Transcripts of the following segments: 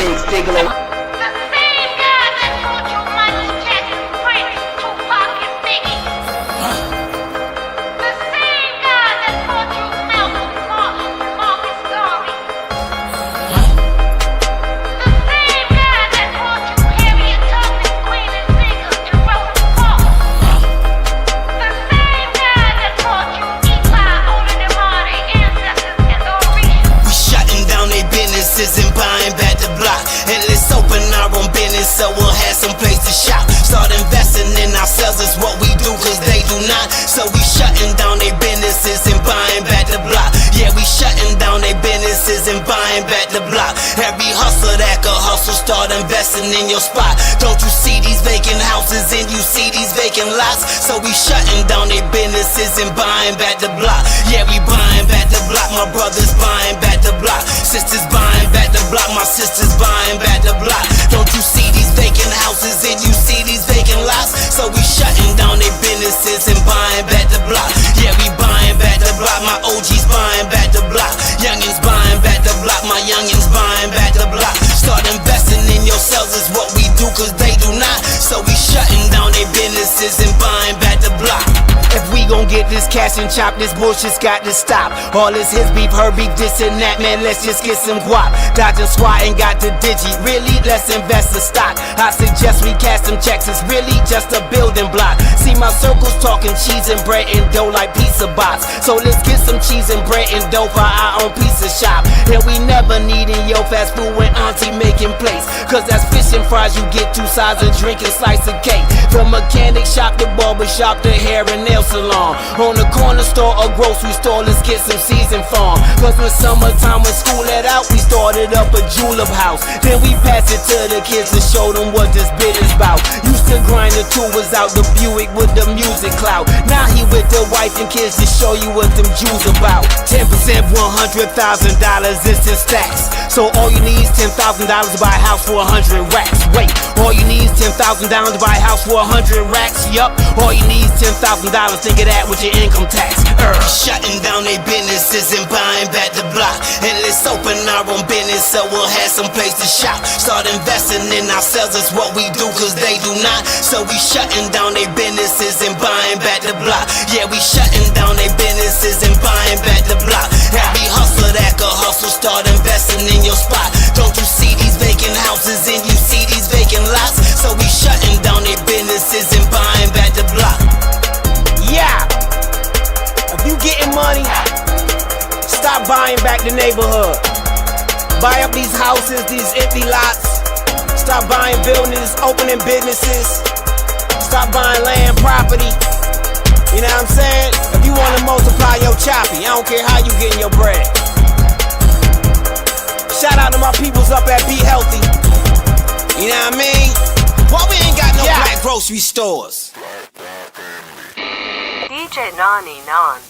pigs, Diggler. And buying back the block, and let's open our own business so we'll have some place to shop. Start investing in ourselves, is what we do, cause they do not. So we shutting down their businesses and buying back the block. Yeah, we shutting down their businesses and buying back the block. Every hustler that could hustle, start investing in your spot. Don't you see these vacant houses and you see these vacant lots? So we shutting down their businesses and buying back the block. Yeah, we buying back the block. My brothers buying back the block. Sisters buying back the block. My sisters buying back the block. Don't you see these vacant houses and you see these vacant lots? So we shutting down their businesses and buying back the block. Yeah, we buying back the block. My OGs buying back the block. Youngins buying back the block. My youngins buying back the block. Start investing in yourselves is what we do, cause they do not. So we shutting down their businesses and buying back the block. If we gon' get this cash and chop, this bullshit's got to stop. All this his beef, her beef, this and that, man, let's just get some guap. Dodging SWAT and got the digi, really, let's invest in stock. I suggest we cash some checks, it's really just a building block. See my circles talking cheese and bread and dough like pizza box. So let's get some cheese and bread and dough for our own pizza shop. And we never needin' your fast food when auntie making plates, cause that's fish and fries, you get 2 sides of drink and slice of cake. From mechanic shop to barber shop to hair and nail salon. On the corner store or grocery store, let's get some season farm. Cause when summertime, when school let out, we started up a julep house. Then we passed it to the kids to show them what this bit is about. Used to grind the tubers out the Buick with the music clout. Now he with the wife and kids to show you what them Jews about. 10%, $100,000 is in stacks. So all you need is $10,000 to buy a house for 100 racks. Wait, all you need is $10,000 to buy a house for 100 racks. Yup, all you need is $10,000. Think of that with your income tax. Shutting down their businesses and buying back the block. And let's open our own business so we'll have some place to shop. Start investing in ourselves, is what we do, cause they do not. So we shutting down their businesses and buying back the block. Yeah, we shutting down their businesses and buying back the block. Every hustler that could hustle, start investing in your spot. Don't you see these vacant houses and you see these vacant lots? So we shutting down their businesses and buying back the block. Yeah, if you getting money, stop buying back the neighborhood. Buy up these houses, these empty lots. Stop buying buildings, opening businesses. Stop buying land, property. You know what I'm saying? If you want to multiply your choppy, I don't care how you getting your bread. Shout out to my peoples up at Be Healthy. You know what I mean? Why we ain't got no black grocery stores? DJ Nani Nan.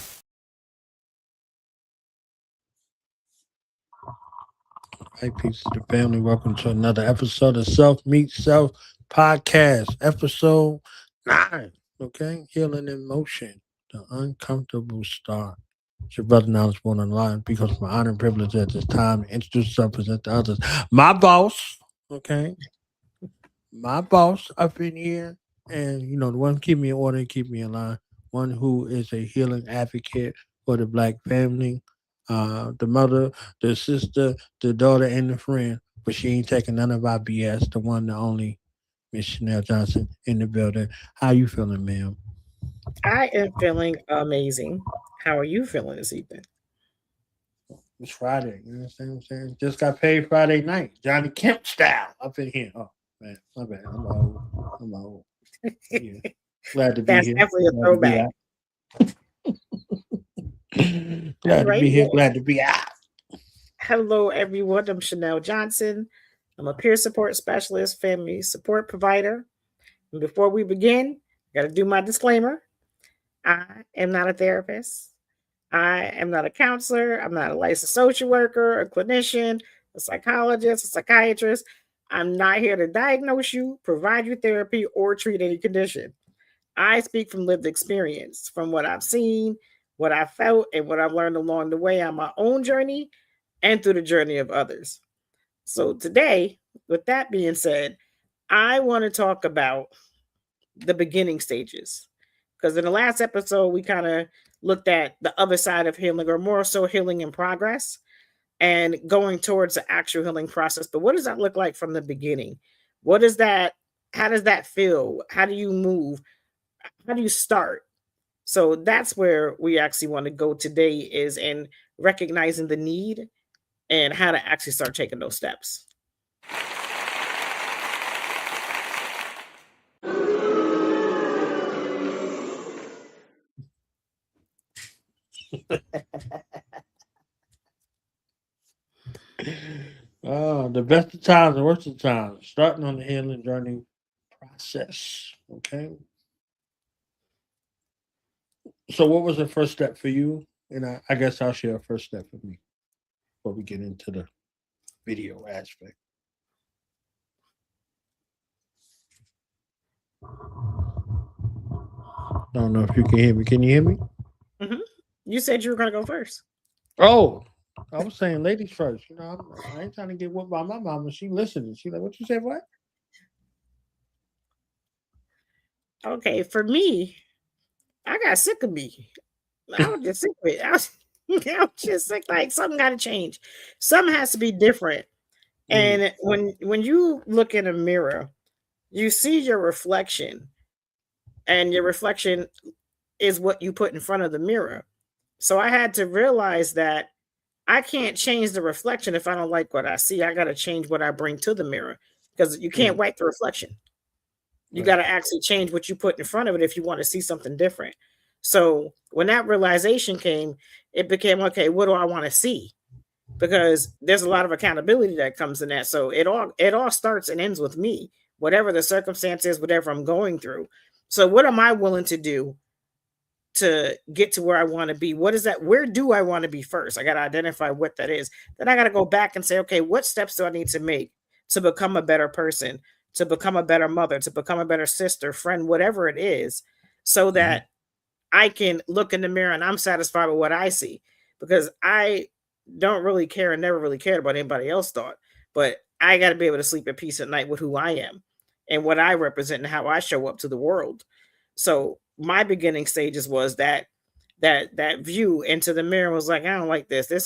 Hey, peace to the family. Welcome to another episode of Self Meet Self Podcast, episode 9. Okay, Healing in Motion, the uncomfortable start. It's your brother now is born online because of my honor and privilege at this time to introduce yourself, present to others. My boss, okay, my boss up in here, and you know the one keep me in order, keep me in line. One who is a healing advocate for the black family, the mother, the sister, the daughter, and the friend. But she ain't taking none of our BS. The one, the only, Miss Chanel Johnson in the building. How you feeling, ma'am? I am feeling amazing. How are you feeling this evening? It's Friday. You understand what I'm saying? Just got paid Friday night. Johnny Kemp style up in here. Oh, man. My bad. I'm old. Yeah. Glad to be That's here. definitely a throwback. Glad to be here. Glad to be out. Hello, everyone. I'm Chanel Johnson. I'm a peer support specialist, family support provider. And before we begin, I got to do my disclaimer. I am not a therapist. I am not a counselor. I'm not a licensed social worker, a clinician, a psychologist, a psychiatrist. I'm not here to diagnose you, provide you therapy, or treat any condition. I speak from lived experience, from what I've seen, what I felt, and what I've learned along the way on my own journey and through the journey of others. So today, with that being said, I want to talk about the beginning stages. Because in the last episode, we kind of looked at the other side of healing, or more so healing in progress and going towards the actual healing process. But what does that look like from the beginning? What is that? How does that feel? How do you move? How do you start? So that's where we actually want to go today, is in recognizing the need and how to actually start taking those steps. The best of times and worst of times, starting on the healing journey process. Okay. So, what was the first step for you? And I guess I'll share a first step for me before we get into the video aspect. I don't know if you can hear me. Can you hear me? Mhm. You said you were going to go first. Oh, I was saying ladies first. I ain't trying to get whooped by my mama. She listening. She like, what you said? What? Okay, for me, I got sick of me. I was just sick of it. I was just sick. Like something got to change. Something has to be different. Mm, And when you look in a mirror, you see your reflection, and your reflection is what you put in front of the mirror. So I had to realize that I can't change the reflection if I don't like what I see. I got to change what I bring to the mirror, because you can't mm, wipe the reflection. You got right. to actually change what you put in front of it if you want to see something different. So when that realization came, it became okay, what do I want to see? Because there's a lot of accountability that comes in that. So it all starts and ends with me, whatever the circumstance is, whatever I'm going through. So what am I willing to do to get to where I want to be? What is that? Where do I want to be first? I got to identify what that is. Then I got to go back and say, okay, what steps do I need to make to become a better person, to become a better mother, to become a better sister, friend, whatever it is, so Mhm. that I can look in the mirror and I'm satisfied with what I see, because I don't really care and never really cared about anybody else thought. But I got to be able to sleep at peace at night with who I am and what I represent and how I show up to the world. So my beginning stages was that view into the mirror was like, I don't like this. This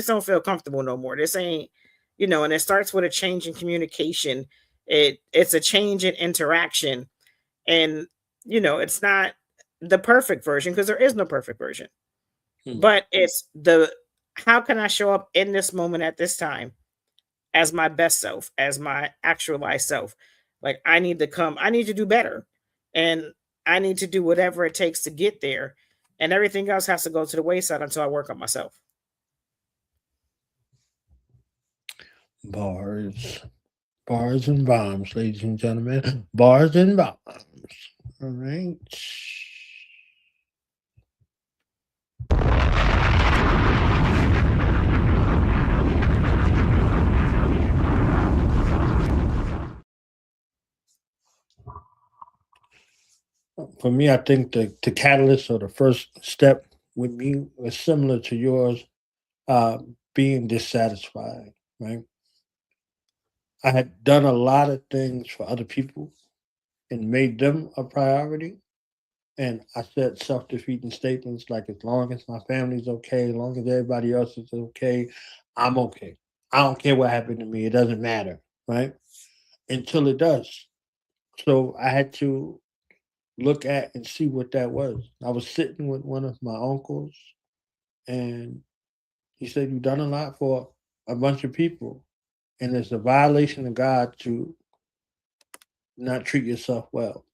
don't feel comfortable no more. This ain't, and it starts with a change in communication. It's a change in interaction. And it's not the perfect version, because there is no perfect version, Mm. but it's the how can I show up in this moment at this time as my best self, as my actualized self. Like I need to do better, and I need to do whatever it takes to get there, and everything else has to go to the wayside until I work on myself. Bars, bars and bombs, ladies and gentlemen. Bars and bombs. All right. For me, I think the catalyst or the first step with me was similar to yours, being dissatisfied, right? I had done a lot of things for other people and made them a priority. And I said self defeating statements like, as long as my family's okay, as long as everybody else is okay, I'm okay. I don't care what happened to me. It doesn't matter, right? Until it does. So I had to look at and see what that was. I was sitting with one of my uncles, and he said, "You've done a lot for a bunch of people, and it's a violation of God to not treat yourself well."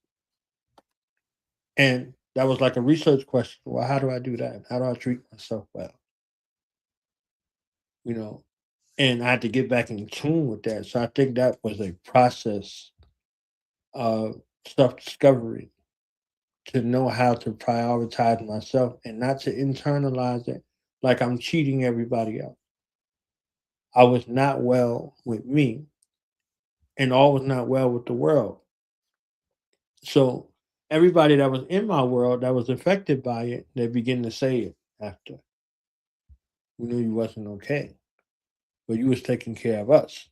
And that was like a research question. Well, how do I do that? How do I treat myself well? You know, and I had to get back in tune with that. So I think that was a process of self discovery, to know how to prioritize myself and not to internalize it like I'm cheating everybody else. I was not well with me, and all was not well with the world. So everybody that was in my world that was affected by it, they begin to say it after. We knew you wasn't okay, but you was taking care of us.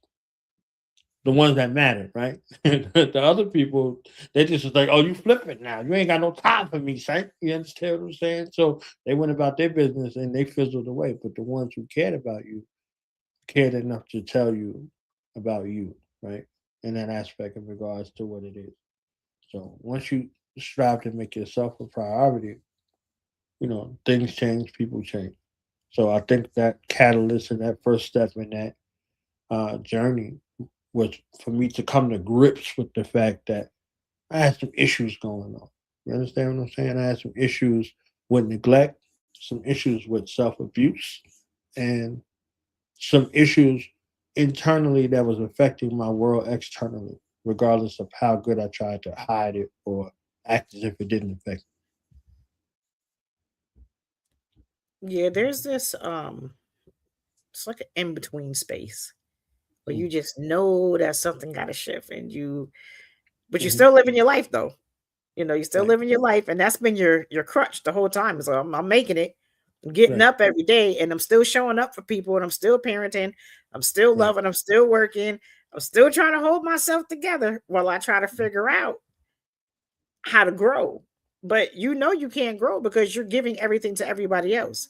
the ones that matter, right? The other people, they just was like, "Oh, you flipping now? You ain't got no time for me, son." You understand what I'm saying? So they went about their business and they fizzled away. But the ones who cared about you cared enough to tell you about you, right? In that aspect in regards to what it is. So once you strive to make yourself a priority, things change, people change. So I think that catalyst and that first step in that journey was for me to come to grips with the fact that I had some issues going on. You understand what I'm saying? I had some issues with neglect, some issues with self abuse, and some issues internally that was affecting my world externally, regardless of how good I tried to hide it or act as if it didn't affect Yeah, there's this it's like an in-between space where me. you just know that something gotta shift and but you're Mm-hmm. still living your life though. You're still Right, living your life, and that's been your crutch the whole time. So I'm making it. I'm getting right, up every day, and I'm still showing up for people, and I'm still parenting. I'm still right. loving. I'm still working. I'm still trying to hold myself together while I try to figure out how to grow. But you can't grow because you're giving everything to everybody else.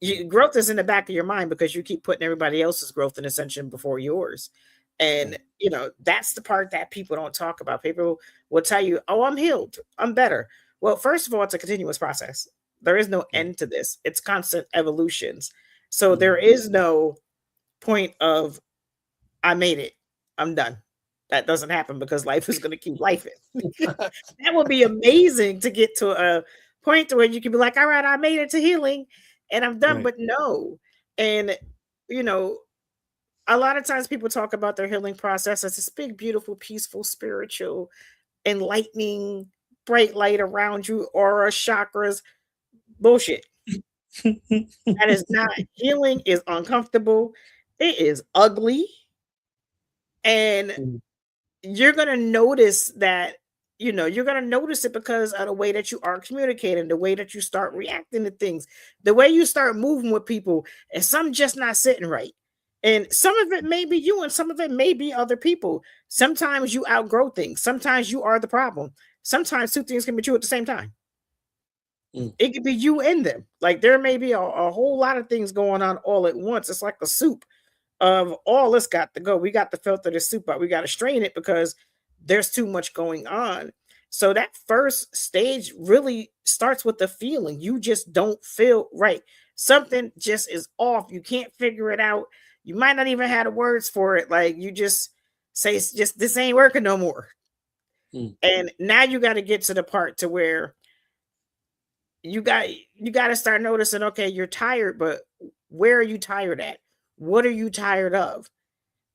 Right, Growth is in the back of your mind because you keep putting everybody else's growth and ascension before yours. And right, that's the part that people don't talk about. People will tell you, "Oh, I'm healed, I'm better." Well, first of all, it's a continuous process. There is no right. end to this. It's constant evolutions. So there Mhm. is no point of I made it, I'm done. That doesn't happen because life is going to keep life. That would be amazing to get to a point to where you can be like, all right, I made it to healing and I'm done. Right, But no. And, you know, a lot of times people talk about their healing process as this big, beautiful, peaceful, spiritual, enlightening, bright light around you, aura, chakras. Bullshit. That is not healing, is uncomfortable. It is ugly. And Mhm. you're going to notice that you're going to notice it because of the way that you are communicating, the way that you start reacting to things, the way you start moving with people, and some just not sitting right. And some of it may be you and some of it may be other people. Sometimes you outgrow things, sometimes you are the problem, sometimes two things can be true at the same time. Mm. It could be you and them. Like there may be a whole lot of things going on all at once. It's like a soup of all this got to go. We got to filter the soup out. We got to strain it because there's too much going on. So that first stage really starts with the feeling. You just don't feel right. Something just is off. You can't figure it out. You might not even have the words for it. Like you just say, it's just this ain't working no more. Mm. And now you got to get to the part to where you got to start noticing, okay, you're tired, but where are you tired at? What are you tired of?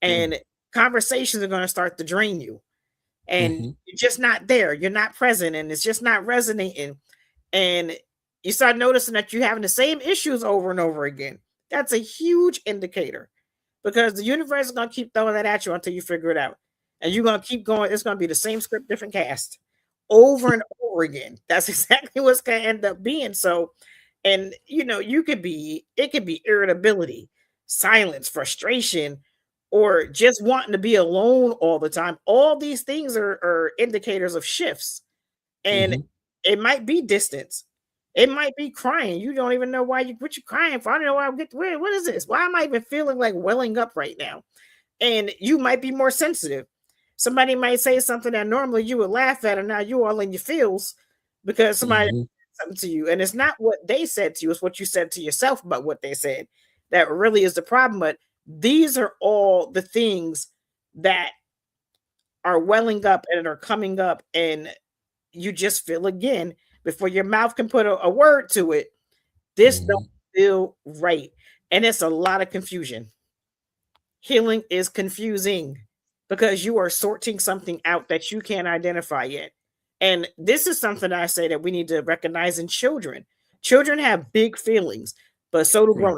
Mm. And conversations are going to start to drain you, and Mhm. you're just not there, you're not present, and it's just not resonating, and you start noticing that you're having the same issues over and over again. That's a huge indicator because the universe is going to keep throwing that at you until you figure it out, and you're going to keep going. It's going to be the same script, different cast, over and over again. That's exactly what's going to end up being. So, and it could be irritability, silence, frustration, or just wanting to be alone all the time. All these things are indicators of shifts. And Mhm. it might be distance. It might be crying. You don't even know what you're crying for. I don't know why what is this? Why am I even feeling like welling up right now? And you might be more sensitive. Somebody might say something that normally you would laugh at, and now you all in your feels because somebody Mhm. said something to you. And it's not what they said to you, it's what you said to yourself about what they said. That really is the problem. But these are all the things that are welling up and are coming up, and you just feel again before your mouth can put a word to it. This don't Mhm. feel right. And it's a lot of confusion. Healing is confusing because you are sorting something out that you can't identify yet. And this is something I say that we need to recognize in children. Children have big feelings, but so do Right. grown.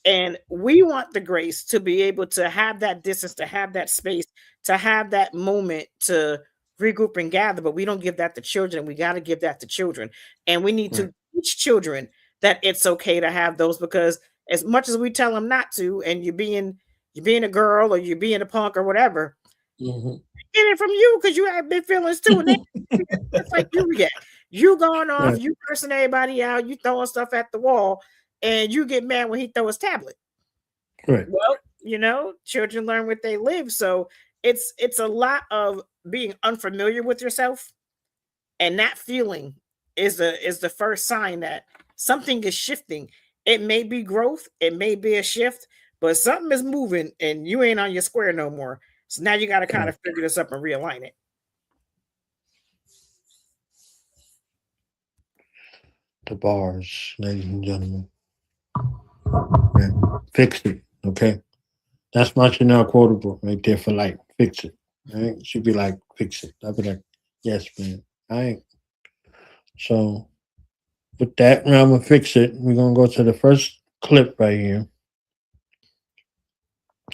And we want the grace to be able to have that distance, to have that space, to have that moment to regroup and gather. But we don't give that to children. We got to give that to children. And we need Right. to teach children that it's okay to have those because as much as we tell them not to, and you're being you being a girl or you being a punk or whatever, Mhm. get it from you because you have big feelings too. And it's like you react. You going off, Right. you cursing everybody out, you throwing stuff at the wall, and you get mad when he throw his tablet. Right. Well, children learn what they live. So it's a lot of being unfamiliar with yourself, and that feeling is the first sign that something is shifting. It may be growth, it may be a shift, but something is moving and you ain't on your square no more. So now you got to kind of figure this up and realign it. The bars, ladies and gentlemen. Yeah. Fix it. Okay. That's my Chanel quotable right there for like fix it. Right? She'd be like, fix it. I'd be like, yes, man. I ain't. So with that, now I'm gonna fix it. We're gonna go to the first clip right here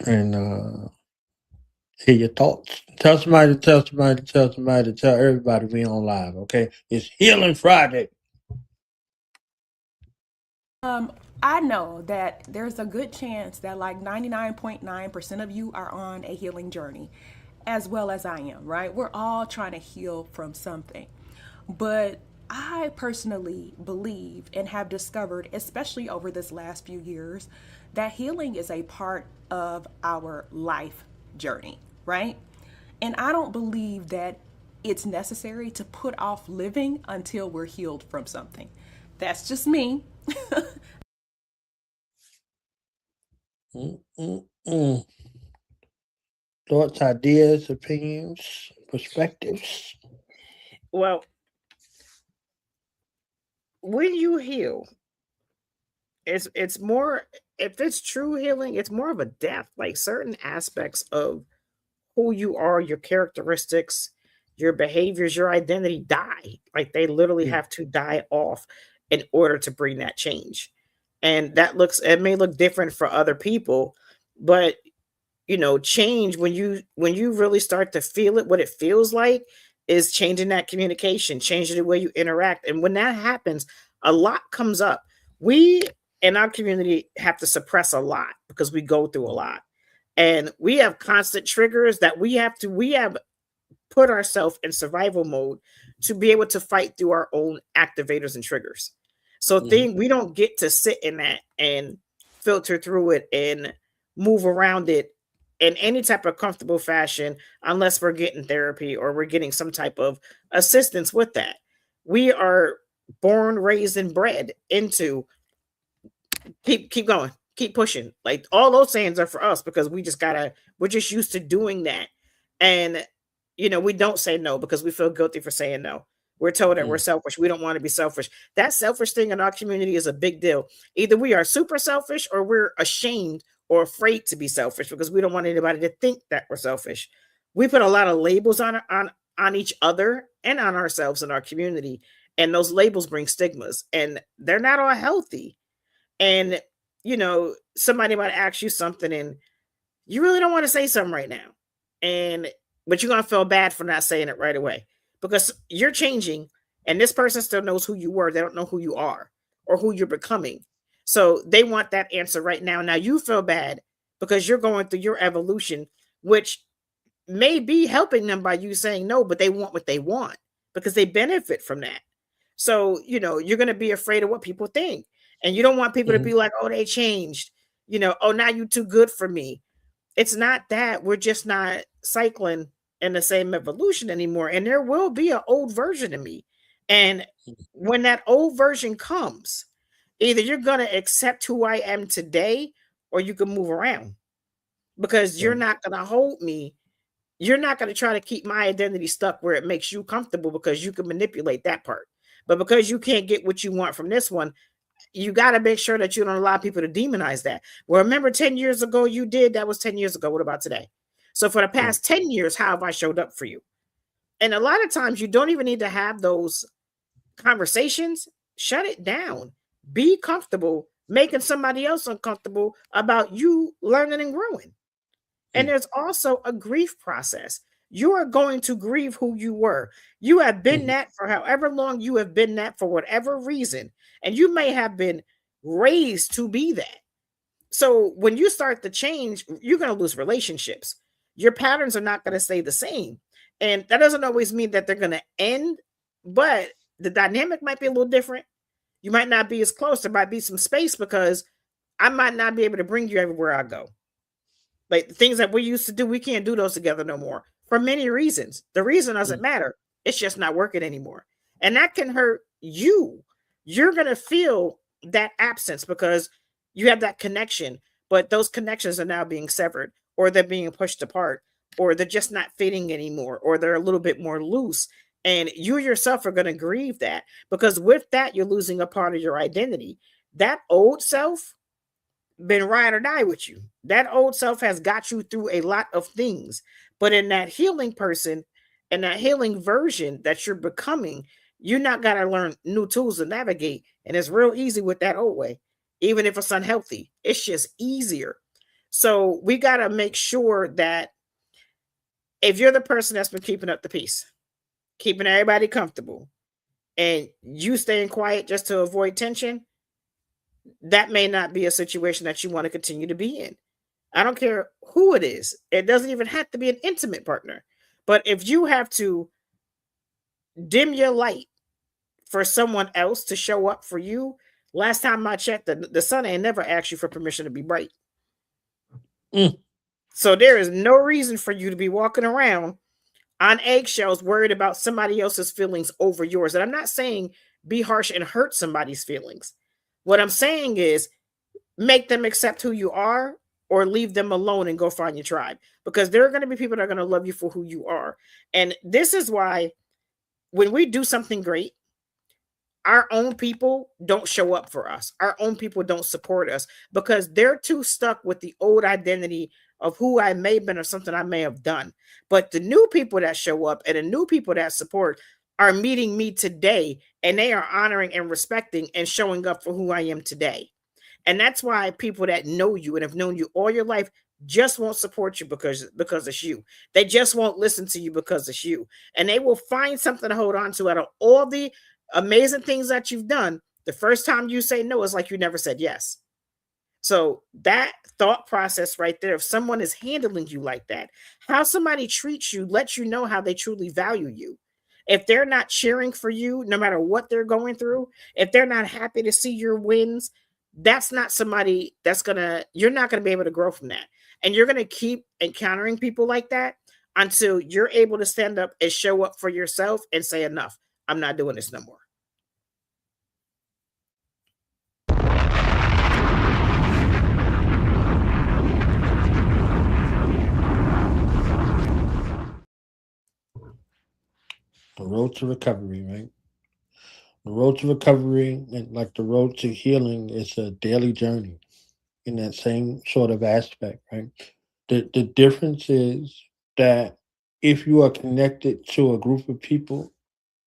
and hear your thoughts. Tell somebody, tell somebody, tell somebody, tell everybody we on live, okay? It's Healing Friday. I know that there's a good chance that like 99.9% of you are on a healing journey, as well as I am, right? We're all trying to heal from something. But I personally believe and have discovered, especially over this last few years, that healing is a part of our life journey, right? And I don't believe that it's necessary to put off living until we're healed from something. That's just me. Mm-mm-mm. Thoughts, ideas, opinions, perspectives. Well, when you heal, it's more, if it's true healing, it's more of a death. Like certain aspects of who you are, your characteristics, your behaviors, your identity die. Like they literally Yeah. have to die off in order to bring that change. And it may look different for other people, but change, when you really start to feel it, what it feels like is changing that communication, changing the way you interact. And when that happens, a lot comes up. We in our community have to suppress a lot because we go through a lot, and we have constant triggers that we have put ourselves in survival mode to be able to fight through our own activators and triggers. So Mhm. we don't get to sit in that and filter through it and move around it in any type of comfortable fashion unless we're getting therapy or we're getting some type of assistance with that. We are born, raised, and bred into keep going, keep pushing. Like all those sayings are for us because we're just used to doing that. And we don't say no because we feel guilty for saying no. We're told that we're Mm. selfish. We don't want to be selfish. That selfish thing in our community is a big deal. Either we are super selfish or we're ashamed or afraid to be selfish because we don't want anybody to think that we're selfish. We put a lot of labels on each other and on ourselves in our community, and those labels bring stigmas, and they're not all healthy. And somebody might ask you something and you really don't want to say something right now, and but you're going to feel bad for not saying it right away because you're changing, and this person still knows who you were. They don't know who you are or who you're becoming, so they want that answer right now. You feel bad because you're going through your evolution, which may be helping them by you saying no, but they want what they want because they benefit from that. So, you're going to be afraid of what people think. And you don't want people to Mhm. be like, oh, they changed. Oh, now you too good for me. It's not that. We're just not cycling in the same evolution anymore. And there will be an old version of me. And when that old version comes, either you're going to accept who I am today or you can move around because you're Right. not going to hold me. You're not going to try to keep my identity stuck where it makes you comfortable because you can manipulate that part. But because you can't get what you want from this one, you got to make sure that you don't allow people to demonize that. Well, remember 10 years ago you did, that was 10 years ago. What about today? So for the Right. past 10 years, how have I showed up for you? And a lot of times you don't even need to have those conversations. Shut it down. Be comfortable making somebody else uncomfortable about you learning and growing. And Mm. there's also a grief process. You are going to grieve who you were. You have been Mhm. that for however long you have been that for whatever reason. And you may have been raised to be that. So when you start to change, you're going to lose relationships. Your patterns are not going to stay the same. And that doesn't always mean that they're going to end, but the dynamic might be a little different. You might not be as close. There might be some space because I might not be able to bring you everywhere I go. Like the things that we used to do, we can't do those together no more for many reasons. The reason doesn't matter. It's just not working anymore. And that can hurt you. You're going to feel that absence because you have that connection, but those connections are now being severed, or they're being pushed apart, or they're just not fitting anymore, or they're a little bit more loose. And you yourself are going to grieve that because with that, you're losing a part of your identity. That old self been ride or die with you. That old self has got you through a lot of things. But in that healing person and that healing version that you're becoming, you not got to learn new tools to navigate. And it's real easy with that old way, even if it's unhealthy. It's just easier. So we got to make sure that if you're the person that's been keeping up the peace, keeping everybody comfortable, and you staying quiet just to avoid tension, that may not be a situation that you want to continue to be in. I don't care who it is. It doesn't even have to be an intimate partner. But if you have to dim your light for someone else to show up for you, last time I checked, the sun ain't never asked you for permission to be bright. So there is no reason for you to be walking around on eggshells worried about somebody else's feelings over yours. And I'm not saying be harsh and hurt somebody's feelings. What I'm saying is make them accept who you are or leave them alone and go find your tribe, because there are going to be people that are going to love you for who you are. And this is why when we do something great, our own people don't show up for us. Our own people don't support us because they're too stuck with the old identity of who I may have been or something I may have done. But the new people that show up and the new people that support are meeting me today, and they are honoring and respecting and showing up for who I am today. And that's why people that know you and have known you all your life just won't support you because it's you. They just won't listen to you because it's you. And they will find something to hold on to out of all the amazing things that you've done. The first time you say no, it's like you never said yes. So that thought process right there, if someone is handling you like that, how somebody treats you lets you know how they truly value you. If they're not cheering for you, no matter what they're going through, if they're not happy to see your wins, that's not somebody you're not gonna be able to grow from that. And you're gonna keep encountering people like that until you're able to stand up and show up for yourself and say, enough, I'm not doing this no more. The road to recovery, right? The road to recovery and like the road to healing is a daily journey in that same sort of aspect, right? The difference is that if you are connected to a group of people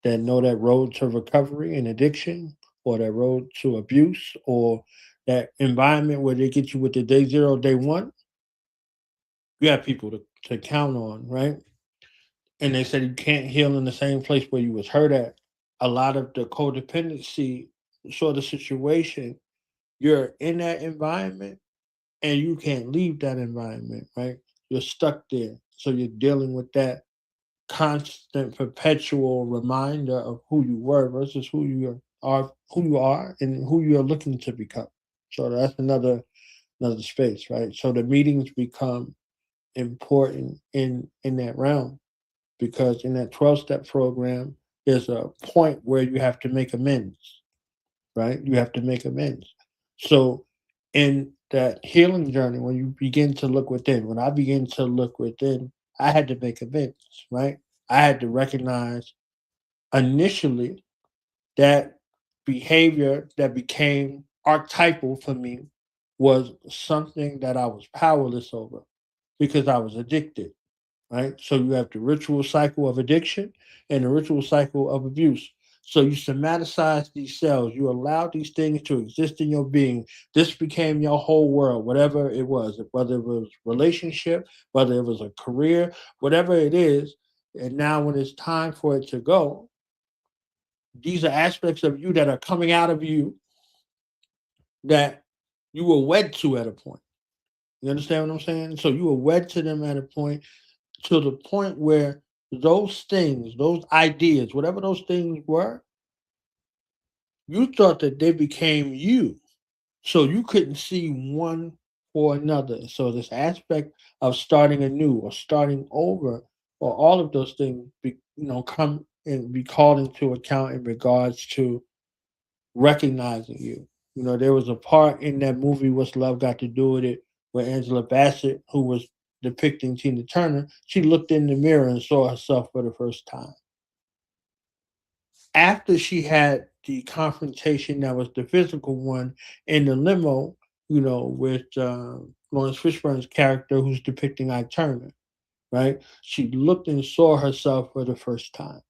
that know that road to recovery and addiction, or that road to abuse, or that environment where they get you with the day zero, day one, you have people to count on, right? And they said you can't heal in the same place where you was hurt at. A lot of the codependency sort of situation, you're in that environment and you can't leave that environment, right? You're stuck there. So you're dealing with that constant perpetual reminder of who you were versus who you are and who you are looking to become. So that's another space, right? So the meetings become important in that realm, because in that 12-step program there's a point where you have to make amends, right? You have to make amends. So in that healing journey, when you begin to look within, when I begin to look within, I had to make amends, right? I had to recognize initially that behavior that became archetypal for me was something that I was powerless over because I was addicted, right? So you have the ritual cycle of addiction and the ritual cycle of abuse. So you somaticize these cells, you allow these things to exist in your being. This became your whole world, whatever it was, whether it was relationship, whether it was a career, whatever it is. And now when it's time for it to go, these are aspects of you that are coming out of you that you were wed to at a point. You understand what I'm saying? So you were wed to them at a point, to the point where those things, those ideas, whatever those things were, you thought that they became you. So you couldn't see one or another. So this aspect of starting anew or starting over, or all of those things, come and be called into account in regards to recognizing you. There was a part in that movie, What's Love Got to Do with It, where Angela Bassett, who was depicting Tina Turner, she looked in the mirror and saw herself for the first time. After she had the confrontation that was the physical one in the limo, with Lawrence Fishburne's character who's depicting Ike Turner, right? She looked and saw herself for the first time.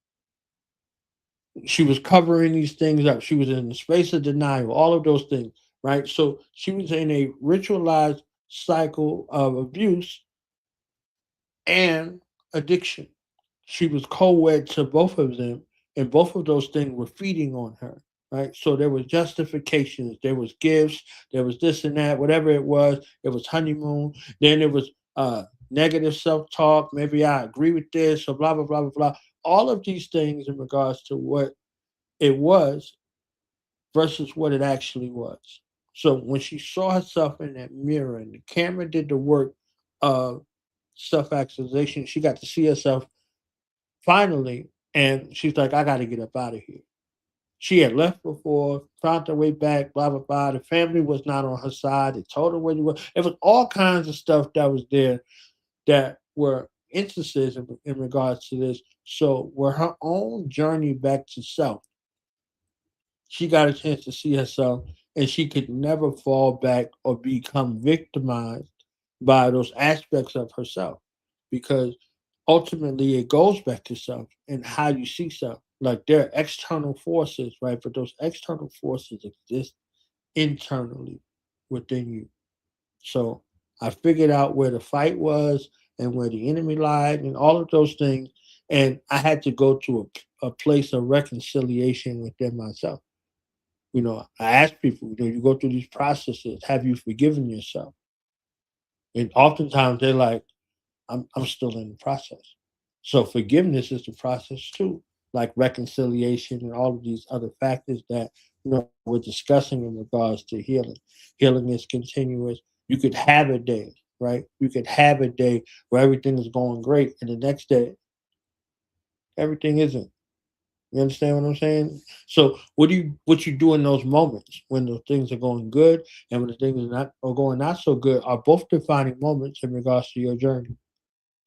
She was covering these things up. She was in the space of denial, all of those things, right? So she was in a ritualized cycle of abuse and addiction. She was co-wed to both of them, and both of those things were feeding on her, right? So there was justifications, there was gifts, there was this and that, whatever it was. It was honeymoon. Then there was negative self-talk. Maybe I agree with this, or blah blah blah blah blah. All of these things in regards to what it was versus what it actually was. So when she saw herself in that mirror and the camera did the work of self-actualization, she got to see herself finally, and she's like, I got to get up out of here. She had left before, found her way back, blah, blah, blah. The family was not on her side. They told her where you were. It was all kinds of stuff that was there that were instances in regards to this. So, where her own journey back to self, she got a chance to see herself, and she could never fall back or become victimized by those aspects of herself, because ultimately it goes back to self and how you see self. Like, there are external forces, right? But those external forces exist internally within you. So I figured out where the fight was and where the enemy lied and all of those things. And I had to go to a place of reconciliation within myself. I ask people, you go through these processes, have you forgiven yourself? And oftentimes they're like, I'm still in the process. So forgiveness is the process too, like reconciliation and all of these other factors that we're discussing in regards to healing. Healing is continuous. You could have a day, right? You could have a day where everything is going great, and the next day everything isn't. You understand what I'm saying? So what you do in those moments when the things are going good and when the things are going not so good are both defining moments in regards to your journey.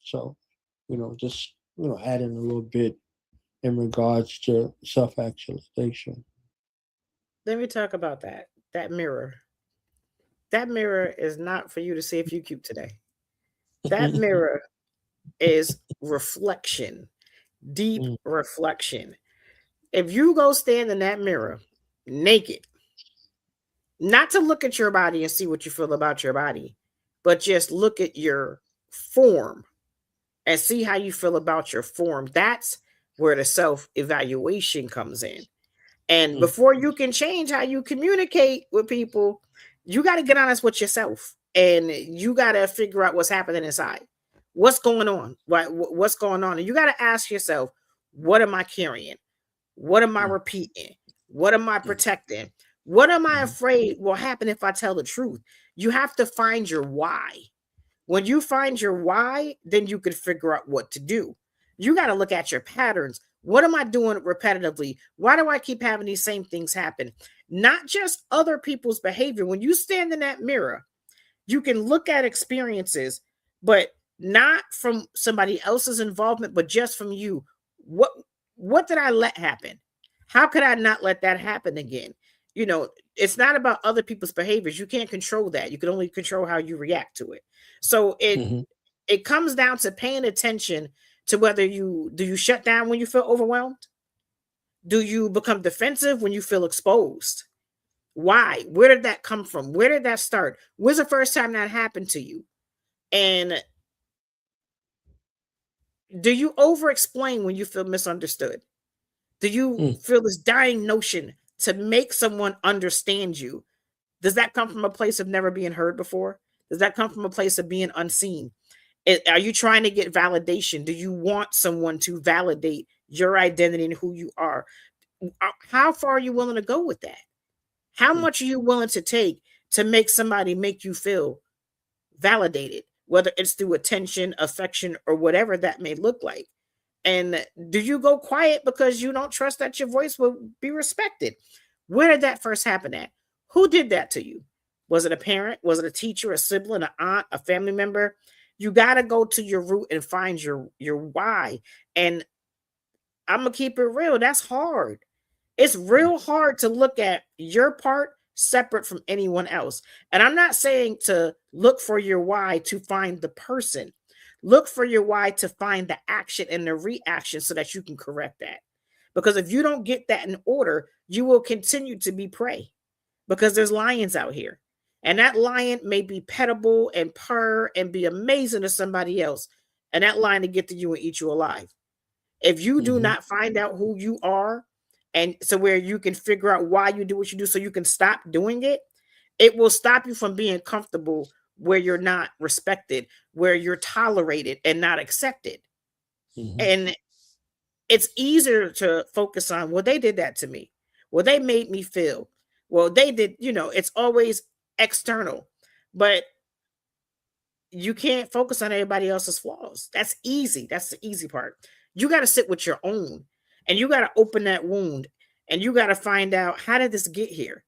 So, just adding a little bit in regards to self actualization. Let me talk about that. That mirror. That mirror is not for you to see if you cute today. That mirror is reflection, deep Mm, reflection. If you go stand in that mirror naked, not to look at your body and see what you feel about your body, but just look at your form and see how you feel about your form. That's where the self evaluation comes in. And mm, before you can change how you communicate with people, you got to get honest with yourself and you got to figure out what's happening inside. What's going on? Right? What's going on? And you got to ask yourself, what am I carrying? What am I mm, repeating? What am I mm, protecting? What am I mm, afraid will happen if I tell the truth? You have to find your why. When you find your why, then you can figure out what to do. You got to look at your patterns. What am I doing repetitively? Why do I keep having these same things happen? Not just other people's behavior. When you stand in that mirror, you can look at experiences, but not from somebody else's involvement, but just from you. What what did I let happen? How could I not let that happen again? It's not about other people's behaviors. You can't control that. You can only control how you react to it. So mhm, it comes down to paying attention to whether you shut down when you feel overwhelmed? Do you become defensive when you feel exposed? Why? Where did that come from? Where did that start? When's the first time that happened to you? And do you over explain when you feel misunderstood? Do you mm, feel this dying notion to make someone understand you? Does that come from a place of never being heard before? Does that come from a place of being unseen? Are you trying to get validation? Do you want someone to validate your identity and who you are? How far are you willing to go with that? How much are you willing to take to make somebody make you feel validated, whether it's through attention, affection, or whatever that may look like? And do you go quiet because you don't trust that your voice will be respected? Where did that first happen at? Who did that to you? Was it a parent? Was it a teacher, a sibling, an aunt, a family member? You got to go to your root and find your why. And I'm going to keep it real. That's hard. It's real hard to look at your part separate from anyone else. And I'm not saying to look for your why to find the person. Look for your why to find the action and the reaction so that you can correct that. Because if you don't get that in order, you will continue to be prey, because there's lions out here. And that lion may be petable and purr and be amazing to somebody else. And that lion to get to you and eat you alive. If you do not find out who you are, and so where you can figure out why you do what you do so you can stop doing it, it will stop you from being comfortable where you're not respected, where you're tolerated and not accepted. And it's easier to focus on, well, they did that to me. Well, they made me feel. Well, they did, it's always external. But you can't focus on everybody else's flaws. That's easy. That's the easy part. You got to sit with your own, and you got to open that wound, and you got to find out, how did this get here?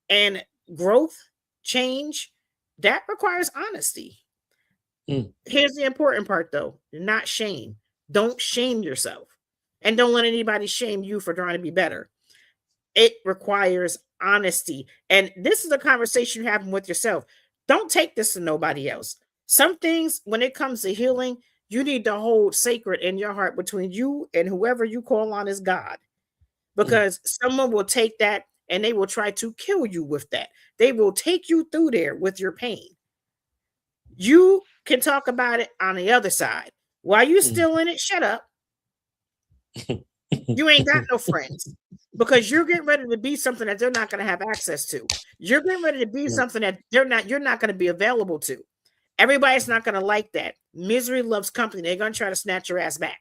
And growth, change, that requires honesty. Here's the important part, though, not shame. Don't shame yourself, and don't let anybody shame you for trying to be better. It requires honesty. And this is a conversation you're having with yourself. Don't take this to nobody else. Some things, when it comes to healing, you need to hold sacred in your heart between you and whoever you call on as God. Because someone will take that and they will try to kill you with that. They will take you through there with your pain. You can talk about it on the other side. While you're still in it, shut up. You ain't got no friends, because you're getting ready to be something that they're not going to have access to. You're getting ready to be something that you're not going to be available to. Everybody's not going to like that. Misery loves company. They're going to try to snatch your ass back.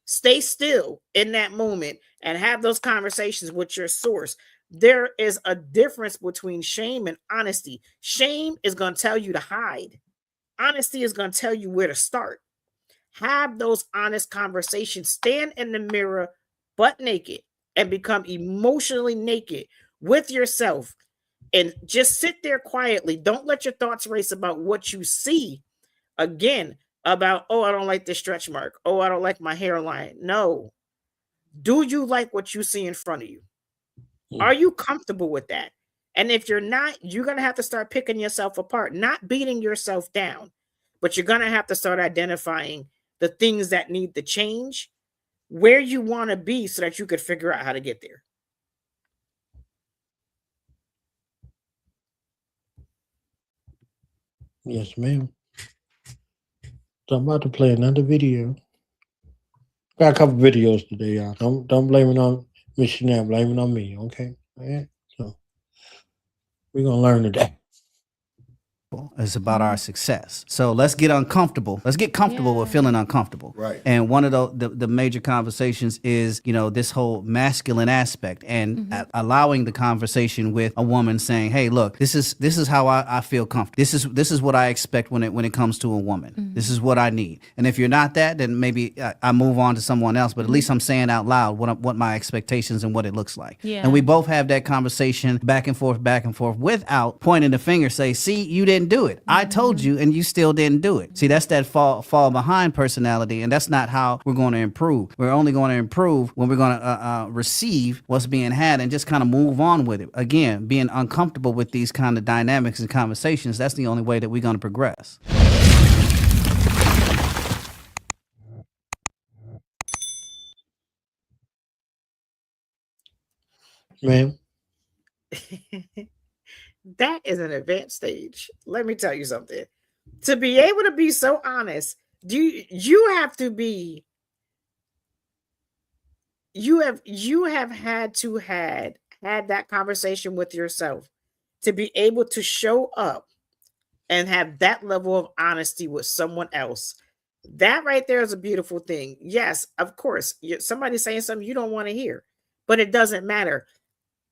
Stay still in that moment and have those conversations with your source. There is a difference between shame and honesty. Shame is going to tell you to hide. Honesty is going to tell you where to start. Have those honest conversations. Stand in the mirror butt naked and become emotionally naked with yourself, and just sit there quietly. Don't let your thoughts race about what you see. Again, about, oh, I don't like this stretch mark. Oh, I don't like my hairline. No. Do you like what you see in front of you? Are you comfortable with that? And if you're not, you're going to have to start picking yourself apart, not beating yourself down, but you're going to have to start identifying the things that need to change, where you want to be, so that you could figure out how to get there. Yes, ma'am. So I'm about to play another video. Got a couple videos today, y'all. Don't blame it on Miss Chanel. Blame it on me, okay? All right? So we're gonna learn today. It's about our success. So let's get uncomfortable. Let's get comfortable with feeling uncomfortable. Right. And one of the major conversations is, this whole masculine aspect, and allowing the conversation with a woman saying, hey, look, this is how I feel comfortable. This is what I expect when it comes to a woman. This is what I need. And if you're not that, then maybe I move on to someone else. But at least I'm saying out loud what my expectations and what it looks like. Yeah. And we both have that conversation back and forth, without pointing the finger, say, see, you didn't do it. I told you, and you still didn't do it. See, that's that fall behind personality, and that's not how we're going to improve. We're only going to improve when we're going to receive what's being had and just kind of move on with it. Again, being uncomfortable with these kind of dynamics and conversations, that's the only way that we're going to progress. Ma'am. That is an advanced stage. Let me tell you something. To be able to be so honest, you have had that conversation with yourself to be able to show up and have that level of honesty with someone else. That right there is a beautiful thing. Yes, of course, somebody's saying something you don't want to hear, but it doesn't matter.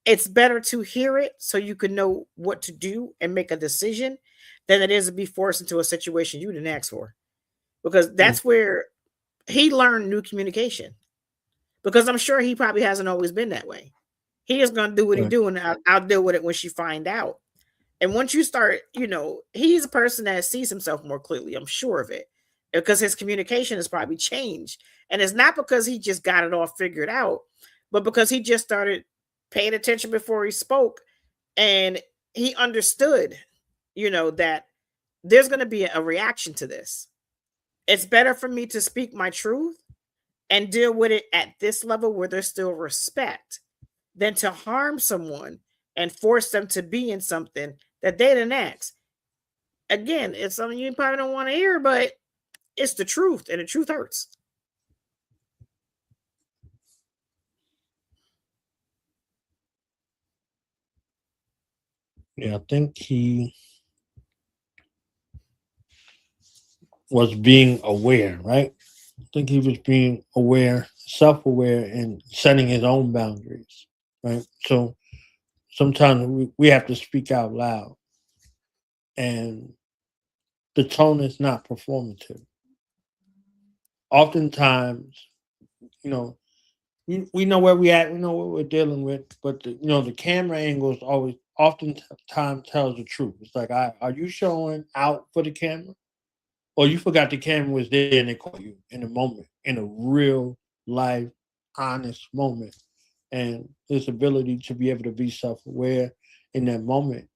It's better to hear it so you can know what to do and make a decision than it is to be forced into a situation you didn't ask for. Because Mm. that's where he learned new communication. Because I'm sure he probably hasn't always been that way. He is going to do what he Right. do, and I'll deal with it when she find out. And once you start, he's a person that sees himself more clearly. I'm sure of it, because his communication has probably changed, and it's not because he just got it all figured out, but because he just started paying attention before he spoke, and he understood, that there's going to be a reaction to this. It's better for me to speak my truth and deal with it at this level where there's still respect than to harm someone and force them to be in something that they didn't ask. Again, it's something you probably don't want to hear, but it's the truth, and the truth hurts. Yeah, I think he was being aware, right? I think he was being aware, self-aware, and setting his own boundaries, right? So sometimes we have to speak out loud, and the tone is not performative. Oftentimes, you know, we know where we at, we know what we're dealing with, but the camera angles always oftentimes tells the truth. It's like, are you showing out for the camera, or you forgot the camera was there and they caught you in a moment, in a real life, honest moment, and his ability to be able to be self-aware in that moment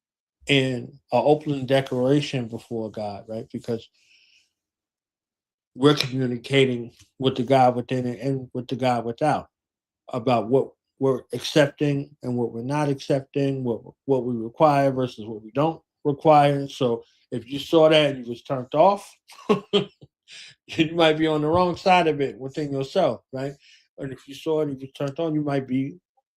and an open declaration before God, right? Because we're communicating with the God within it and with the God without about what we're accepting and what we're not accepting, what we require versus what we don't require. So if you saw that and you was turned off, you might be on the wrong side of it within yourself, right? And if you saw it and you turned on, you might be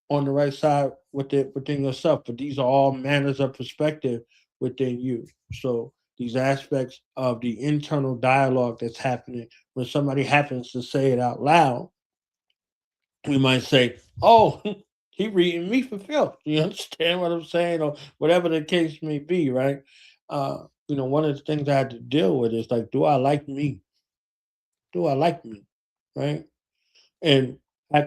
on the right side with it within yourself. But these are all manners of perspective within you. So these aspects of the internal dialogue that's happening when somebody happens to say it out loud, we might say, "Oh, he reading me for filth." You understand what I'm saying, or whatever the case may be, right? One of the things I had to deal with is like, do I like me? Do I like me? Right? And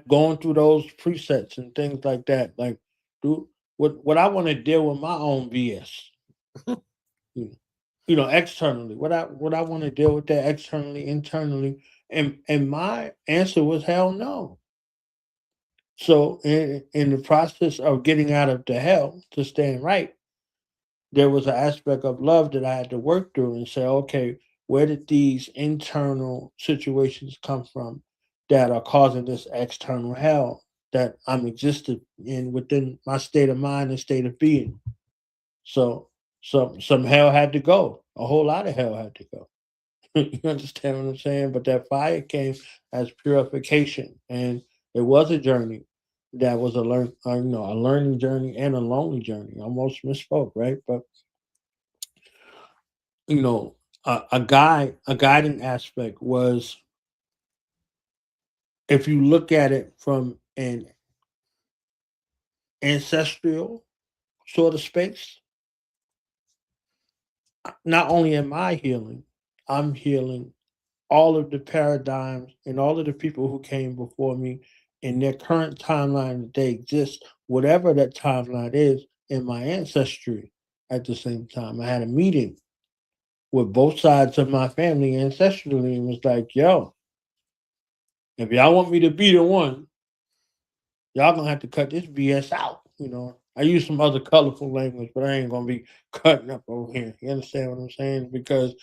going through those presets and things like that, like, do what I want to deal with my own BS, you externally. What I want to deal with that externally, internally, and my answer was hell no. So in the process of getting out of the hell to staying right, there was an aspect of love that I had to work through and say, okay, where did these internal situations come from that are causing this external hell that I'm existed in within my state of mind and state of being? So some hell had to go. A whole lot of hell had to go. You understand what I'm saying? But that fire came as purification, and it was a journey that was a learning journey and a lonely journey. I almost misspoke, right? But you know, a guiding aspect was, if you look at it from an ancestral sort of space, not only am I healing, I'm healing all of the paradigms and all of the people who came before me in their current timeline that they exist, whatever that timeline is, in my ancestry. At the same time, I had a meeting with both sides of my family ancestrally and was like, yo, if y'all want me to be the one, y'all gonna have to cut this BS out. I use some other colorful language, but I ain't gonna be cutting up over here. You understand what I'm saying? Because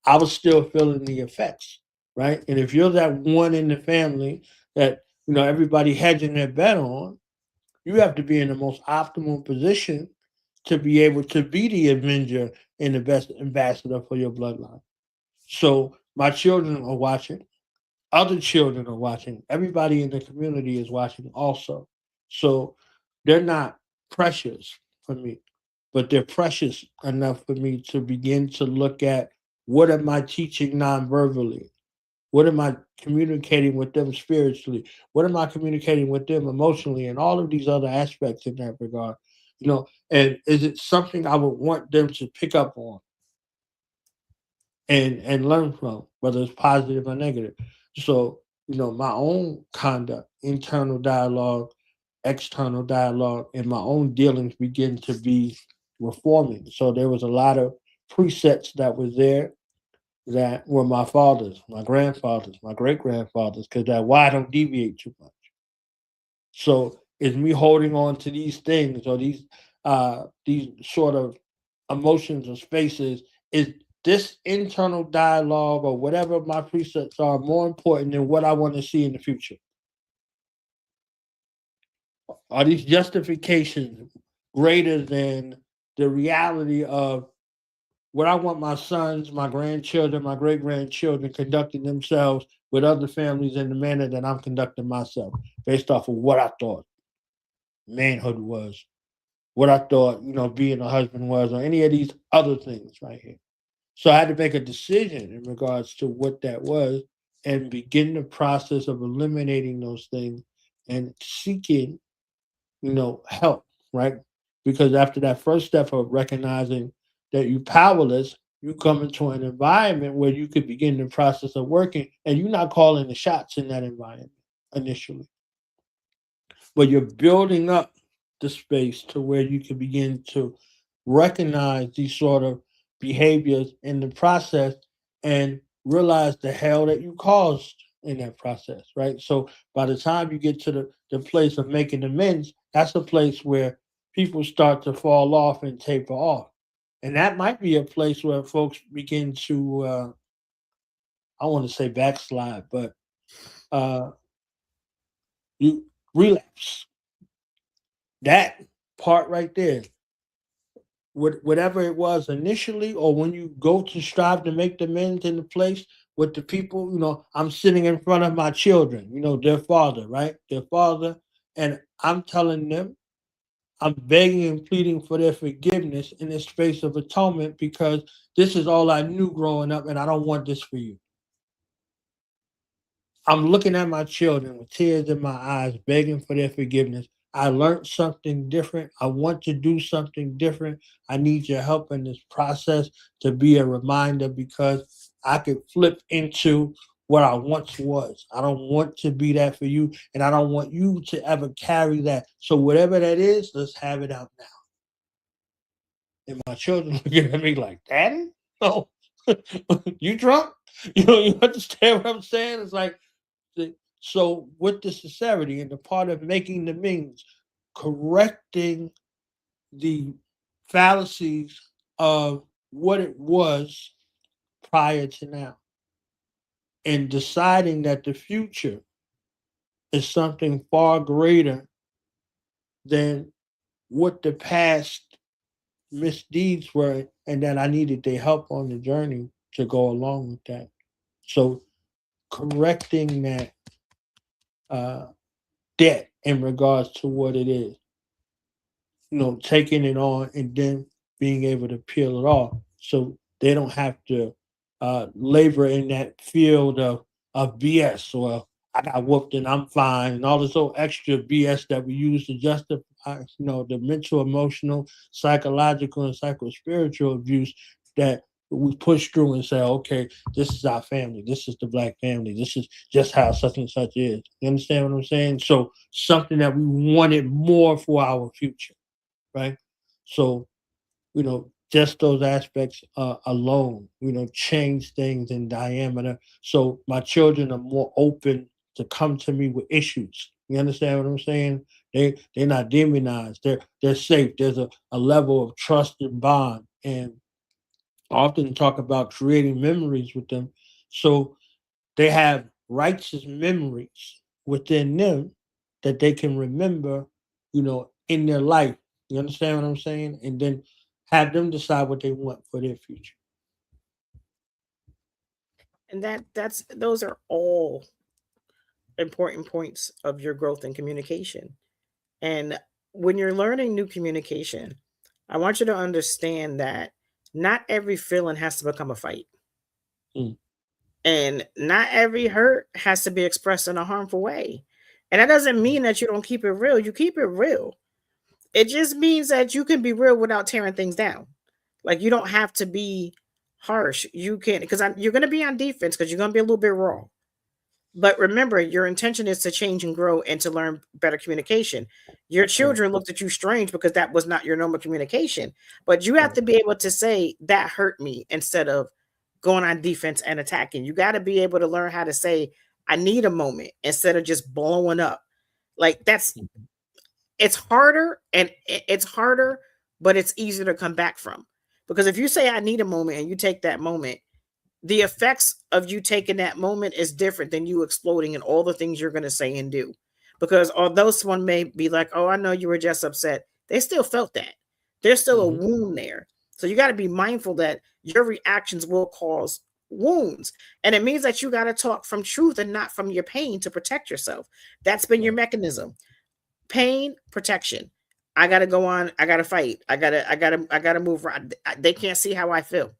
I was still feeling the effects, right? And if you're that one in the family that everybody hedging their bet on, you have to be in the most optimal position to be able to be the avenger and the best ambassador for your bloodline. So my children are watching, other children are watching, everybody in the community is watching also. So they're not precious for me. but they're precious enough for me to begin to look at what am I teaching non-verbally? What am I communicating with them spiritually? What am I communicating with them emotionally? And all of these other aspects in that regard, and is it something I would want them to pick up on and learn from, whether it's positive or negative? So, my own conduct, internal dialogue, external dialogue, and my own dealings begin to be reforming. So there was a lot of presets that was there that were my father's, my grandfather's, my great grandfather's, because that why I don't deviate too much. So is me holding on to these things or these sort of emotions or spaces, is this internal dialogue or whatever my presets are more important than what I want to see in the future? Are these justifications greater than the reality of what I want my sons, my grandchildren, my great grandchildren conducting themselves with other families in the manner that I'm conducting myself, based off of what I thought manhood was, what I thought, being a husband was, or any of these other things right here. So I had to make a decision in regards to what that was and begin the process of eliminating those things and seeking, help, right? Because after that first step of recognizing that you're powerless, you come into an environment where you could begin the process of working and you're not calling the shots in that environment initially, but you're building up the space to where you can begin to recognize these sort of behaviors in the process and realize the hell that you caused in that process, right? So by the time you get to the place of making amends, that's a place where people start to fall off and taper off. And that might be a place where folks begin to, I want to say backslide, but uh, you relapse. That part right there, whatever it was initially, or when you go to strive to make the amends in the place with the people, I'm sitting in front of my children, their father, right? Their father, and I'm telling them, I'm begging and pleading for their forgiveness in this space of atonement because this is all I knew growing up, and I don't want this for you. I'm looking at my children with tears in my eyes, begging for their forgiveness. I learned something different. I want to do something different. I need your help in this process to be a reminder because I could flip into what I once was. I don't want to be that for you, and I don't want you to ever carry that. So, whatever that is, let's have it out now. And my children looking at me like, Daddy? No, you drunk? You understand what I'm saying? It's like, so with the sincerity and the part of making the means, correcting the fallacies of what it was prior to now, and deciding that the future is something far greater than what the past misdeeds were, and that I needed their help on the journey to go along with that. So correcting that uh, debt in regards to what it is, taking it on and then being able to peel it off so they don't have to labor in that field of BS or I got whooped and I'm fine and all this old extra BS that we use to justify, the mental, emotional, psychological, and psycho-spiritual abuse that we push through and say, okay, this is our family. This is the Black family. This is just how such and such is. You understand what I'm saying? So something that we wanted more for our future, right? So, just those aspects alone, change things in diameter. So my children are more open to come to me with issues. You understand what I'm saying? They're not demonized. They're safe. There's a level of trust and bond. And I often talk about creating memories with them. So they have righteous memories within them that they can remember, in their life. You understand what I'm saying? And then have them decide what they want for their future. And that's those are all important points of your growth in communication. And when you're learning new communication, I want you to understand that not every feeling has to become a fight. Mm. And not every hurt has to be expressed in a harmful way. And that doesn't mean that you don't keep it real. You keep it real. It just means that you can be real without tearing things down. Like you don't have to be harsh. You can because you're going to be on defense because you're going to be a little bit raw. But remember, your intention is to change and grow and to learn better communication. Your Right. children looked at you strange because that was not your normal communication. But you have Right. to be able to say that hurt me instead of going on defense and attacking. You got to be able to learn how to say, I need a moment instead of just blowing up. Like Mhm. it's harder and it's harder, but it's easier to come back from. Because if you say, I need a moment and you take that moment, the effects of you taking that moment is different than you exploding and all the things you're going to say and do. Because although someone may be like, oh, I know you were just upset, they still felt that. There's still a Mhm. wound there. So you got to be mindful that your reactions will cause wounds. And it means that you got to talk from truth and not from your pain to protect yourself. That's been your Right. mechanism. Pain, protection. I got to go on. I got to fight. I got to move around. They can't see how I feel.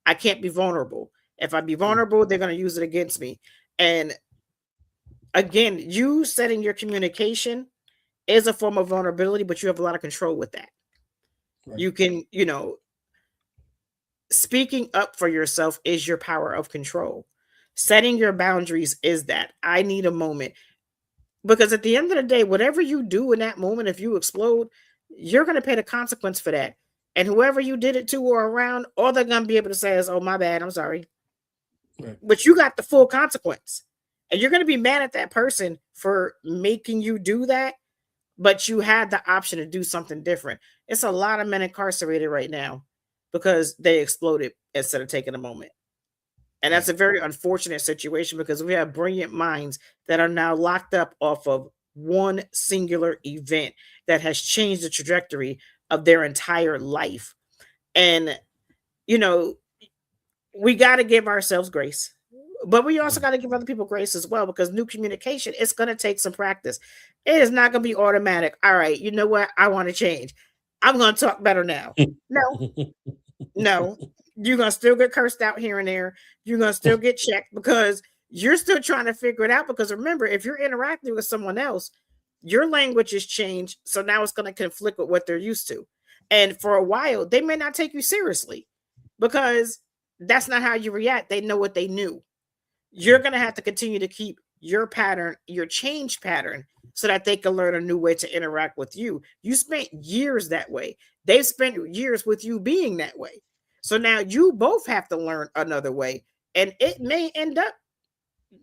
I can't be vulnerable. If I be Mm. vulnerable, they're going to use it against me. And again, you setting your communication is a form of vulnerability, but you have a lot of control with that. Right. You can, speaking up for yourself is your power of control. Setting your boundaries is that. I need a moment. Because at the end of the day, whatever you do in that moment, if you explode, you're going to pay the consequence for that. And whoever you did it to or around, all they're going to be able to say is, oh, my bad. I'm sorry. Right. But you got the full consequence. And you're going to be mad at that person for making you do that, but you had the option to do something different. It's a lot of men incarcerated right now because they exploded instead of taking a moment. And that's Right. a very unfortunate situation because we have brilliant minds that are now locked up off of one singular event that has changed the trajectory of their entire life. And, you know, we got to give ourselves grace. But we also Mm. got to give other people grace as well because new communication, it's going to take some practice. It is not going to be automatic. All right, you know what? I want to change. I'm going to talk better now. No, no. You're going to still get cursed out here and there. You're going to still get checked because you're still trying to figure it out. Because remember, if you're interacting with someone else, your language has changed. So now it's going to conflict with what they're used to. And for a while, they may not take you seriously because that's not how you react. They know what they knew. You're Right. going to have to continue to keep your pattern, your change pattern, so that they can learn a new way to interact with you. You spent years that way. They've spent years with you being that way. So now you both have to learn another way. And it may end up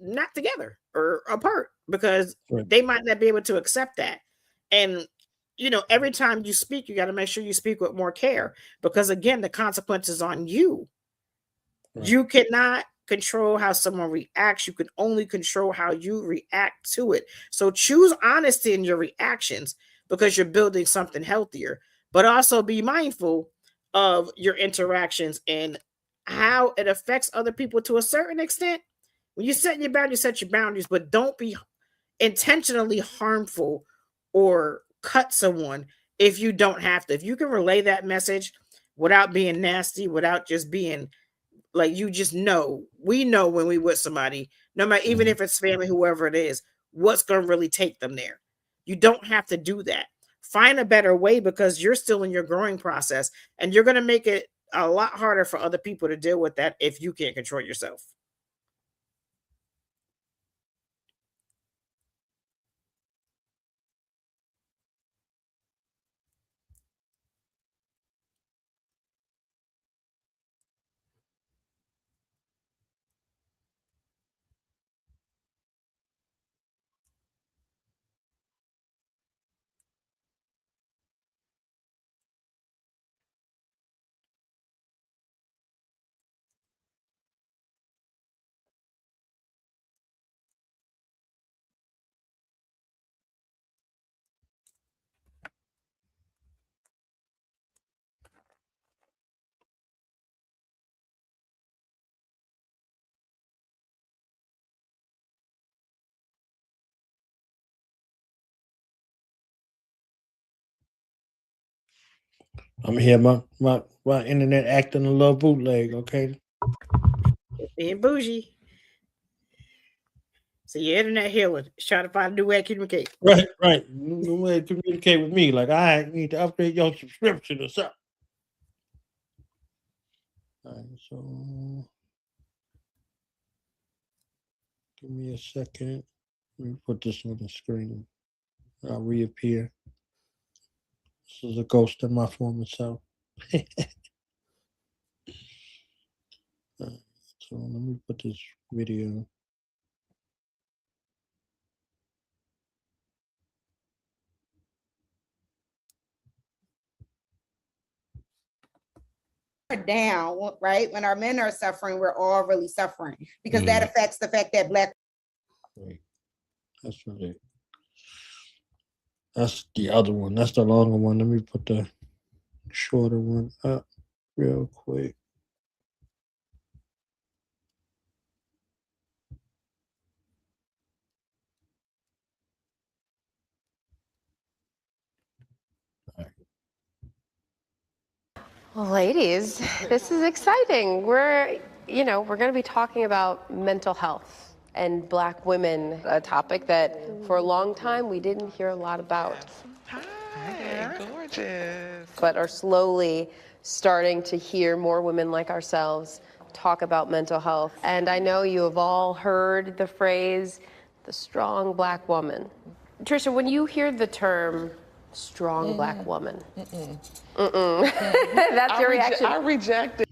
not together or apart because Right. they might not be able to accept that. And every time you speak, you got to make sure you speak with more care because again, the consequences on you. Right. You cannot control how someone reacts. You can only control how you react to it. So choose honesty in your reactions because you're building something healthier, but also be mindful of your interactions and how it affects other people to a certain extent. When you set your boundaries, but don't be intentionally harmful or cut someone if you don't have to. If you can relay that message without being nasty, without just being like you just know, we know when we with somebody, no matter even Mhm. if it's family, whoever it is, what's gonna really take them there. You don't have to do that. Find a better way because you're still in your growing process and you're gonna make it a lot harder for other people to deal with that if you can't control yourself. I'm here, my internet acting a little bootleg, okay? Being bougie. So your internet healing. It's trying to find a new way to communicate. Right. New way to communicate with me. Like, I need to upgrade your subscription or something. All right, so give me a second. Let me put this on the screen. I'll reappear. This is a ghost of my former self. So let me put this video. down, right? When our men are suffering, we're all really suffering because that affects the fact that Black. Right. That's right. That's the other one. That's the longer one. Let me put the shorter one up real quick. Well, ladies, this is exciting. We're going to be talking about mental health and Black women, a topic that for a long time we didn't hear a lot about. Hi, gorgeous. But are slowly starting to hear more women like ourselves talk about mental health. And I know you have all heard the phrase, the strong Black woman. Trisha, when you hear the term strong Black woman, that's your reaction. I reject it.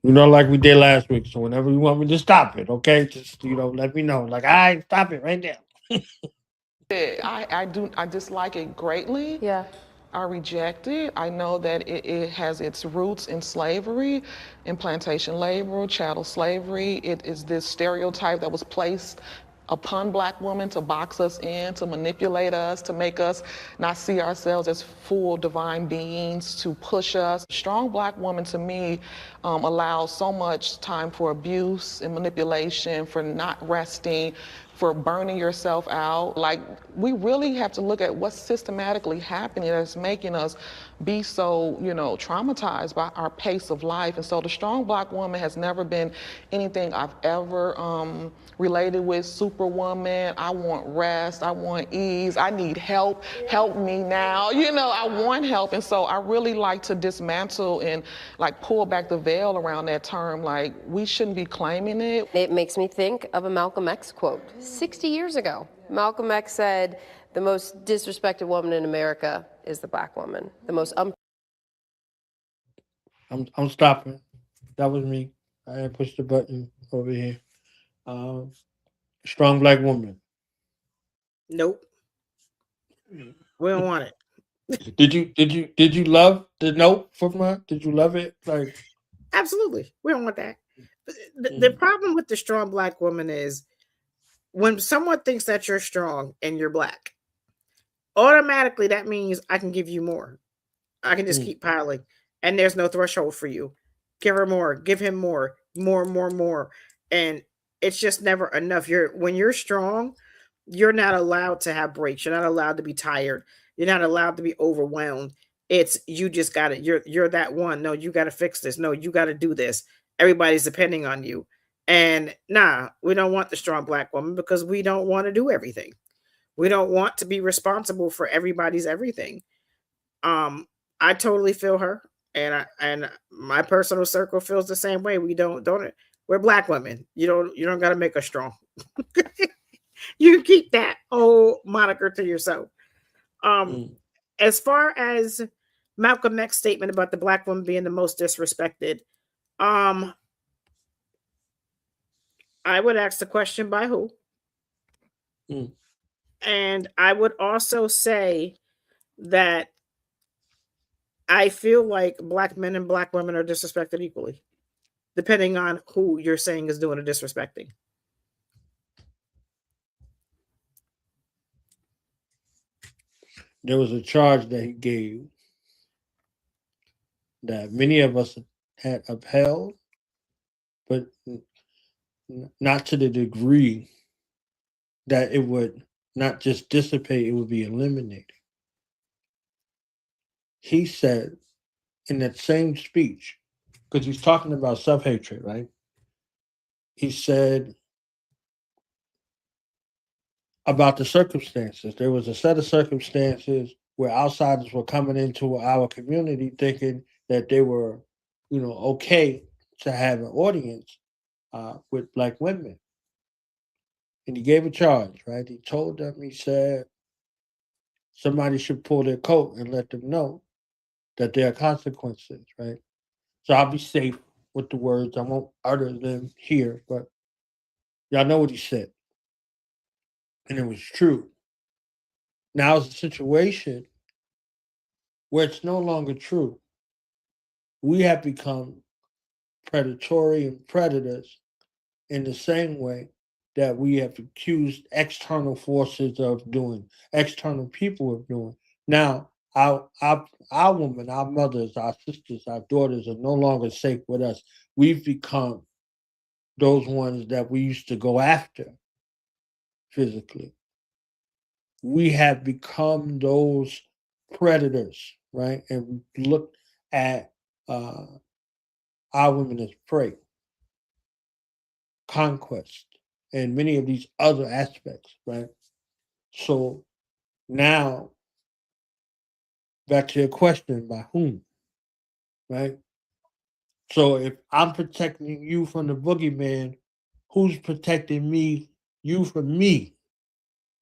Like we did last week. So whenever you want me to stop it, okay, just let me know. Like, I stop it right now. I dislike it greatly. Yeah. I reject it. I know that it has its roots in slavery, in plantation labor, chattel slavery. It is this stereotype that was placed upon Black women to box us in, to manipulate us, to make us not see ourselves as full divine beings, to push us. A strong Black woman, to me, allows so much time for abuse and manipulation, for not resting, for burning yourself out. Like, we really have to look at what's systematically happening that's making us be so, traumatized by our pace of life. And so the strong Black woman has never been anything I've ever related with. Superwoman, I want rest, I want ease, I need help, help me now. I want help. And so I really like to dismantle and pull back the veil around that term. Like, we shouldn't be claiming it. It makes me think of a Malcolm X quote. 60 years ago, Malcolm X said, the most disrespected woman in America is the Black woman. The most I'm stopping. That was me. I had pushed the button over here. Strong Black woman. Nope. We don't want it. Did you love the note from her? Did you love it? Like, absolutely, we don't want that. The problem with the strong Black woman is when someone thinks that you're strong and you're Black, automatically that means I can give you more. I can just keep piling, and there's no threshold for you. Give her more, give him more, more, and it's just never enough. When you're strong, you're not allowed to have breaks. You're not allowed to be tired. You're not allowed to be overwhelmed. It's you just got it. You're that one. No, you got to fix this. No, you got to do this. Everybody's depending on you. And we don't want the strong Black woman because we don't want to do everything. We don't want to be responsible for everybody's everything. I totally feel her, and my personal circle feels the same way. We're Black women. You don't got to make us strong. You can keep that old moniker to yourself. As far as Malcolm X's statement about the Black woman being the most disrespected, I would ask the question by who? And I would also say that I feel like Black men and Black women are disrespected equally, depending on who you're saying is doing the disrespecting. There was a charge that he gave that many of us had upheld, but not to the degree that it would not just dissipate, it would be eliminated. he said in that same speech, because he's talking about self-hatred, right? He said about the circumstances. There was a set of circumstances where outsiders were coming into our community thinking that they were, okay to have an audience with Black women. And he gave a charge, right? He told them, he said, somebody should pull their coat and let them know that there are consequences, right? So I'll be safe with the words. I won't utter them here, but y'all know what he said. And it was true. Now it's a situation where it's no longer true. We have become predatory and predators in the same way that we have accused external forces of doing, external people of doing. Now, our women, our mothers, our sisters, our daughters are no longer safe with us. We've become those ones that we used to go after physically. We have become those predators, right? And we look at our women as prey, conquest, and many of these other aspects, right? So now, back to your question, by whom, right? So if I'm protecting you from the boogeyman, who's protecting you from me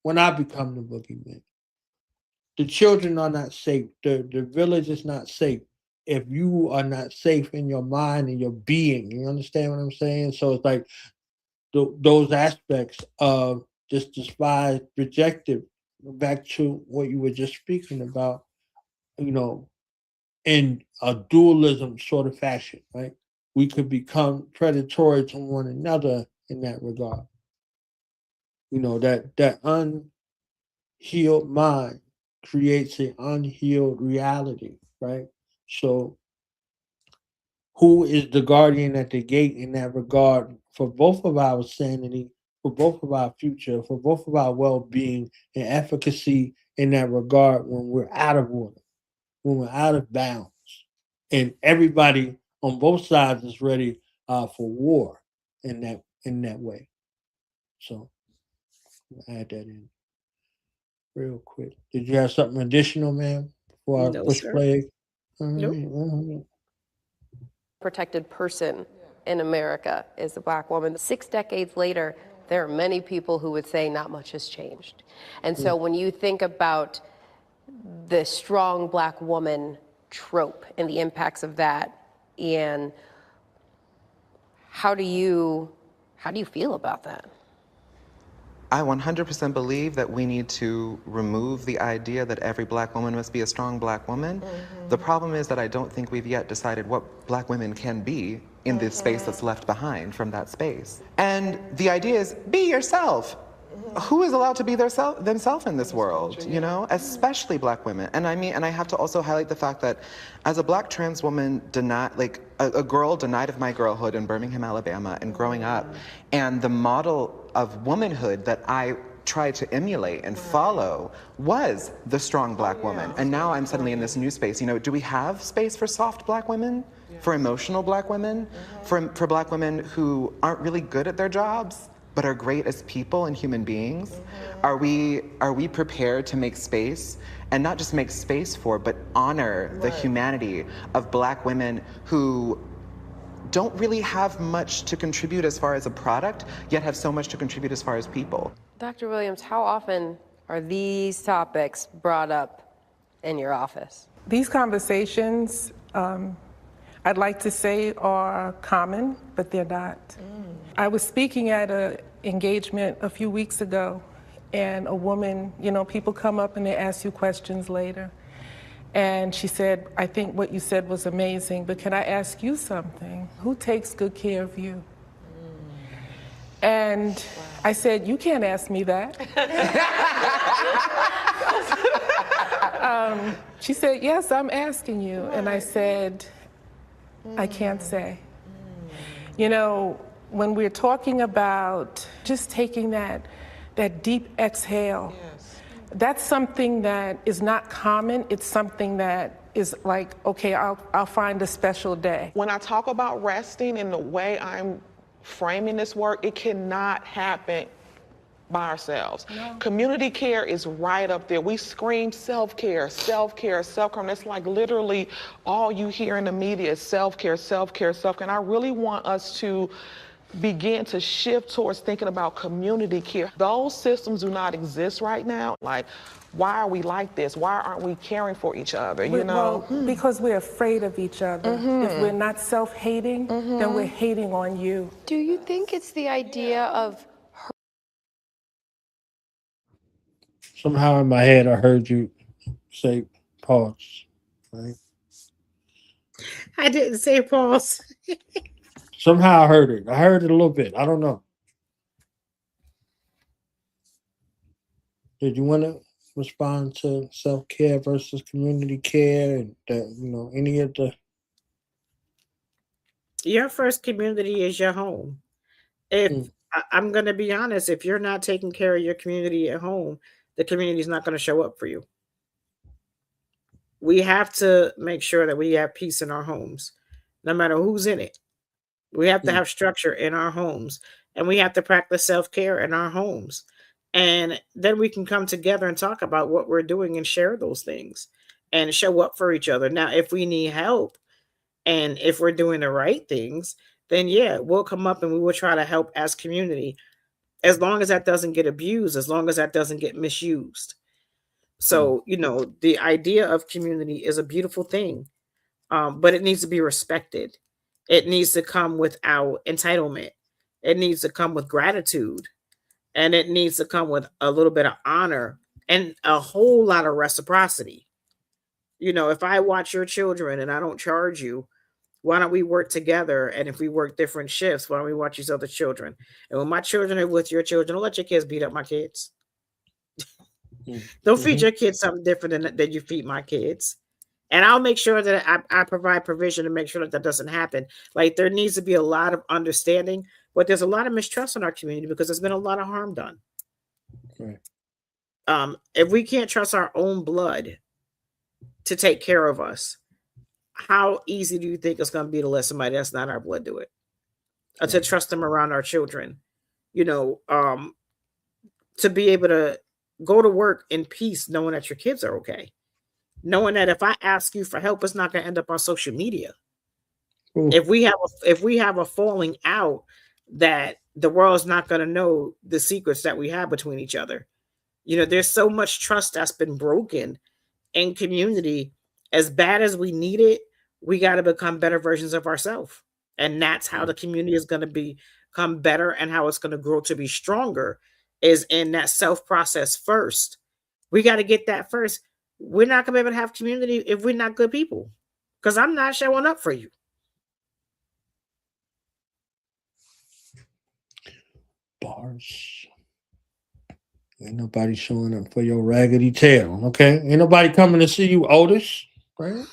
when I become the boogeyman? The children are not safe. The village is not safe if you are not safe in your mind and your being. You understand what I'm saying? So it's like those aspects of this despised, rejected, back to what you were just speaking about, in a dualism sort of fashion, right? We could become predatory to one another in that regard. That unhealed mind creates an unhealed reality, right? So who is the guardian at the gate in that regard for both of our sanity, for both of our future, for both of our well-being and efficacy in that regard when we're out of order, when we're out of bounds, and everybody on both sides is ready for war in that way. So I'll add that in real quick. Did you have something additional, ma'am, before I No, push sir. play? All Nope. right. Protected person in America is a Black woman. 6 decades later, there are many people who would say not much has changed. And so when you think about the strong Black woman trope and the impacts of that, and how do you feel about that? I 100% believe that we need to remove the idea that every Black woman must be a strong Black woman. The problem is that I don't think we've yet decided what Black women can be in the space that's left behind from that space. And the idea is, be yourself. Who is allowed to be themselves in this world, especially Black women? And I have to also highlight the fact that as a Black trans woman, a girl denied of my girlhood in Birmingham, Alabama, and growing up, and the model of womanhood that I tried to emulate and follow was the strong Black woman. And now I'm suddenly in this new space. Do we have space for soft Black women? For emotional Black women? For Black women who aren't really good at their jobs, but are great as people and human beings? Are we prepared to make space, and not just make space for, but honor the humanity of Black women who don't really have much to contribute as far as a product, yet have so much to contribute as far as people? Dr. Williams, how often are these topics brought up in your office? These conversations, I'd like to say are common, but they're not. I was speaking at an engagement a few weeks ago, and a woman, people come up and they ask you questions later. And she said, I think what you said was amazing, but can I ask you something? Who takes good care of you? And I said, you can't ask me that. She said, yes, I'm asking you. And I said, I can't say. When we're talking about just taking that deep exhale, that's something that is not common. It's something that is like, okay, I'll find a special day. When I talk about resting and the way I'm framing this work, it cannot happen by ourselves. No. Community care is right up there. We scream self-care, self-care, self-care. And it's like literally all you hear in the media is self-care, self-care, self-care. And I really want us to begin to shift towards thinking about community care. Those systems do not exist right now. Like, why are we like this? Why aren't we caring for each other? You know? Well, because we're afraid of each other. If we're not self-hating, then we're hating on you. Do you think it's the idea of Somehow in my head, I heard you say pause. Right? I didn't say pause. Somehow I heard it. I heard it a little bit. I don't know. Did you want to respond to self-care versus community care and any of the? Your first community is your home. If I'm going to be honest, if you're not taking care of your community at home, the community is not going to show up for you. We have to make sure that we have peace in our homes, no matter who's in it. We have to have structure in our homes, and we have to practice self-care in our homes. And then we can come together and talk about what we're doing and share those things and show up for each other. Now, if we need help and if we're doing the right things, then yeah, we'll come up and we will try to help as community, as long as that doesn't get abused, as long as that doesn't get misused. So, the idea of community is a beautiful thing, but it needs to be respected. It needs to come without entitlement. It needs to come with gratitude. And it needs to come with a little bit of honor and a whole lot of reciprocity. If I watch your children and I don't charge you, why don't we work together? And if we work different shifts, why don't we watch these other children? And when my children are with your children, don't let your kids beat up my kids. Don't feed your kids something different than you feed my kids. And I'll make sure that I provide provision to make sure that doesn't happen. Like, there needs to be a lot of understanding, but there's a lot of mistrust in our community because there's been a lot of harm done. Right. If we can't trust our own blood to take care of us, how easy do you think it's going to be to let somebody that's not our blood do it? Or to trust them around our children, to be able to go to work in peace, knowing that your kids are okay, knowing that if I ask you for help, it's not going to end up on social media. If we have a falling out, that the world's not going to know the secrets that we have between each other. There's so much trust that's been broken in community. As bad as we need it, we got to become better versions of ourselves. And that's how the community is going to become better, and how it's going to grow to be stronger is in that self-process first. We got to get that first. We're not going to be able to have community if we're not good people, because I'm not showing up for you. Bars. Ain't nobody showing up for your raggedy tail, okay? Ain't nobody coming to see you, Otis, right?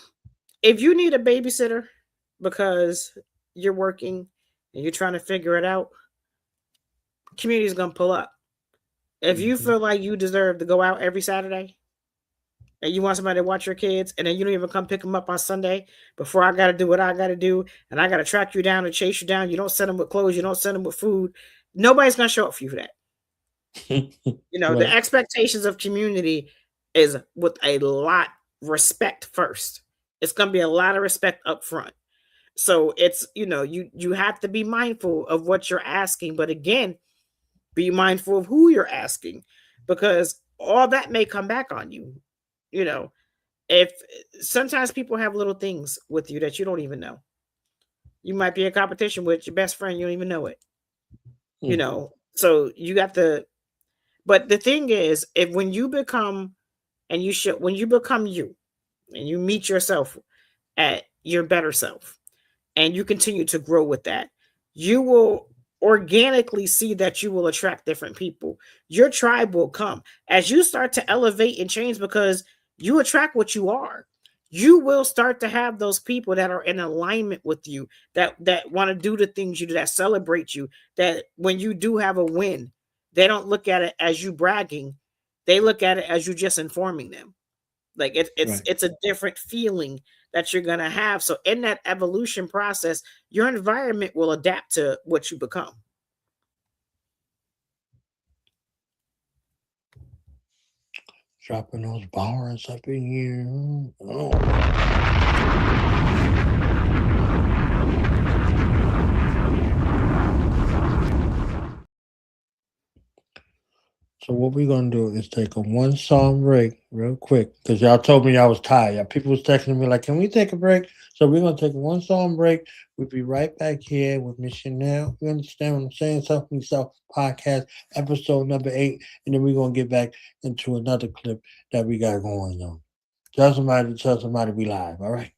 If you need a babysitter because you're working and you're trying to figure it out, community is going to pull up. If you feel like you deserve to go out every Saturday and you want somebody to watch your kids, and then you don't even come pick them up on Sunday before I got to do what I got to do, and I got to track you down and chase you down, you don't send them with clothes, you don't send them with food, nobody's going to show up for you for that. Right. The expectations of community is with a lot respect first. It's going to be a lot of respect up front. So it's, you have to be mindful of what you're asking, but again, be mindful of who you're asking, because all that may come back on you. If sometimes people have little things with you that you don't even know. You might be in competition with your best friend, you don't even know it. So you got to, but the thing is, when you become you and you meet yourself at your better self and you continue to grow with that, you will organically see that you will attract different people. Your tribe will come as you start to elevate and change, because you attract what you are. You will start to have those people that are in alignment with you, that want to do the things you do, that celebrate you, that when you do have a win, they don't look at it as you bragging. They look at it as you just informing them. Like it's Right. it's a different feeling that you're gonna have. So in that evolution process, your environment will adapt to what you become. Dropping those bars up in here. Oh. So what we're gonna do is take a 1-song break real quick because y'all told me I was tired. People was texting me like, "Can we take a break?" So we're gonna take a 1-song break. We'll be right back here with Miss Chanel. You understand what I'm saying? Something Self Podcast, episode number 8, and then we're gonna get back into another clip that we got going on. Tell somebody we live. All right.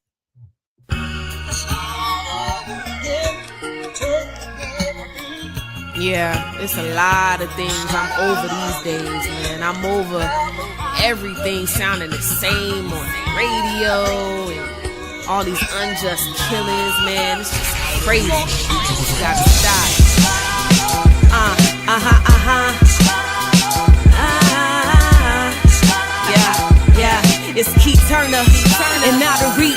Yeah, it's a lot of things I'm over these days, man. I'm over everything sounding the same on the radio and all these unjust killings, man. It's just crazy. You gotta stop. Yeah, it's Keith Turner and Out of Reach.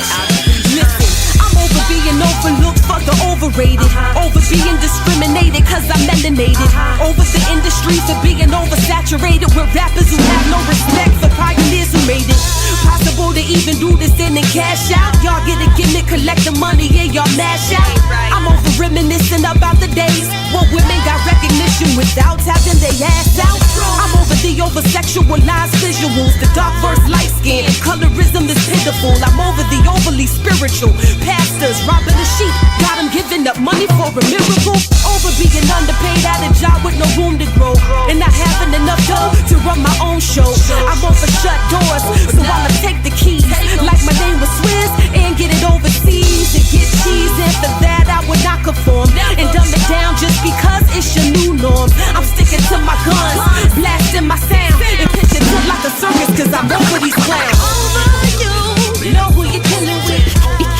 Listen, I'm over being overlooked, fuck the overrated. Over being discriminated cause I'm melanated. Over the industry for being oversaturated with rappers who have no respect for pioneers who made it possible to even do this in and cash out. Y'all get a gimmick, collect the money, and y'all mash out. I'm over reminiscing about the days when women got recognition without having their ass out. I'm over the over-sexualized visuals, the dark versus light skin. Colorism is pitiful. I'm over the overly spiritual pastors robbing the sheep, got them giving up money for a miracle. Over being underpaid at a job with no room to grow, and not having enough dough to run my own show. I'm over shut doors, so I'ma take the keys like my name was Swizz and get it overseas and get cheese. And for that I would not conform and dumb it down just because it's your new norm. I'm sticking to my guns, blasting my sound, and pitching to like a circus cause I'm over these clowns. Over you know who you're dealing with.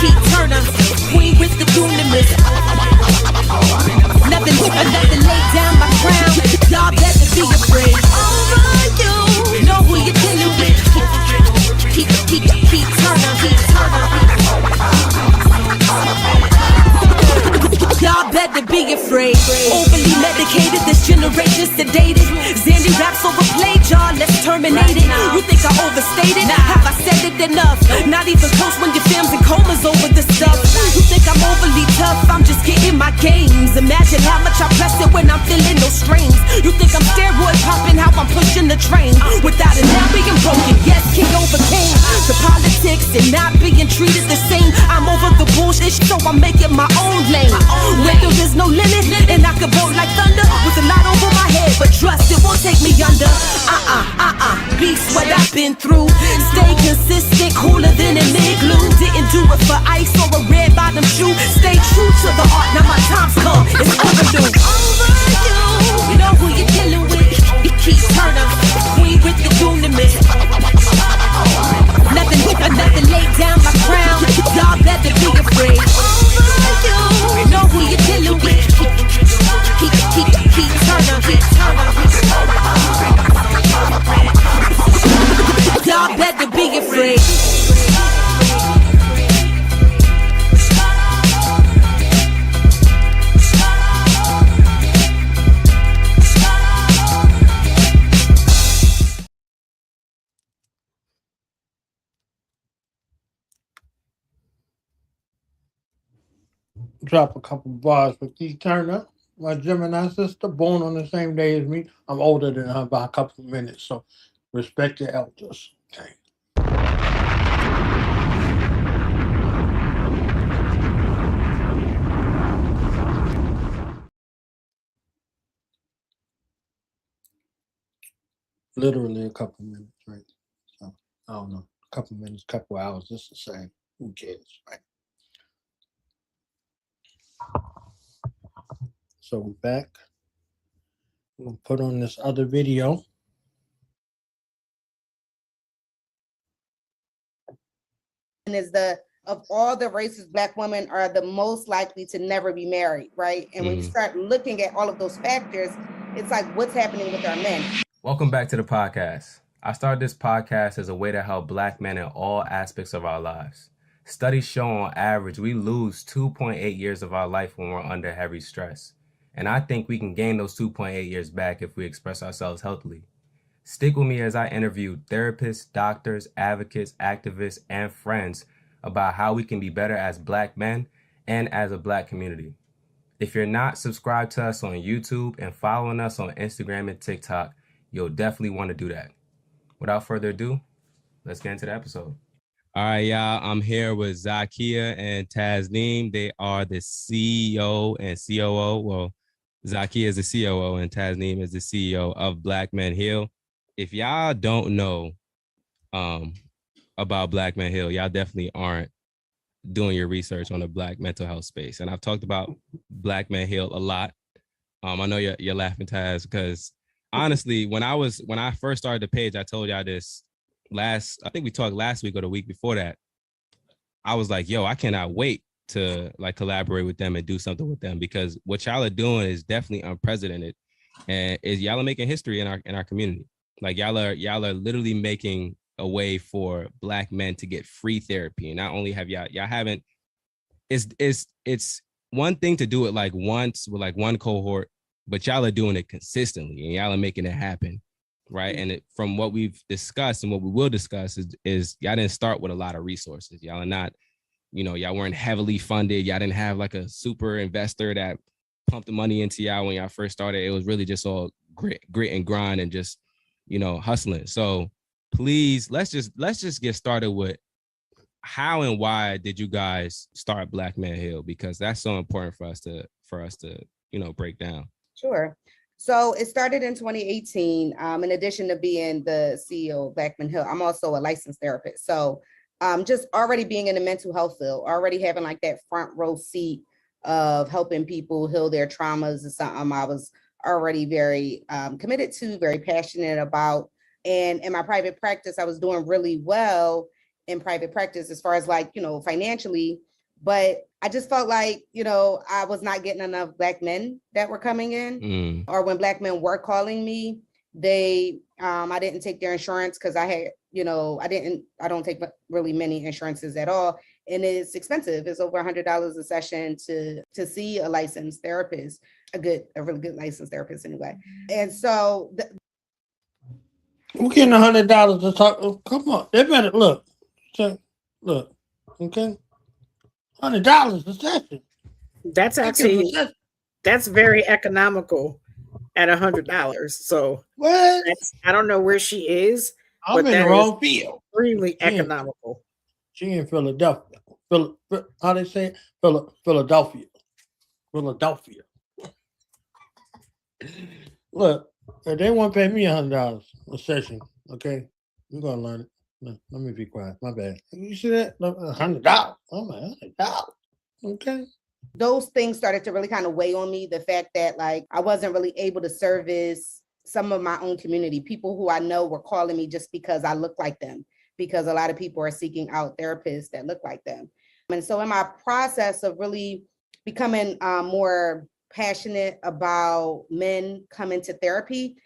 Keith Turner, queen with the dunamis. Nothing laid down my crown. Y'all better be afraid. Over you know who you're dealing with. Keith Turner, y'all better be afraid. Overly medicated, this generation's sedated. Zandy raps overplayed, y'all, let's terminate it. You think I overstated? Have I said it enough? Not even close when your fam's in comas over the stuff. You think I'm overly tough? I'm just getting my games. Imagine how much I press it when I'm feeling no strains. You think I'm steroid popping, how I'm pushing the train without it now being broken. Yes, King overcame the politics and not being treated the same. I'm over the bullshit, so I'm making my own lane. Where there is no limit, and I can vote like thunder with a lot over my head, but trust it won't take me under. Beast what I've been through. Stay consistent, cooler than an igloo. Didn't do it for ice or a red bottom shoe. Stay true to the art, now my time's come. It's overdue. Over you know who you're dealing with. Keith Turner, queen with the dunamis. Nothing laid down my crown. Y'all better be afraid. Over you know who you're dealing with. Keith Turner. Y'all better be afraid. Drop a couple bars for Keith Turner, my Gemini sister, born on the same day as me. I'm older than her by a couple of minutes, so respect your elders. Okay. Literally a couple minutes, right? So I don't know, a couple minutes, couple hours, it's the same. Who cares, right? So we're back. We'll put on this other video. And is of all the races, Black women are the most likely to never be married, right? And when you start looking at all of those factors, it's like, what's happening with our men? Welcome back to the podcast. I started this podcast as a way to help Black men in all aspects of our lives. Studies show on average we lose 2.8 years of our life when we're under heavy stress. And I think we can gain those 2.8 years back if we express ourselves healthily. Stick with me as I interview therapists, doctors, advocates, activists, and friends about how we can be better as Black men and as a Black community. If you're not subscribed to us on YouTube and following us on Instagram and TikTok, you'll definitely want to do that. Without further ado, let's get into the episode. All right, y'all. I'm here with Zakia and Tasneem. They are the CEO and COO. Well, Zakia is the COO and Tasneem is the CEO of Black Men Heal. If y'all don't know about Black Men Heal, y'all definitely aren't doing your research on the Black mental health space. And I've talked about Black Men Heal a lot. I know you're laughing, Taz, because honestly, when I first started the page, I told y'all this I think we talked last week or the week before that. I was like, yo, I cannot wait to like collaborate with them and do something with them, because what y'all are doing is definitely unprecedented, and y'all are making history in our community. Like y'all are literally making a way for Black men to get free therapy. And not only have y'all haven't, it's one thing to do it like once with like one cohort, but y'all are doing it consistently and y'all are making it happen, right? And from what we've discussed and what we will discuss is y'all didn't start with a lot of resources. Y'all are not, y'all weren't heavily funded. Y'all didn't have like a super investor that pumped the money into y'all when y'all first started. It was really just all grit and grind and just, hustling. So please, let's just get started with how and why did you guys start Black Men Heal? Because that's so important for us to break down. Sure. So it started in 2018. In addition to being the CEO of Black Men Heal, I'm also a licensed therapist. So just already being in the mental health field, already having like that front row seat of helping people heal their traumas is something I was already very committed to, very passionate about. And in my private practice, I was doing really well in private practice as far as like, financially, but I just felt like, I was not getting enough Black men that were coming in, or when Black men were calling me, I didn't take their insurance because I had, I don't take really many insurances at all. And it's expensive. It's over $100 a session to see a licensed therapist, a really good licensed therapist anyway. And so we're getting $100 to talk. Oh, come on, they better look. Okay, $100 a session. That's actually that's very economical at $100. So what? I don't know where she is. I'm in the wrong field. Extremely economical. She in Philadelphia. How they say it? Philadelphia. Look, if they want to pay me $100 a session, okay, we're gonna learn it. No, let me be quiet. My bad. You see that? $100. Oh my, $100. Okay. Those things started to really kind of weigh on me. The fact that like I wasn't really able to service some of my own community, people who I know were calling me just because I look like them, because a lot of people are seeking out therapists that look like them. And so in my process of really becoming more passionate about men coming to therapy,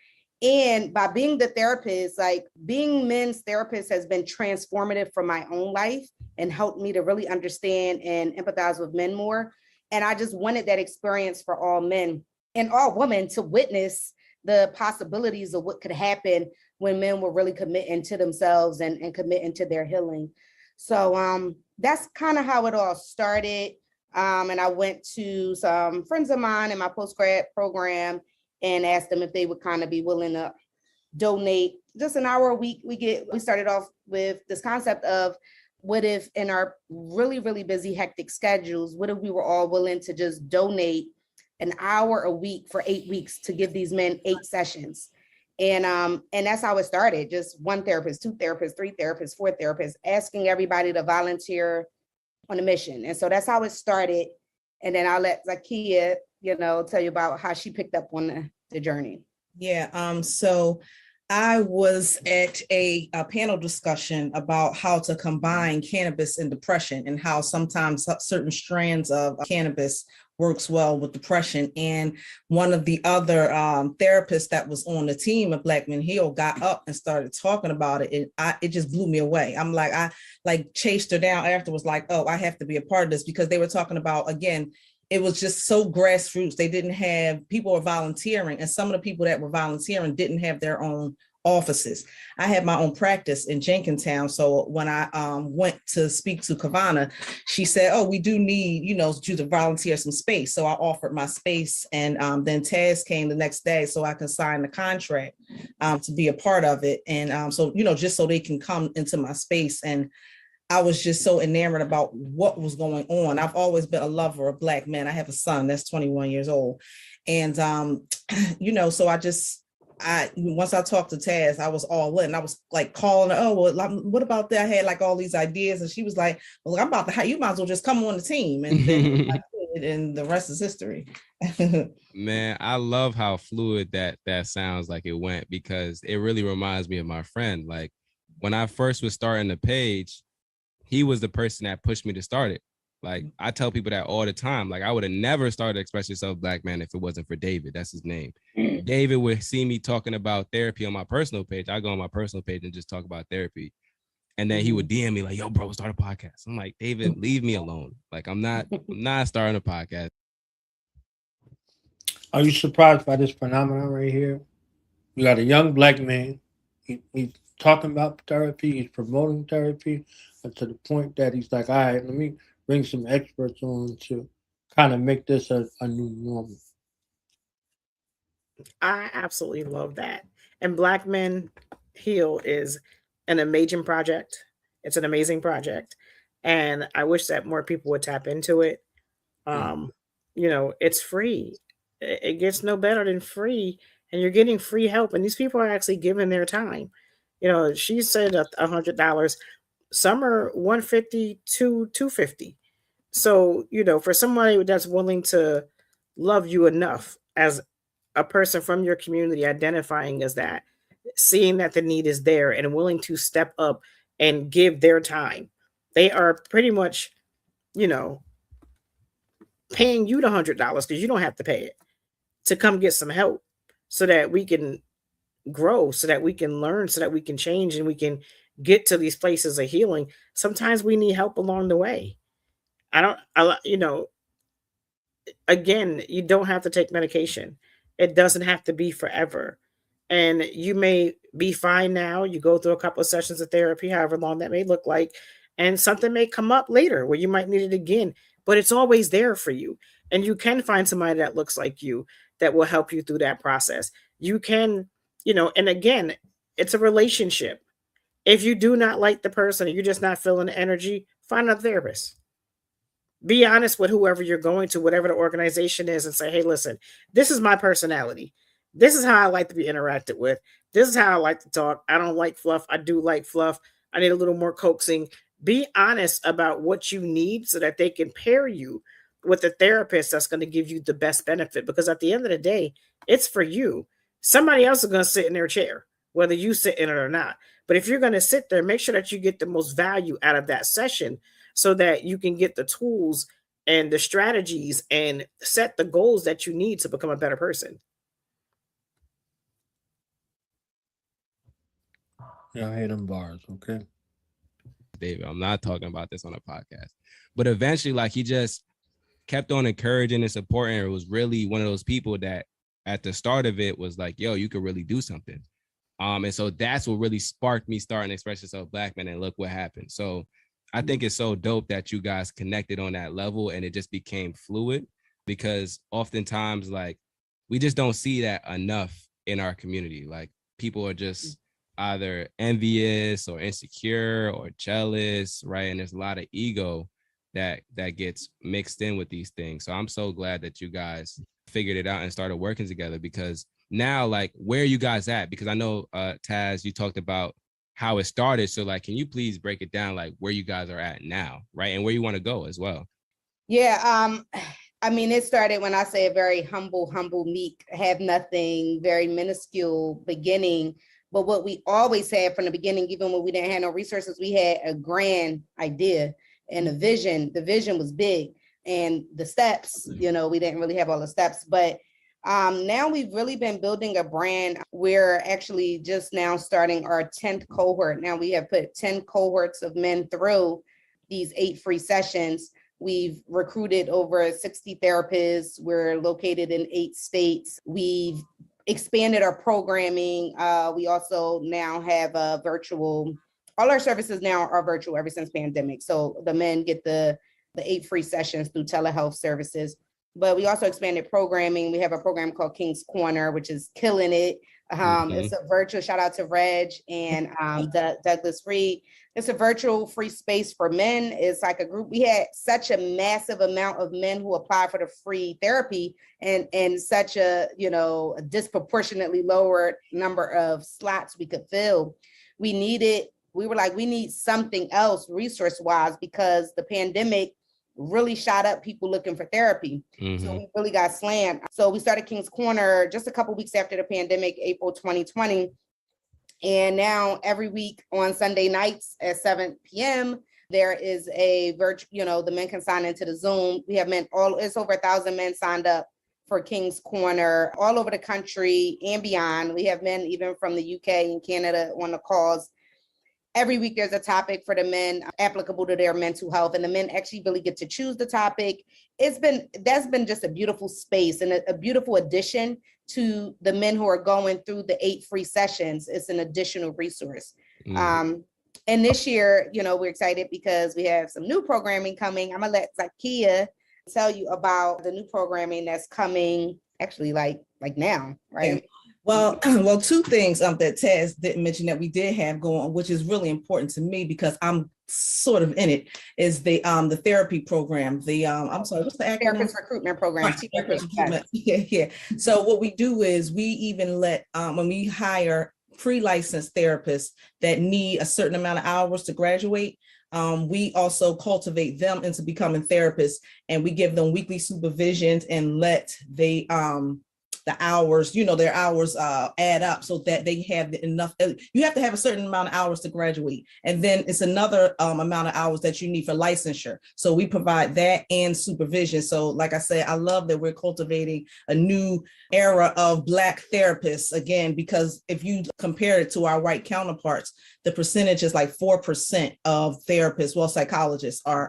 and by being the therapist, like being men's therapist has been transformative for my own life and helped me to really understand and empathize with men more. And I just wanted that experience for all men and all women to witness the possibilities of what could happen when men were really committing to themselves and committing to their healing. So that's kind of how it all started. And I went to some friends of mine in my postgrad program and asked them if they would kind of be willing to donate just an hour a week. We started off with this concept of what if in our really, really busy, hectic schedules, what if we were all willing to just donate an hour a week for 8 weeks to give these men 8 sessions. And that's how it started. Just one therapist, 2 therapists, 3 therapists, 4 therapists, asking everybody to volunteer on a mission. And so that's how it started. And then I'll let Zakia, tell you about how she picked up on the journey. Yeah. So I was at a panel discussion about how to combine cannabis and depression and how sometimes certain strands of cannabis works well with depression. And one of the other therapists that was on the team of Black Men Heal got up and started talking about it. It just blew me away. I'm like, I like chased her down afterwards, like, oh, I have to be a part of this, because they were talking about, again, it was just so grassroots. They didn't have, people were volunteering, and some of the people that were volunteering didn't have their own offices. I had my own practice in Jenkintown. So when I went to speak to Kavana, she said, oh, we do need, you to volunteer some space. So I offered my space, and then Taz came the next day so I could sign the contract to be a part of it. And so, just so they can come into my space. And I was just so enamored about what was going on. I've always been a lover of Black men. I have a son that's 21 years old. And, so once I talked to Taz, I was all in. I was like calling her, oh, well, what about that? I had like all these ideas. And she was like, well, I'm about to, you might as well just come on the team. And then and the rest is history. Man, I love how fluid that sounds like it went, because it really reminds me of my friend. Like when I first was starting the page, he was the person that pushed me to start it. Like I tell people that all the time. Like I would have never started Express Yourself Black Man if it wasn't for David. That's his name. David would see me talking about therapy on my personal page. I go on my personal page and just talk about therapy. And then he would DM me like, yo, bro, start a podcast. I'm like, David, leave me alone. Like I'm not starting a podcast. Are you surprised by this phenomenon right here? You got a young Black man. He's talking about therapy. He's promoting therapy, and to the point that he's like, all right, let me bring some experts on to kind of make this a new normal. I absolutely love that. And Black Men Heal is an amazing project. It's an amazing project. And I wish that more people would tap into it. It's free. It gets no better than free. And you're getting free help. And these people are actually giving their time. She said $100. Some are $150 to $250. So, for somebody that's willing to love you enough as a person from your community, identifying as that, seeing that the need is there and willing to step up and give their time, they are pretty much, paying you the $100 because you don't have to pay it to come get some help so that we can grow, so that we can learn, so that we can change and we can get to these places of healing. Sometimes we need help along the way. Again, you don't have to take medication. It doesn't have to be forever. And you may be fine now. You go through a couple of sessions of therapy, however long that may look like, and something may come up later where you might need it again, but it's always there for you. And you can find somebody that looks like you that will help you through that process. You can, and again, it's a relationship. If you do not like the person and you're just not feeling the energy, find a therapist. Be honest with whoever you're going to, whatever the organization is, and say, hey, listen, this is my personality. This is how I like to be interacted with. This is how I like to talk. I don't like fluff. I do like fluff. I need a little more coaxing. Be honest about what you need so that they can pair you with a therapist that's going to give you the best benefit. Because at the end of the day, it's for you. Somebody else is going to sit in their chair, whether you sit in it or not. But if you're going to sit there, make sure that you get the most value out of that session so that you can get the tools and the strategies and set the goals that you need to become a better person. Yeah, I hate them bars, okay? David, I'm not talking about this on a podcast. But eventually, like, he just kept on encouraging and supporting. It was really one of those people that at the start of it was like, yo, you could really do something. And so that's what really sparked me starting Express Yourself Black Man, and look what happened. So I think it's so dope that you guys connected on that level and it just became fluid, because oftentimes, like, we just don't see that enough in our community. Like, people are just either envious or insecure or jealous, right? And there's a lot of ego that gets mixed in with these things. So I'm so glad that you guys figured it out and started working together, because now, like, where are you guys at? Because I know, Taz, you talked about how it started. So, like, can you please break it down, like, where you guys are at now, right? And where you want to go as well. Yeah. I mean, it started when I say a very humble, meek, have nothing, very minuscule beginning. But what we always had from the beginning, even when we didn't have no resources, we had a grand idea and a vision. The vision was big. and the steps, we didn't really have all the steps, but now we've really been building a brand. We're actually just now starting our 10th cohort. Now we have put 10 cohorts of men through these 8 free sessions. We've recruited over 60 therapists. We're located in 8 states. We've expanded our programming. We also now have a virtual, all our services now are virtual ever since pandemic. So the men get the 8 free sessions through telehealth services. But we also expanded programming. We have a program called King's Corner, which is killing it. It's a virtual, shout out to Reg and Douglas Reed. It's a virtual free space for men. It's like a group. We had such a massive amount of men who applied for the free therapy and such a, a disproportionately lower number of slots we could fill. We were like, we need something else resource-wise because the pandemic really shot up people looking for therapy. So we really got slammed. So we started King's Corner just a couple weeks after the pandemic, April 2020. And now every week on Sunday nights at 7 p.m., there is a virtual, the men can sign into the Zoom. We have men, it's over 1,000 men signed up for King's Corner all over the country and beyond. We have men even from the UK and Canada on the calls. Every week there's a topic for the men applicable to their mental health, and the men actually really get to choose the topic. That's been just a beautiful space and a beautiful addition to the men who are going through the 8 free sessions. It's an additional resource. And this year, we're excited because we have some new programming coming. I'm gonna let Zakia tell you about the new programming that's coming actually like now, right? Yeah. Well, 2 things that Taz didn't mention that we did have going on, which is really important to me because I'm sort of in it, is the therapy program. I'm sorry, what's the acronym? Therapist recruitment program. Therapist recruitment. Yeah. So what we do is we even let when we hire pre-licensed therapists that need a certain amount of hours to graduate, we also cultivate them into becoming therapists, and we give them weekly supervisions and let the hours, their hours add up so that they have enough. You have to have a certain amount of hours to graduate. And then it's another amount of hours that you need for licensure. So we provide that and supervision. So like I said, I love that we're cultivating a new era of Black therapists again, because if you compare it to our white counterparts, the percentage is like 4% of therapists, psychologists are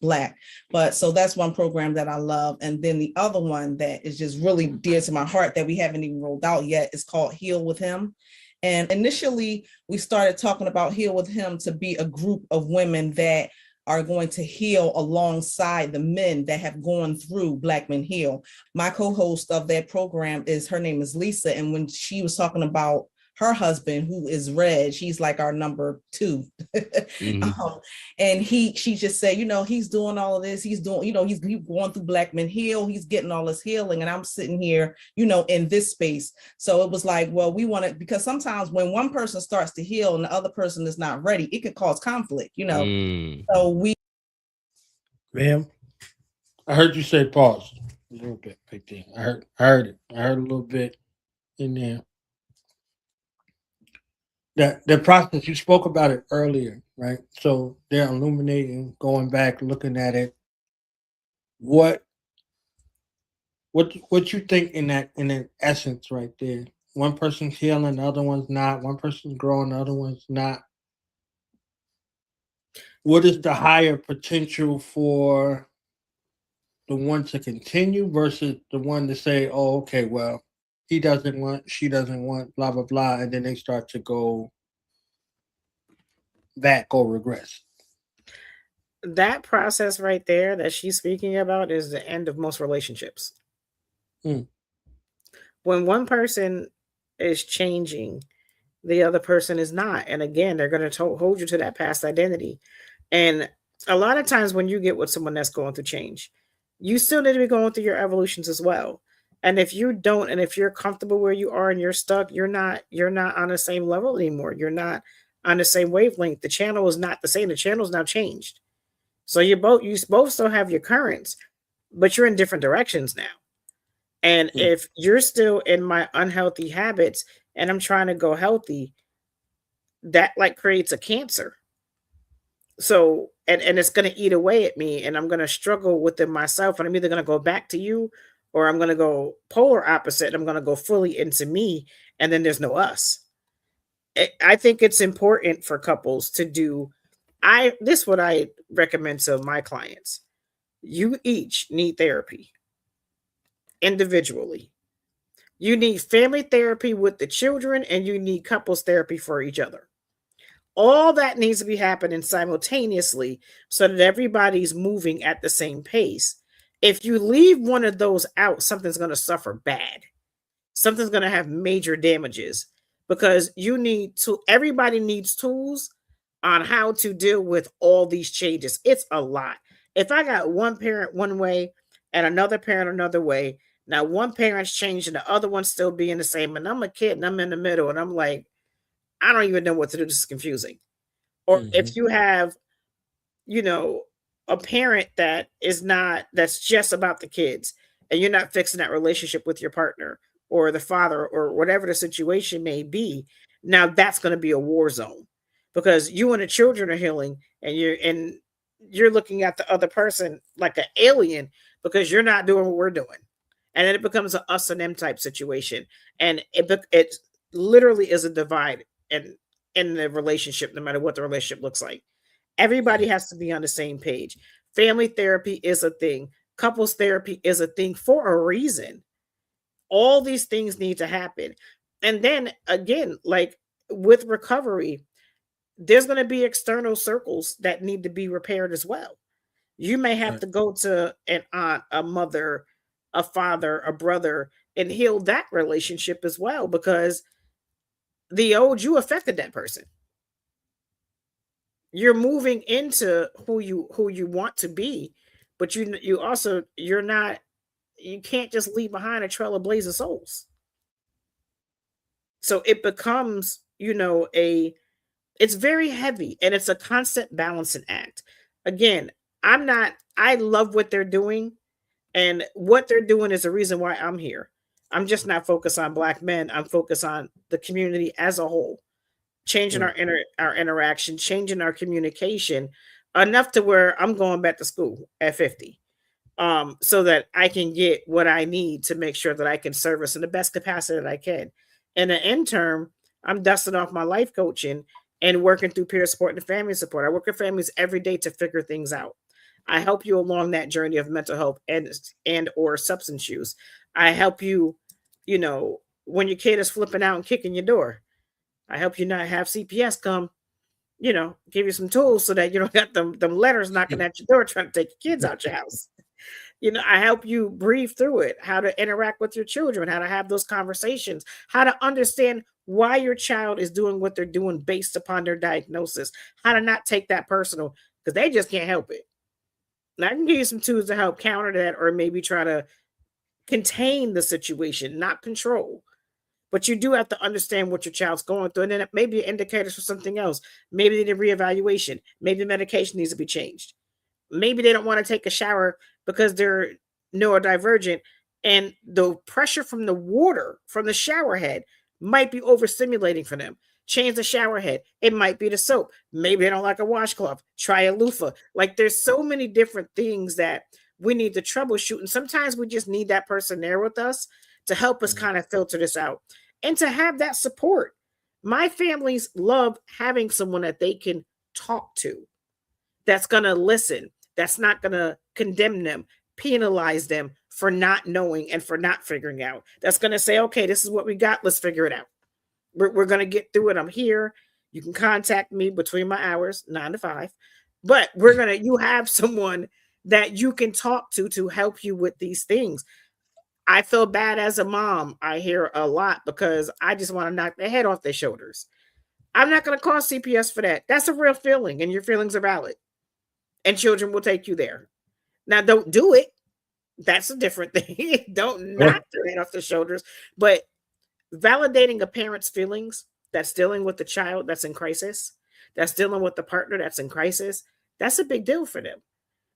Black. But so that's one program that I love. And then the other one that is just really dear to my heart that we haven't even rolled out yet is called Heal with Him. And initially we started talking about Heal with Him to be a group of women that are going to heal alongside the men that have gone through Black Men Heal. My co-host of that program her name is Lisa. And when she was talking about her husband, who is Reg, he's like our number 2. And she just said, he's doing all of this. He's doing, he's going through Black Men Heal. He's getting all this healing. And I'm sitting here, in this space. So it was like, well, we want to, because sometimes when one person starts to heal and the other person is not ready, it could cause conflict, So we. Ma'am, I heard you say pause a little bit right there. I heard it. I heard a little bit in there. The process, you spoke about it earlier, right? So they're illuminating, going back, looking at it. What you think in that essence right there? One person's healing, the other one's not. One person's growing, the other one's not. What is the higher potential for the one to continue versus the one to say, oh, okay, well, he doesn't want, she doesn't want, blah, blah, blah. And then they start to go back or regress. That process right there that she's speaking about is the end of most relationships. When one person is changing, the other person is not. And again, they're going to hold you to that past identity. And a lot of times when you get with someone that's going through change, you still need to be going through your evolutions as well. And if you don't, and if you're comfortable where you are and you're stuck, you're not on the same level anymore. You're not on the same wavelength. The channel is not the same. The channel's now changed. So you both still have your currents, but you're in different directions now. And if you're still in my unhealthy habits and I'm trying to go healthy, that like creates a cancer. So and it's going to eat away at me, and I'm going to struggle within myself, and I'm either going to go back to you, or I'm going to go polar opposite. I'm going to go fully into me, and then there's no us. I think it's important for couples to do. This is what I recommend to my clients. You each need therapy individually. You need family therapy with the children, and you need couples therapy for each other. All that needs to be happening simultaneously so that everybody's moving at the same pace. If you leave one of those out, something's going to suffer bad. Something's going to have major damages, because everybody needs tools on how to deal with all these changes. It's a lot. If I got one parent one way and another parent another way, now one parent's changing, the other one's still being the same, and I'm a kid and I'm in the middle, and I'm like, I don't even know what to do. This is confusing. Or if you have, a parent that's just about the kids, and you're not fixing that relationship with your partner or the father or whatever the situation may be, now that's going to be a war zone, because you and the children are healing, and you're looking at the other person like an alien because you're not doing what we're doing. And then it becomes an us and them type situation. And it literally is a divide in the relationship, no matter what the relationship looks like. Everybody has to be on the same page. Family therapy is a thing. Couples therapy is a thing for a reason. All these things need to happen. And then again, like with recovery, there's going to be external circles that need to be repaired as well. You may have to go to an aunt, a mother, a father, a brother, and heal that relationship as well, because the old you affected that person. You're moving into who you want to be, but you can't just leave behind a trail of blazing souls. So it becomes, it's very heavy, and it's a constant balancing act. Again, I love what they're doing, and what they're doing is the reason why I'm here. I'm just not focused on Black men. I'm focused on the community as a whole, changing our interaction, changing our communication enough to where I'm going back to school at 50, so that I can get what I need to make sure that I can service in the best capacity that I can. In the interim, I'm dusting off my life coaching and working through peer support and family support. I work with families every day to figure things out. I help you along that journey of mental health and or substance use. I help you, when your kid is flipping out and kicking your door. I help you not have CPS come, give you some tools so that you don't got them letters knocking at your door trying to take your kids out your house. I help you breathe through it, how to interact with your children, how to have those conversations, how to understand why your child is doing what they're doing based upon their diagnosis, how to not take that personal, because they just can't help it. And I can give you some tools to help counter that, or maybe try to contain the situation, not control. But you do have to understand what your child's going through. And then it may be indicators for something else. Maybe they need a reevaluation. Maybe the medication needs to be changed. Maybe they don't want to take a shower because they're neurodivergent, and the pressure from the water from the shower head might be overstimulating for them. Change the shower head. It might be the soap. Maybe they don't like a washcloth. Try a loofah. Like, there's so many different things that we need to troubleshoot. And sometimes we just need that person there with us to help us kind of filter this out and to have that support. My families love having someone that they can talk to, that's going to listen, that's not going to condemn them, penalize them for not knowing and for not figuring out. That's going to say, okay, this is what we got. Let's figure it out. We're going to get through it. I'm here. You can contact me between my hours, 9 to 5. But you have someone that you can talk to help you with these things. I feel bad as a mom. I hear a lot because I just want to knock their head off their shoulders. I'm not going to call CPS for that. That's a real feeling, and your feelings are valid. And children will take you there. Now, don't do it. That's a different thing. Don't knock their head off their shoulders. But validating a parent's feelings that's dealing with the child that's in crisis, that's dealing with the partner that's in crisis, that's a big deal for them.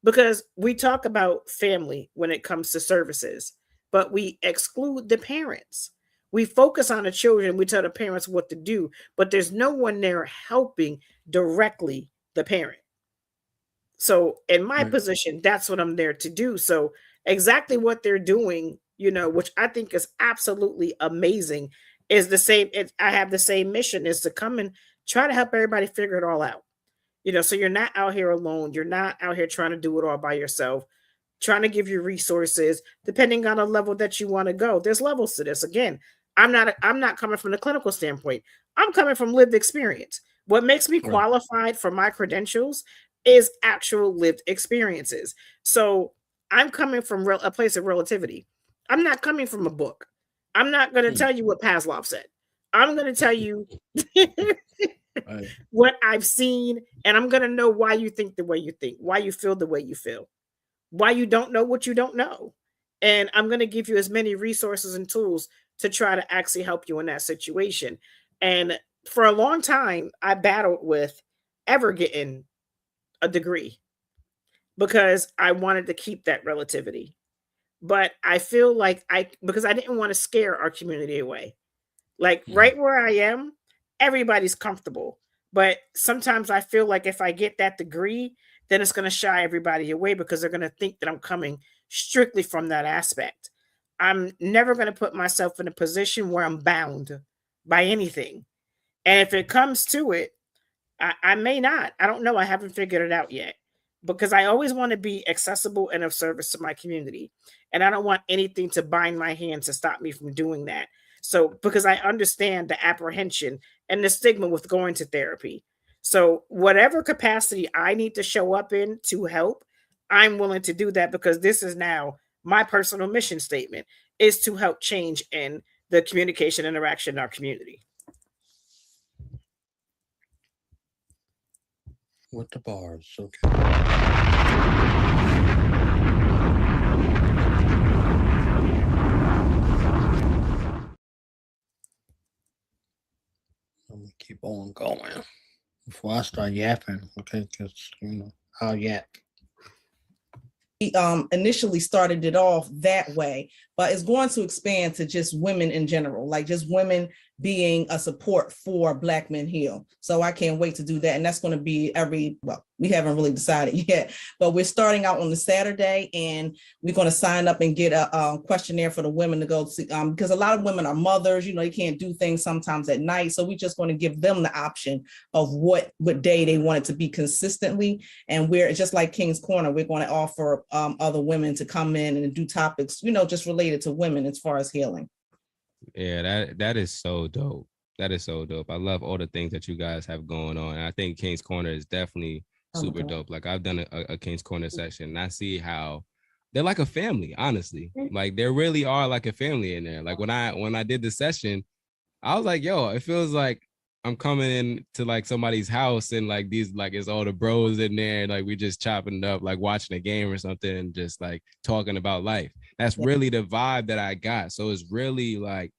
Because we talk about family when it comes to services, but we exclude the parents. We focus on the children. We tell the parents what to do, but there's no one there helping directly the parent. So in my Right. position, that's what I'm there to do. So exactly what they're doing, which I think is absolutely amazing, is the same. I have the same mission, is to come and try to help everybody figure it all out. So you're not out here alone. You're not out here trying to do it all by yourself, trying to give you resources depending on the level that you want to go. There's levels to this. Again, I'm not coming from the clinical standpoint. I'm coming from lived experience. What makes me Right. qualified for my credentials is actual lived experiences. So I'm coming from a place of relativity. I'm not coming from a book. I'm not going to tell you what Pavlov said. I'm going to tell you Right. what I've seen, and I'm going to know why you think the way you think, why you feel the way you feel, why you don't know what you don't know. And I'm going to give you as many resources and tools to try to actually help you in that situation. And for a long time, I battled with ever getting a degree because I wanted to keep that relativity. But I feel like because I didn't want to scare our community away. Like right where I am, everybody's comfortable. But sometimes I feel like if I get that degree, then it's going to shy everybody away because they're going to think that I'm coming strictly from that aspect. I'm never going to put myself in a position where I'm bound by anything. And if it comes to it, I may not. I don't know. I haven't figured it out yet because I always want to be accessible and of service to my community. And I don't want anything to bind my hands to stop me from doing that. So, because I understand the apprehension and the stigma with going to therapy. So, whatever capacity I need to show up in to help, I'm willing to do that because this is now my personal mission statement is to help change in the communication interaction in our community. With the bars, okay. I'm gonna keep on going before I start yapping, okay? Because I'll yap. We initially started it off that way, but it's going to expand to just women in general, like just women being a support for Black Men Heal. So I can't wait to do that. And that's going to be we haven't really decided yet, but we're starting out on the Saturday and we're going to sign up and get a questionnaire for the women to go see, because a lot of women are mothers, they can't do things sometimes at night. So we're just going to give them the option of what day they want it to be consistently. And we're just like King's Corner, we're going to offer other women to come in and do topics, just related to women as far as healing. Yeah, that is so dope. That is so dope. I love all the things that you guys have going on. And I think King's Corner is definitely super dope. Like I've done a King's Corner section and I see how they're like a family, honestly. Like they really are like a family in there. Like when I did the session, I was like, yo, it feels like I'm coming in to like somebody's house and like it's all the bros in there and like we just chopping it up, like watching a game or something and just like talking about life. That's really the vibe that I got. So it's really like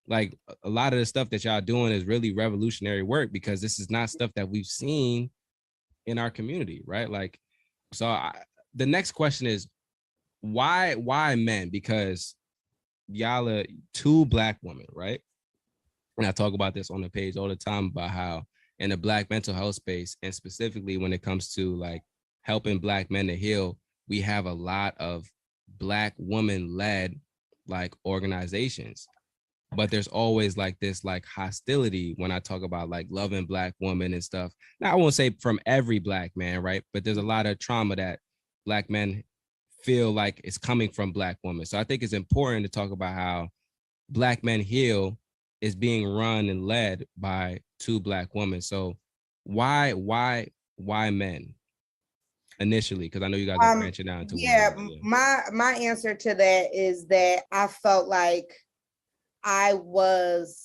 a lot of the stuff that y'all doing is really revolutionary work because this is not stuff that we've seen in our community, right? Like, so the next question is why men? Because y'all are two Black women, right? And I talk about this on the page all the time about how in the Black mental health space, and specifically when it comes to like helping Black men to heal, we have a lot of Black woman-led like organizations. But there's always like this like hostility when I talk about like loving Black women and stuff. Now, I won't say from every Black man, right? But there's a lot of trauma that Black men feel like it's coming from Black women. So I think it's important to talk about how Black Men Heal is being run and led by two Black women. So why men initially? Because I know you guys are branching out into women. My answer to that is that I felt like I was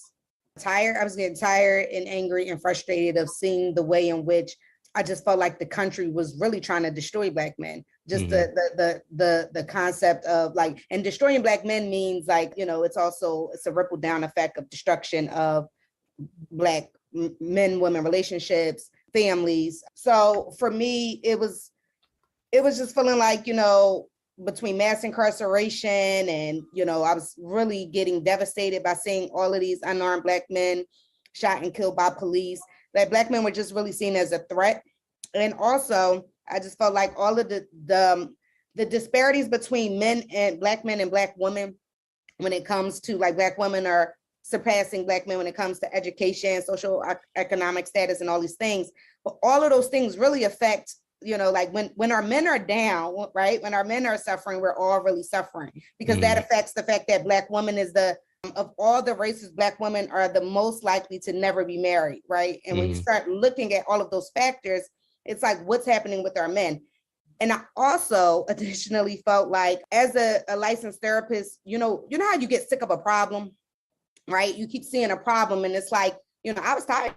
tired. I was getting tired and angry and frustrated of seeing the way in which I just felt like the country was really trying to destroy Black men. Just the concept of like, and destroying Black men means like, it's a ripple down effect of destruction of Black men, women relationships, families. So for me, it was just feeling like, between mass incarceration and, I was really getting devastated by seeing all of these unarmed Black men shot and killed by police. That Black men were just really seen as a threat. And also I just felt like all of the disparities between Black men and Black women, when it comes to like Black women are surpassing Black men when it comes to education, social economic status, and all these things. But all of those things really affect, like when our men are down, right? When our men are suffering, we're all really suffering, because that affects the fact that Black woman is of all the races, Black women are the most likely to never be married, right? And when you start looking at all of those factors, it's like, what's happening with our men? And I also additionally felt like, as a licensed therapist, you know how you get sick of a problem, right? You keep seeing a problem, and it's like, I was tired.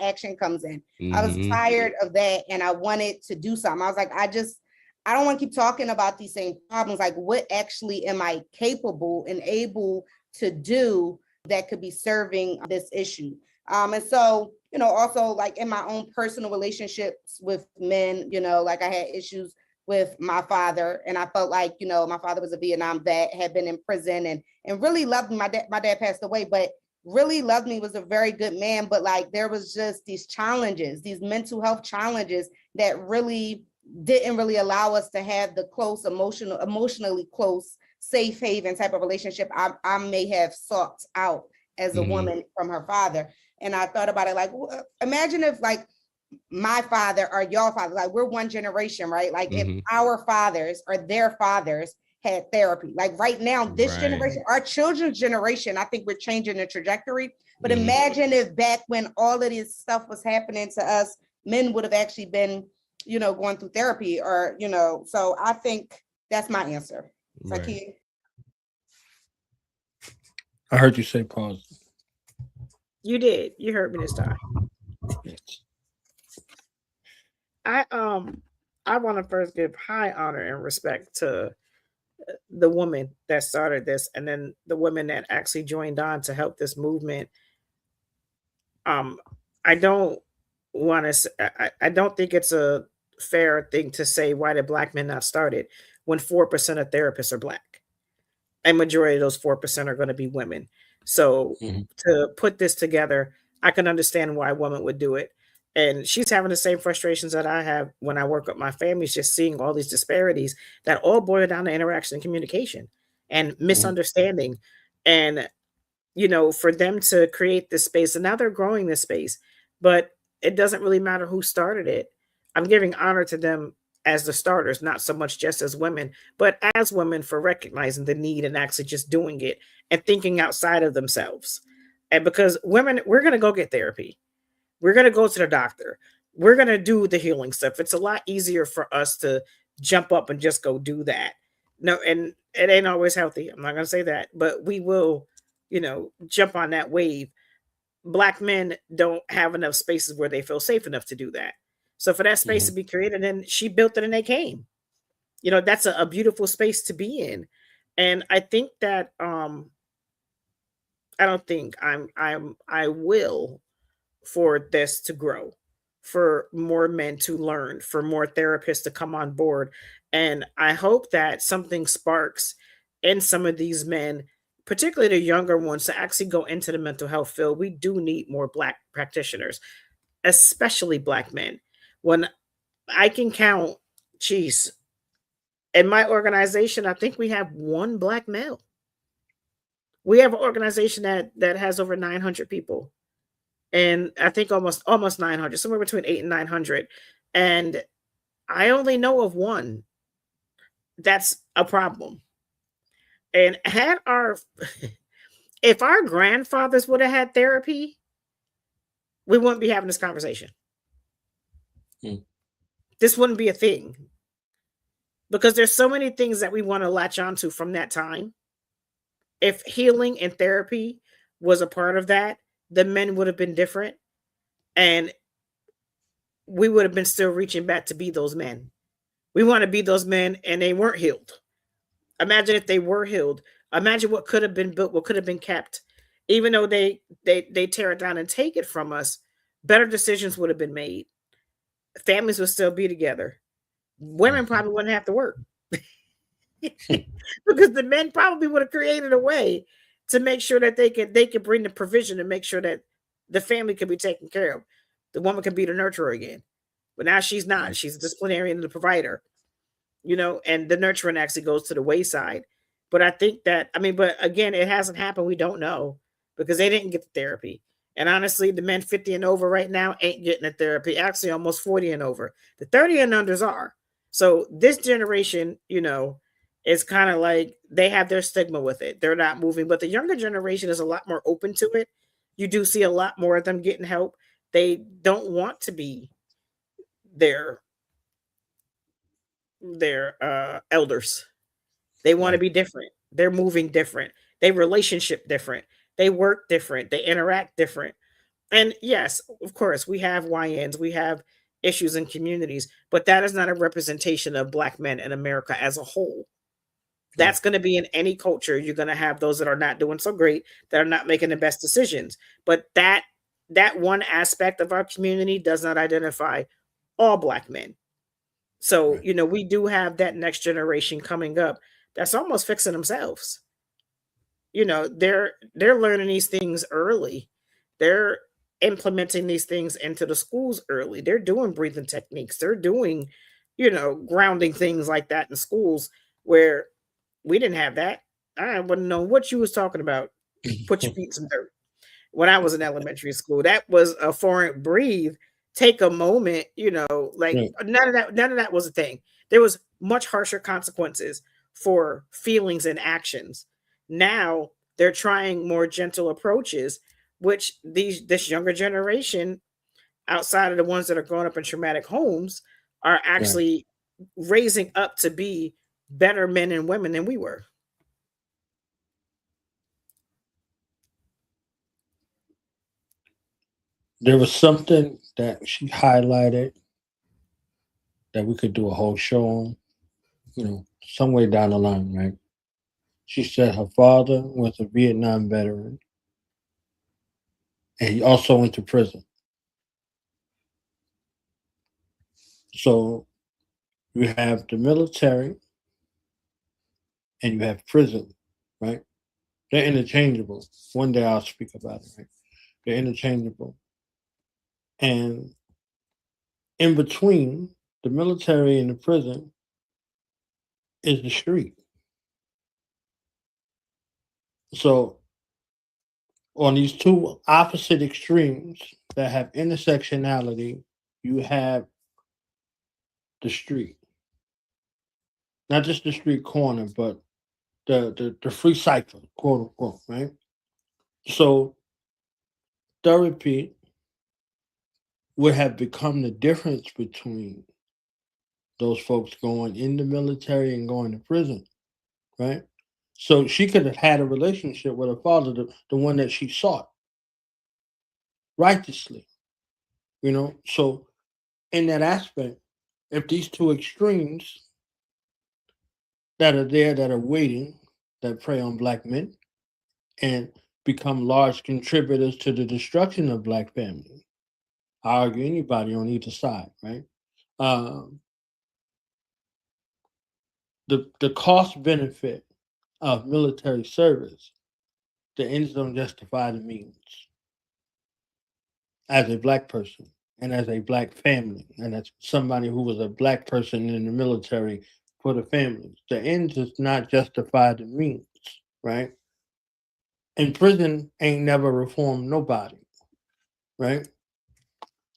Action comes in. I was tired of that, and I wanted to do something. I was like, I don't want to keep talking about these same problems. Like, what actually am I capable and able to do that could be serving this issue? And so, also like in my own personal relationships with men, like I had issues with my father, and I felt like, my father was a Vietnam vet, had been in prison, and really loved me. My dad passed away, but really loved me, was a very good man. But like, there was just these challenges, these mental health challenges that really didn't really allow us to have the close, emotionally close, safe haven type of relationship I may have sought out as a woman from her father. And I thought about it like, imagine if like my father or your father, like we're one generation, right? Like if our fathers or their fathers had therapy, like right now, this generation, our children's generation, I think we're changing the trajectory. But imagine if back when all of this stuff was happening to us, men would have actually been, going through therapy, or, so I think that's my answer. Right. I heard you say pause. You did. You heard me this time. I want to first give high honor and respect to the woman that started this, and then the women that actually joined on to help this movement. I don't want to. I don't think it's a fair thing to say, why did Black men not start it when 4% of therapists are Black, and majority of those 4% are going to be women. So to put this together, I can understand why a woman would do it. And she's having the same frustrations that I have when I work with my families, just seeing all these disparities that all boil down to interaction and communication and misunderstanding. And, for them to create this space, and now they're growing this space, but it doesn't really matter who started it. I'm giving honor to them as the starters, not so much just as women, but as women, for recognizing the need and actually just doing it and thinking outside of themselves. And because women, we're going to go get therapy. We're going to go to the doctor. We're going to do the healing stuff. It's a lot easier for us to jump up and just go do that. No, and it ain't always healthy. I'm not going to say that, but we will, jump on that wave. Black men don't have enough spaces where they feel safe enough to do that. So for that space to be created, and she built it and they came, that's a beautiful space to be in. And I think that, I don't think I will for this to grow, for more men to learn, for more therapists to come on board. And I hope that something sparks in some of these men, particularly the younger ones, to actually go into the mental health field. We do need more Black practitioners, especially Black men. When I can count, in my organization, I think we have one Black male. We have an organization that has over 900 people. And I think almost 900, somewhere between 800 and 900. And I only know of one that's a problem. And if our grandfathers would have had therapy, we wouldn't be having this conversation. This wouldn't be a thing. Because there's so many things that we want to latch onto from that time. If healing and therapy was a part of that, the men would have been different. And we would have been still reaching back to be those men. We want to be those men, and they weren't healed. Imagine if they were healed. Imagine what could have been built, what could have been kept. Even though they tear it down and take it from us, better decisions would have been made. Families would still be together. Women probably wouldn't have to work. Because the men probably would have created a way to make sure that they could bring the provision and make sure that the family could be taken care of. the woman could be the nurturer again. But now she's not. She's a disciplinarian and the provider, and the nurturing actually goes to the wayside. But I think that, but again, it hasn't happened. We don't know because they didn't get the therapy. And honestly, the men 50 and over right now ain't getting the therapy. Actually, almost 40 and over. The 30 and unders are. So this generation, is kind of like they have their stigma with it. They're not moving. But the younger generation is a lot more open to it. You do see a lot more of them getting help. They don't want to be their elders. They want to be different. They're moving different. They relationship different. They work different. They interact different. And yes, of course, we have YNs, we have issues in communities, but that is not a representation of Black men in America as a whole. That's going to be in any culture. You're going to have those that are not doing so great, that are not making the best decisions. But that one aspect of our community does not identify all Black men. So, we do have that next generation coming up that's almost fixing themselves. They're learning these things early. They're implementing these things into the schools early. They're doing breathing techniques. They're doing, grounding things like that in schools where we didn't have that. I wouldn't know what you was talking about. Put your feet in some dirt. When I was in elementary school, that was a foreign breathe. Take a moment, like none of that was a thing. There was much harsher consequences for feelings and actions. Now they're trying more gentle approaches, which this younger generation, outside of the ones that are growing up in traumatic homes, are actually raising up to be better men and women than we were. There was something that she highlighted that we could do a whole show on, somewhere down the line, right? She said her father was a Vietnam veteran and he also went to prison. So you have the military and you have prison, right? They're interchangeable. One day I'll speak about it, right? They're interchangeable. And in between the military and the prison is the street. So on these two opposite extremes that have intersectionality, you have the street. Not just the street corner, but the free cycle, quote unquote, right? So therapy would have become the difference between those folks going in the military and going to prison, right? So she could have had a relationship with her father, the one that she sought righteously, So in that aspect, if these two extremes that are there, that are waiting, that prey on Black men and become large contributors to the destruction of Black families, I argue anybody on either side, right? The cost benefit of military service, the ends don't justify the means. As a Black person and as a Black family, and as somebody who was a Black person in the military for the families, the ends does not justify the means, right? And prison ain't never reformed nobody, right?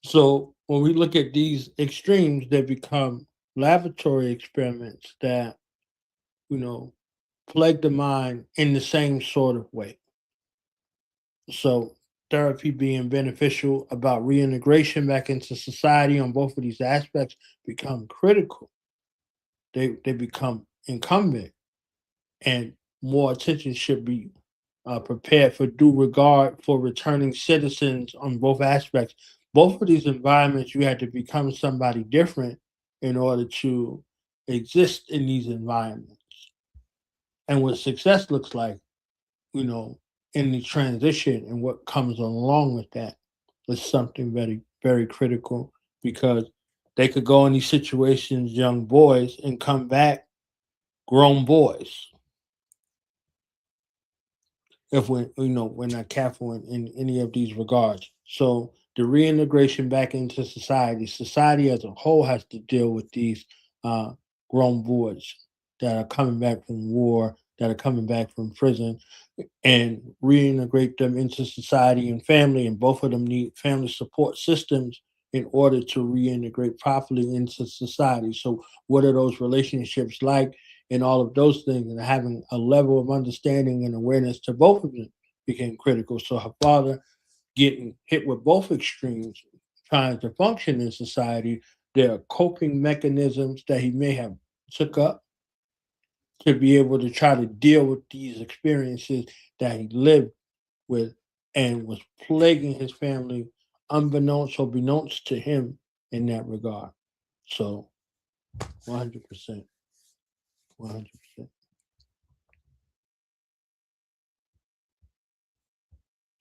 So when we look at these extremes, they become laboratory experiments that, plague the mind in the same sort of way. So therapy being beneficial about reintegration back into society on both of these aspects become critical. They become incumbent, and more attention should be prepared for due regard for returning citizens on both aspects. Both of these environments, you had to become somebody different in order to exist in these environments. And what success looks like, in the transition and what comes along with that is something very, very critical, because they could go in these situations, young boys, and come back grown boys if we're not careful in any of these regards. So the reintegration back into society. Society as a whole has to deal with these grown boys that are coming back from war, that are coming back from prison, and reintegrate them into society and family. And both of them need family support systems in order to reintegrate properly into society. So, what are those relationships like, and all of those things, and having a level of understanding and awareness to both of them became critical. So, her father getting hit with both extremes, trying to function in society, there are coping mechanisms that he may have took up to be able to try to deal with these experiences that he lived with and was plaguing his family unbeknownst or beknownst to him in that regard. So 100%. 100%.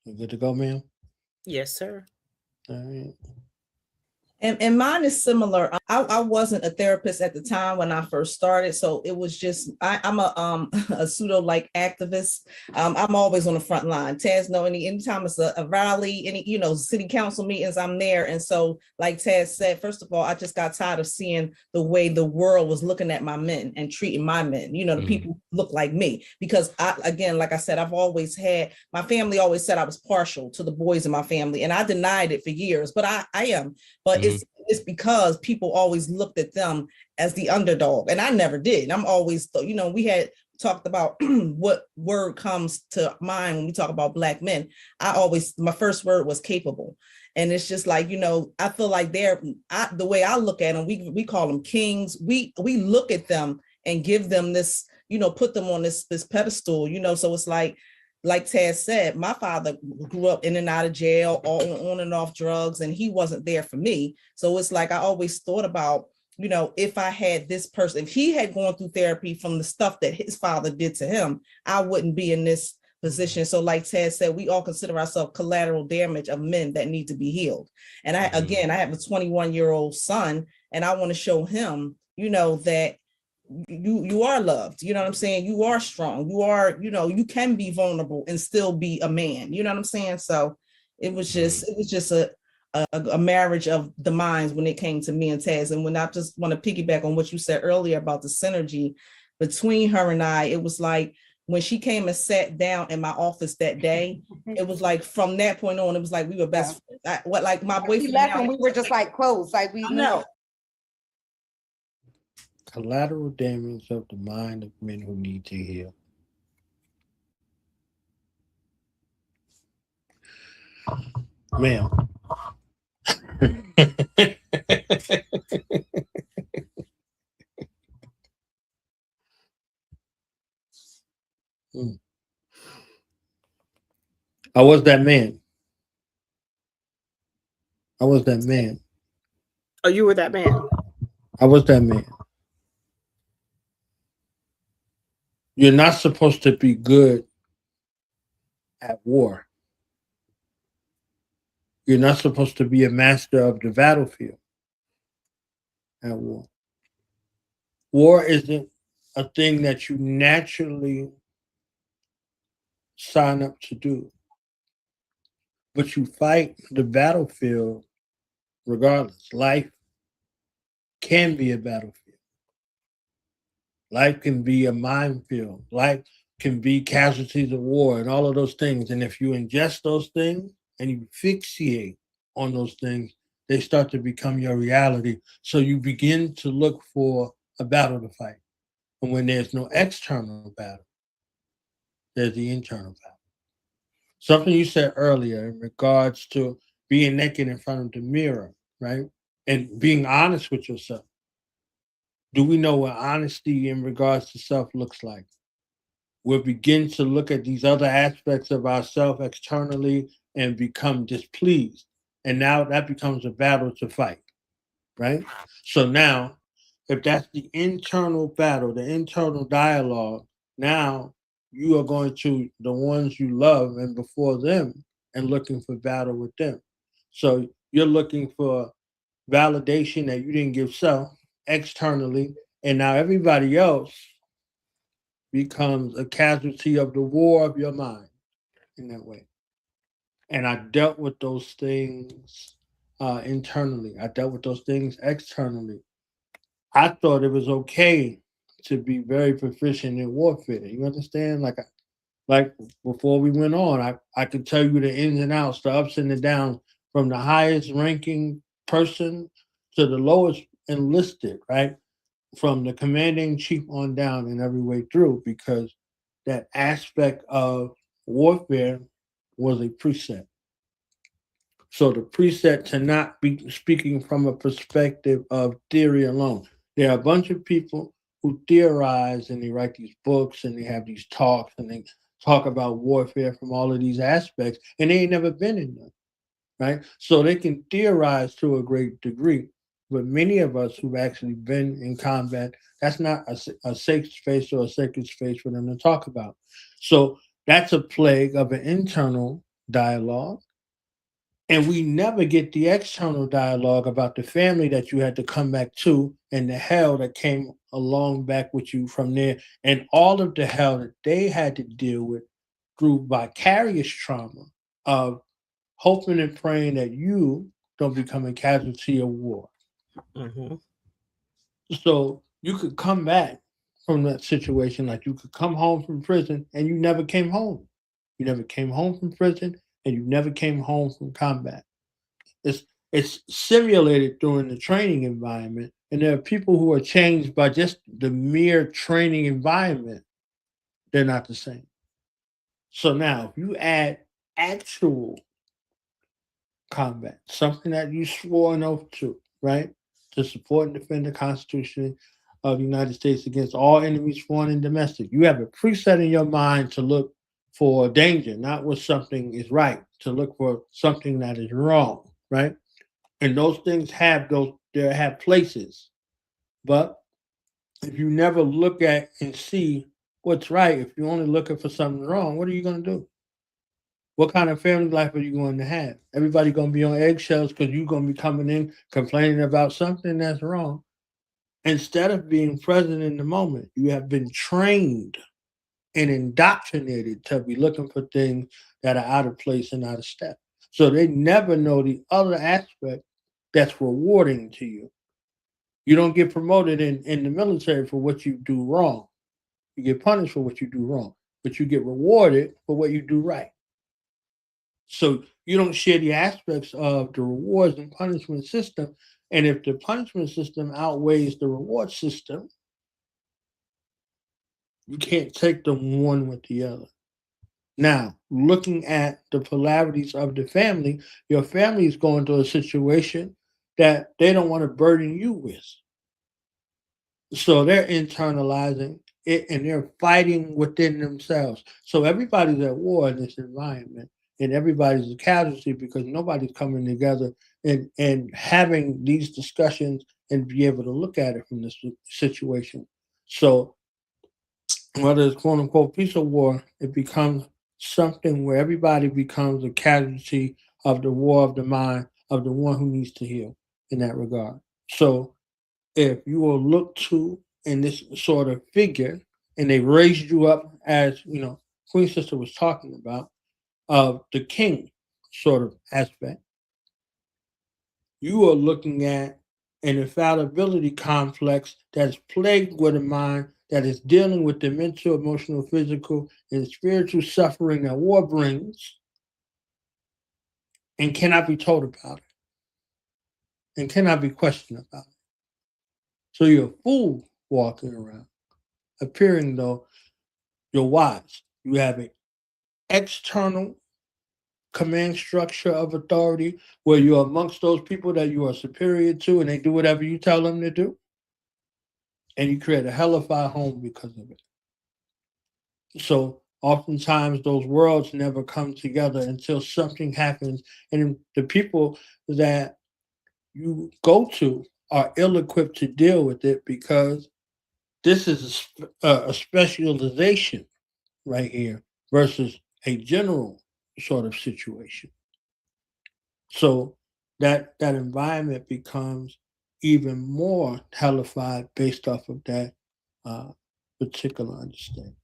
You good to go, ma'am? Yes, sir. All right. And mine is similar. I wasn't a therapist at the time when I first started, so it was just I'm a a pseudo like activist. I'm always on the front line. Taz know anytime it's a rally, any city council meetings, I'm there. And so, like Taz said, first of all, I just got tired of seeing the way the world was looking at my men and treating my men. The people who look like me, because again, like I said, I've always had, my family always said I was partial to the boys in my family, and I denied it for years, but I am. But it's because people always looked at them as the underdog, and I never did. I'm always, we had talked about what word comes to mind when we talk about Black men. My first word was capable. And it's just like, I feel like the way I look at them, we call them kings. We look at them and give them this, put them on this pedestal, so it's like Taz said, my father grew up in and out of jail, all on and off drugs, and he wasn't there for me. So it's like I always thought about, if I had this person, if he had gone through therapy from the stuff that his father did to him, I wouldn't be in this position. So like Taz said, we all consider ourselves collateral damage of men that need to be healed. And I have a 21-year-old son, and I want to show him, that you are loved, what I'm saying? You are strong, you are, you can be vulnerable and still be a man, what I'm saying? So it was just a marriage of the minds when it came to me and Taz. And when I just want to piggyback on what you said earlier about the synergy between her and I, it was like when she came and sat down in my office that day, it was like from that point on, it was like we were best friends. Like my boyfriend, we left and we were just like close, like we know. Collateral damage of the mind of men who need to heal. Ma'am. I was that man. I was that man. Oh, you were that man. I was that man. You're not supposed to be good at war. You're not supposed to be a master of the battlefield at war. War isn't a thing that you naturally sign up to do, but you fight the battlefield regardless. Life can be a battlefield. Life can be a minefield. Life can be casualties of war and all of those things. And if you ingest those things and you fixate on those things, they start to become your reality. So you begin to look for a battle to fight. And when there's no external battle, there's the internal battle. Something you said earlier in regards to being naked in front of the mirror, right? And being honest with yourself. Do we know what honesty in regards to self looks like? We'll begin to look at these other aspects of ourselves externally and become displeased. And now that becomes a battle to fight, right? So now, if that's the internal battle, the internal dialogue, now you are going to the ones you love and before them and looking for battle with them. So you're looking for validation that you didn't give self externally, and now everybody else becomes a casualty of the war of your mind in that way. And I dealt with those things internally. I dealt with those things externally. I thought it was okay to be very proficient in warfare. You understand? Like before we went on, I could tell you the ins and outs, the ups and the downs, from the highest ranking person to the lowest enlisted, right? From the commanding chief on down and every way through, because that aspect of warfare was a preset. So the preset to not be speaking from a perspective of theory alone. There are a bunch of people who theorize and they write these books and they have these talks and they talk about warfare from all of these aspects, and they ain't never been in them, right? So they can theorize to a great degree, but many of us who've actually been in combat, that's not a safe space or a sacred space for them to talk about. So that's a plague of an internal dialogue, and we never get the external dialogue about the family that you had to come back to and the hell that came along back with you from there, and all of the hell that they had to deal with through vicarious trauma of hoping and praying that you don't become a casualty of war. Mhm. So you could come back from that situation, like you could come home from prison and you never came home. You never came home from prison and you never came home from combat. It's simulated during the training environment, and there are people who are changed by just the mere training environment. They're not the same. So now, if you add actual combat, something that you swore an oath to, right, to support and defend the Constitution of the United States against all enemies, foreign and domestic, you have a preset in your mind to look for danger, not what something is right, to look for something that is wrong, right? And those things have they have places. But if you never look at and see what's right, if you're only looking for something wrong, what are you going to do? What kind of family life are you going to have? Everybody going to be on eggshells because you're going to be coming in complaining about something that's wrong. Instead of being present in the moment, you have been trained and indoctrinated to be looking for things that are out of place and out of step. So they never know the other aspect that's rewarding to you. You don't get promoted in the military for what you do wrong. You get punished for what you do wrong, but you get rewarded for what you do right. So you don't share the aspects of the rewards and punishment system. And if the punishment system outweighs the reward system, you can't take them one with the other. Now, looking at the polarities of the family, your family is going through a situation that they don't want to burden you with. So they're internalizing it and they're fighting within themselves. So everybody's at war in this environment and everybody's a casualty because nobody's coming together and having these discussions and be able to look at it from this situation. So whether it's quote unquote peace or war, it becomes something where everybody becomes a casualty of the war of the mind of the one who needs to heal in that regard. So if you will look to in this sort of figure, and they raised you up as Queen Sister was talking about, of the king sort of aspect, you are looking at an infallibility complex that's plagued with a mind that is dealing with the mental, emotional, physical, and spiritual suffering that war brings and cannot be told about it and cannot be questioned about it. So you're a fool walking around, appearing though you're wise. You have an external command structure of authority where you're amongst those people that you are superior to and they do whatever you tell them to do. And you create a hellified home because of it. So oftentimes those worlds never come together until something happens. And the people that you go to are ill equipped to deal with it because this is a specialization right here versus a general sort of situation. So that environment becomes even more hellified based off of that uh, particular understanding.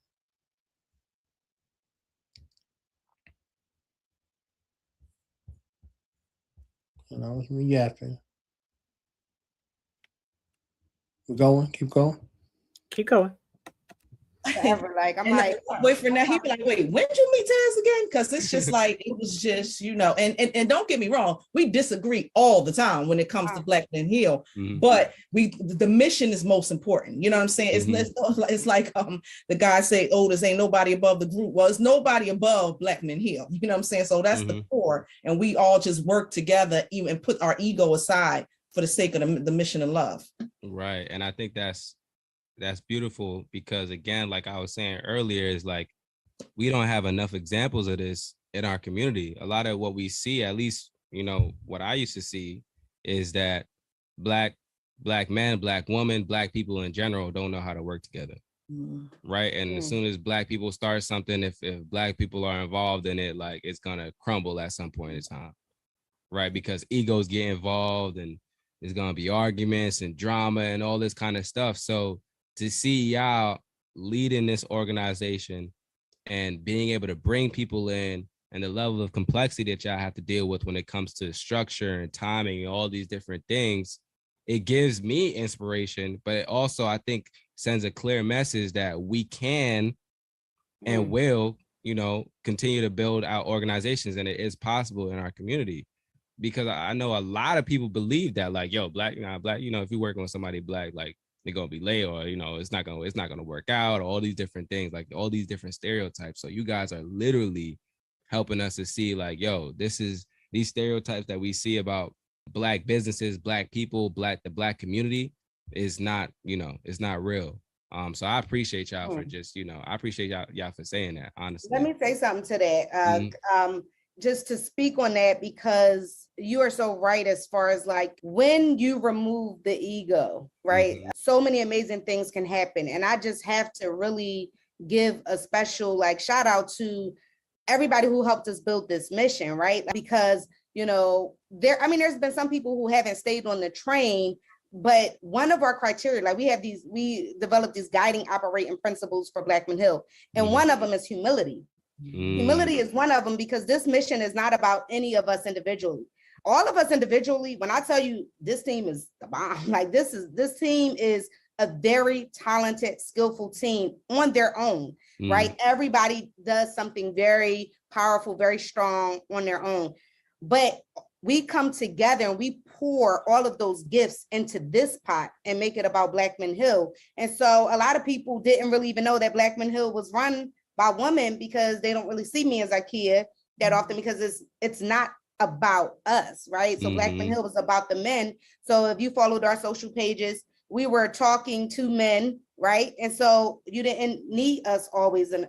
So that was me yapping. We're going. Keep going. Keep going. Forever. Like I'm And like, my boyfriend now, he'd be like, wait, when did you meet Taz again? Because it's just like, it was just, and don't get me wrong, we disagree all the time when it comes to Black Men Heal, but the mission is most important. You know what I'm saying? It's like the guy say, oh, there's ain't nobody above the group. Well, it's nobody above Black Men Heal. You know what I'm saying? So that's the core. And we all just work together even put our ego aside for the sake of the mission of love. Right. And I think that's beautiful because, again, like I was saying earlier, is like we don't have enough examples of this in our community. A lot of what we see, at least, what I used to see, is that black men, Black women, Black people in general don't know how to work together. Right. And as soon as Black people start something, if Black people are involved in it, like it's gonna crumble at some point in time. Right. Because egos get involved and there's gonna be arguments and drama and all this kind of stuff. So to see y'all leading this organization and being able to bring people in and the level of complexity that y'all have to deal with when it comes to structure and timing and all these different things, it gives me inspiration, but it also, I think, sends a clear message that we can and will, continue to build our organizations, and it is possible in our community. Because I know a lot of people believe that, like, yo, Black, if you're working with somebody Black, like, they're gonna be late, or it's not gonna work out, or all these different things, like all these different stereotypes. So you guys are literally helping us to see, like, yo, these stereotypes that we see about Black businesses, Black people, the Black community is not, it's not real. So I appreciate y'all for just, I appreciate y'all for saying that, honestly. Let me say something to that. Just to speak on that, because you are so right as far as like when you remove the ego, right? So many amazing things can happen. And I just have to really give a special shout out to everybody who helped us build this mission, right? Because, there's been some people who haven't stayed on the train, but one of our criteria, we developed these guiding operating principles for Black Men Heal. And one of them is humility. Humility is one of them, because this mission is not about any of us individually. All of us individually, when I tell you this team is the bomb, this team is a very talented, skillful team on their own, right? Everybody does something very powerful, very strong on their own. But we come together and we pour all of those gifts into this pot and make it about Black Men Heal. And so a lot of people didn't really even know that Black Men Heal was run by women, because they don't really see me as Ikea that often, because it's not about us, right? So Black Men Heal was about the men. So if you followed our social pages, we were talking to men, right? And so you didn't need us always in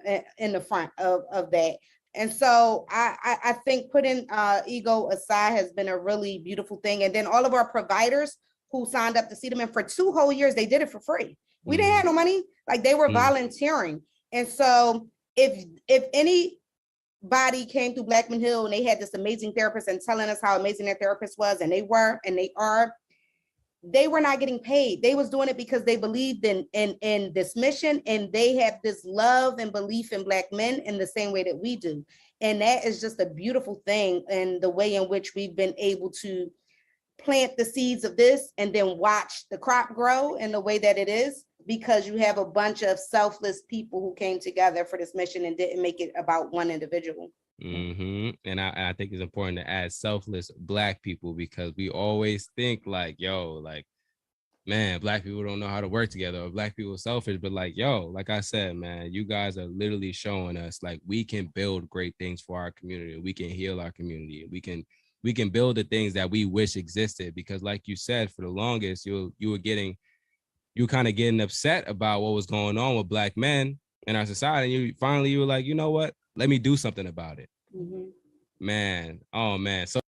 the front of that. And so I think putting ego aside has been a really beautiful thing. And then all of our providers who signed up to see them, and for 2 whole years, they did it for free. We didn't have no money, they were volunteering. And so if anybody came through Black Men Heal and they had this amazing therapist and telling us how amazing their therapist was, and they were not getting paid. They was doing it because they believed in this mission, and they have this love and belief in Black men in the same way that we do. And that is just a beautiful thing, and the way in which we've been able to plant the seeds of this and then watch the crop grow in the way that it is, because you have a bunch of selfless people who came together for this mission and didn't make it about one individual. And I think it's important to add selfless Black people, because we always think like, yo, like, man, Black people don't know how to work together, or Black people are selfish. But like, yo, like I said, man, you guys are literally showing us like we can build great things for our community. We can heal our community. We can build the things that we wish existed, because like you said, for the longest, you were kind of getting upset about what was going on with Black men in our society. And you were like, you know what? Let me do something about it. Man. Oh man. So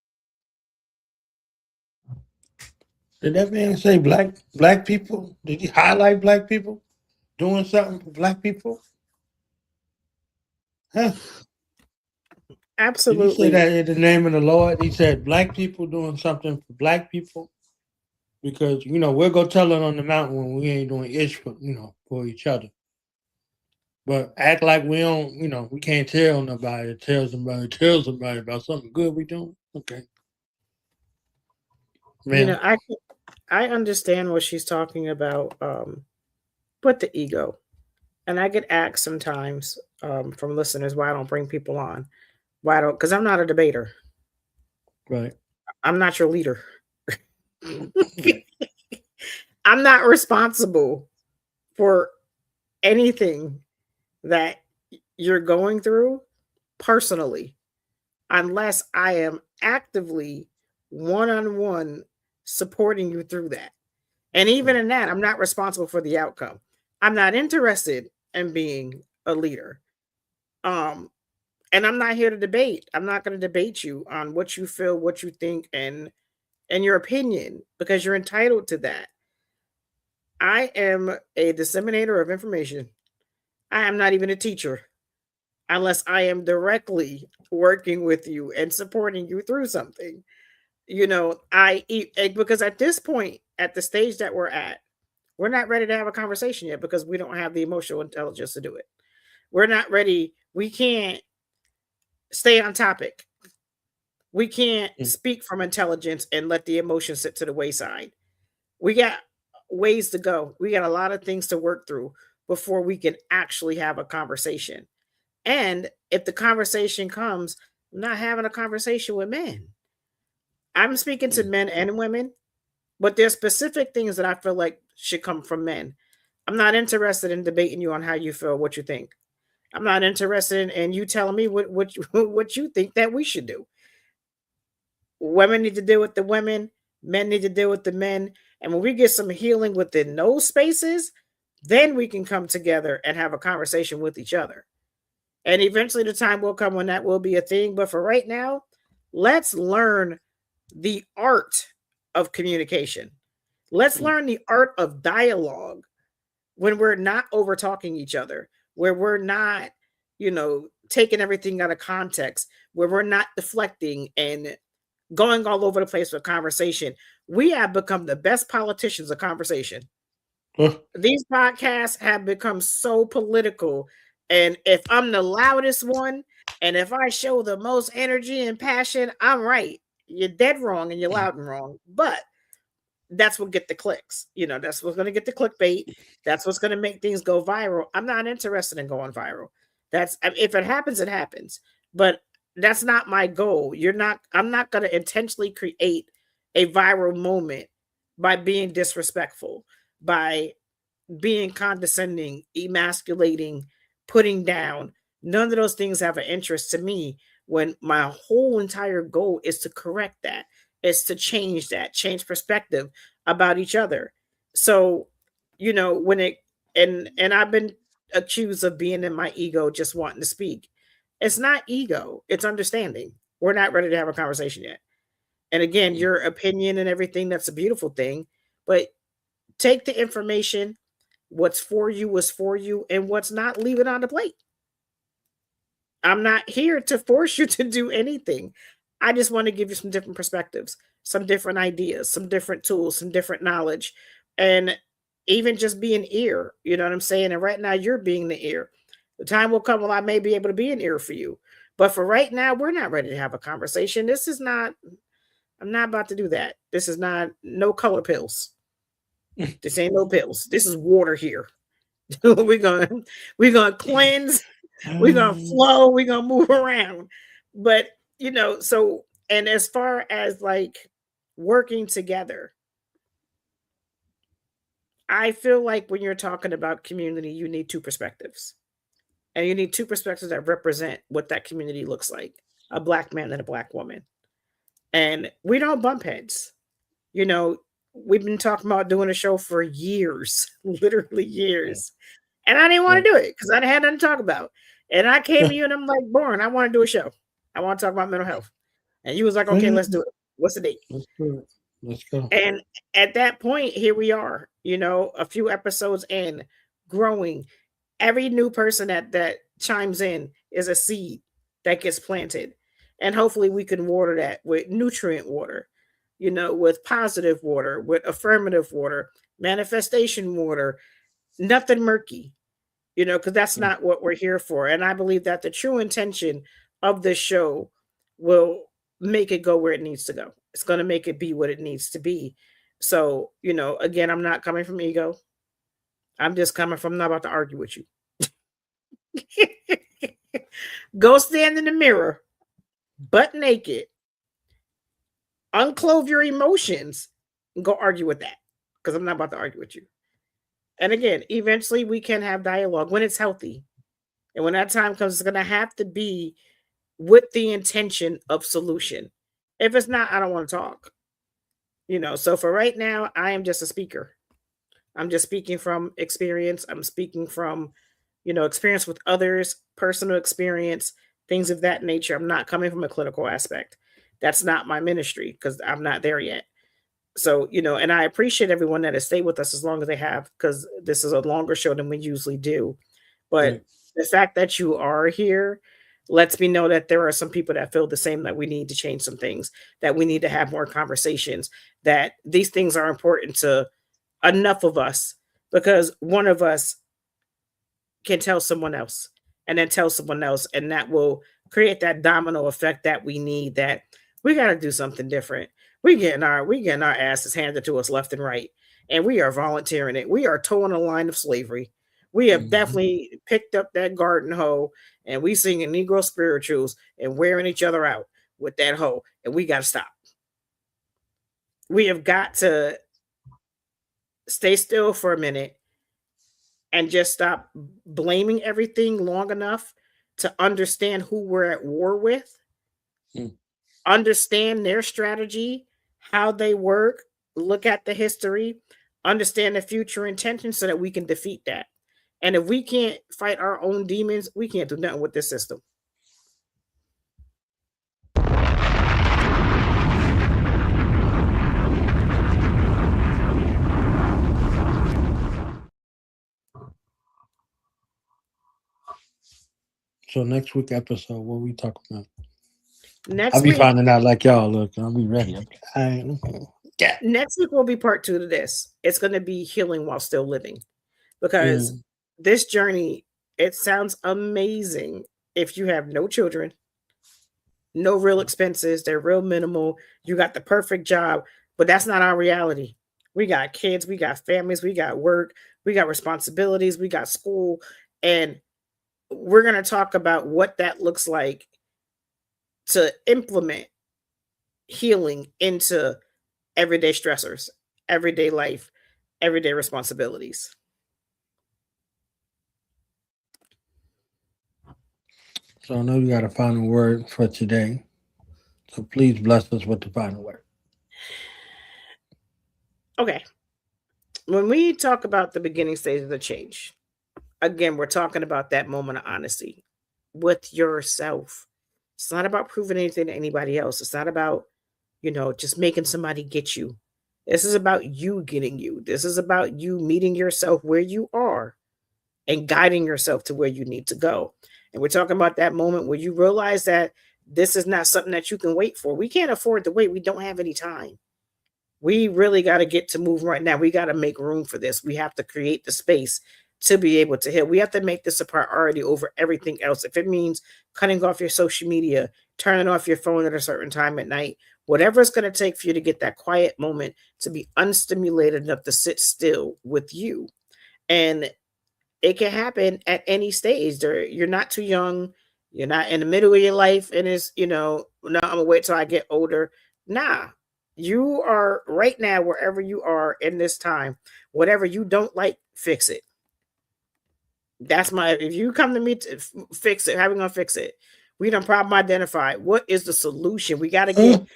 did that man say black people? Did he highlight Black people doing something for Black people? Huh? Absolutely. Did he say that in the name of the Lord? He said Black people doing something for Black people, because we'll go tell it on the mountain when we ain't doing ish for each other. But act like we don't, we can't tell somebody about something good we doing. Okay. You know, Ma'am. I understand what she's talking about, with the ego. And I get asked sometimes from listeners why I don't bring people on. Why don't? Because I'm not a debater. Right. I'm not your leader. I'm not responsible for anything that you're going through personally, unless I am actively one on one supporting you through that. And even in that, I'm not responsible for the outcome. I'm not interested in being a leader. Um, and I'm not here to debate. I'm not going to debate you on what you feel, what you think, and your opinion, because you're entitled to that. I am a disseminator of information. I am not even a teacher unless I am directly working with you and supporting you through something. You know, because at this point, at the stage that we're at, we're not ready to have a conversation yet because we don't have the emotional intelligence to do it. We're not ready. We can't stay on topic. We can't speak from intelligence and let the emotion sit to the wayside. We got ways to go. We got a lot of things to work through before we can actually have a conversation. And if the conversation comes, I'm not having a conversation with men. I'm speaking to men and women, but there's specific things that I feel like should come from men. I'm not interested in debating you on how you feel, what you think. I'm not interested in you telling me what you think that we should do. Women need to deal with the women, men need to deal with the men. And when we get some healing within those spaces, then we can come together and have a conversation with each other. And eventually the time will come when that will be a thing. But for right now, let's learn the art of communication. Let's learn the art of dialogue when we're not over talking each other, where we're not, taking everything out of context, where we're not deflecting and going all over the place with conversation. We have become the best politicians of conversation. These podcasts have become so political. And if I'm the loudest one, and if I show the most energy and passion, I'm right. You're dead wrong and you're loud and wrong. But that's what get the clicks. That's what's going to get the clickbait. That's what's going to make things go viral. I'm not interested in going viral. If it happens, it happens. But that's not my goal. I'm not going to intentionally create a viral moment by being disrespectful, by being condescending, emasculating, putting down. None of those things have an interest to me when my whole entire goal is to correct that, is to change perspective about each other. So, when and I've been accused of being in my ego, just wanting to speak. It's not ego, it's understanding. We're not ready to have a conversation yet. And again, your opinion and everything, that's a beautiful thing, but take the information. What's for you is for you, and what's not, leave it on the plate. I'm not here to force you to do anything. I just want to give you some different perspectives, some different ideas, some different tools, some different knowledge, and even just be an ear. You know what I'm saying? And right now, you're being the ear. The time will come when I may be able to be an ear for you. But for right now, we're not ready to have a conversation. I'm not about to do that. This is not no color pills. This ain't no pills. This is water here. we're gonna cleanse, we're gonna flow, we're gonna move around. But and as far as like working together, I feel like when you're talking about community, you need two perspectives. And you need two perspectives that represent what that community looks like: a Black man and a Black woman. And we don't bump heads. We've been talking about doing a show for years, literally years. And I didn't want to do it because I had nothing to talk about. And I came to you and I'm like, Born, I want to do a show. I want to talk about mental health. And you was like, okay, let's do it. What's the date? Let's go. And at that point, here we are, a few episodes in, growing. Every new person that chimes in is a seed that gets planted. And hopefully we can water that with nutrient water, with positive water, with affirmative water, manifestation water, nothing murky, because that's not what we're here for. And I believe that the true intention of this show will make it go where it needs to go. It's going to make it be what it needs to be. So, again, I'm not coming from ego. I'm just coming from, I'm not about to argue with you. Go stand in the mirror, butt naked, unclothe your emotions, and go argue with that. Because I'm not about to argue with you. And again, eventually we can have dialogue when it's healthy. And when that time comes, it's going to have to be with the intention of solution. If it's not, I don't want to talk. So for right now, I am just a speaker. I'm just speaking from experience. I'm speaking from, experience with others, personal experience, things of that nature. I'm not coming from a clinical aspect. That's not my ministry because I'm not there yet. So, and I appreciate everyone that has stayed with us as long as they have, because this is a longer show than we usually do. But the fact that you are here lets me know that there are some people that feel the same, that we need to change some things, that we need to have more conversations, that these things are important to enough of us, because one of us can tell someone else and then tell someone else, and that will create that domino effect that we need, that we got to do something different. We getting our asses handed to us left and right, and we are volunteering it. We are towing a line of slavery. We have definitely picked up that garden hoe, and we singing Negro spirituals and wearing each other out with that hoe, and we got to stop. We have got to stay still for a minute and just stop blaming everything long enough to understand who we're at war with, understand their strategy, how they work, look at the history, understand the future intentions so that we can defeat that. And if we can't fight our own demons, we can't do nothing with this system. So next week episode, what we talking about? Next I'll be week, finding out like y'all. Look, I'll be ready. Next week will be part 2 to this. It's going to be healing while still living, because this journey, it sounds amazing if you have no children, no real expenses, they're real minimal, you got the perfect job, but that's not our reality. We got kids, we got families, we got work, we got responsibilities, we got school, and we're going to talk about what that looks like to implement healing into everyday stressors, everyday life, everyday responsibilities. So I know you got a final word for today. So please bless us with the final word. Okay. When we talk about the beginning stages of change, again, we're talking about that moment of honesty with yourself. It's not about proving anything to anybody else. It's not about, just making somebody get you. This is about you getting you. This is about you meeting yourself where you are and guiding yourself to where you need to go. And we're talking about that moment where you realize that this is not something that you can wait for. We can't afford to wait. We don't have any time. We really got to get to move right now. We got to make room for this. We have to create the space to be able to heal. We have to make this a priority over everything else. If it means cutting off your social media, turning off your phone at a certain time at night, whatever it's going to take for you to get that quiet moment to be unstimulated enough to sit still with you. And it can happen at any stage. You're not too young. You're not in the middle of your life. And it's, no, I'm going to wait till I get older. Nah, you are right now, wherever you are in this time, whatever you don't like, fix it. If you come to me to fix it, how we going to fix it? We done problem identified. What is the solution? We got to get,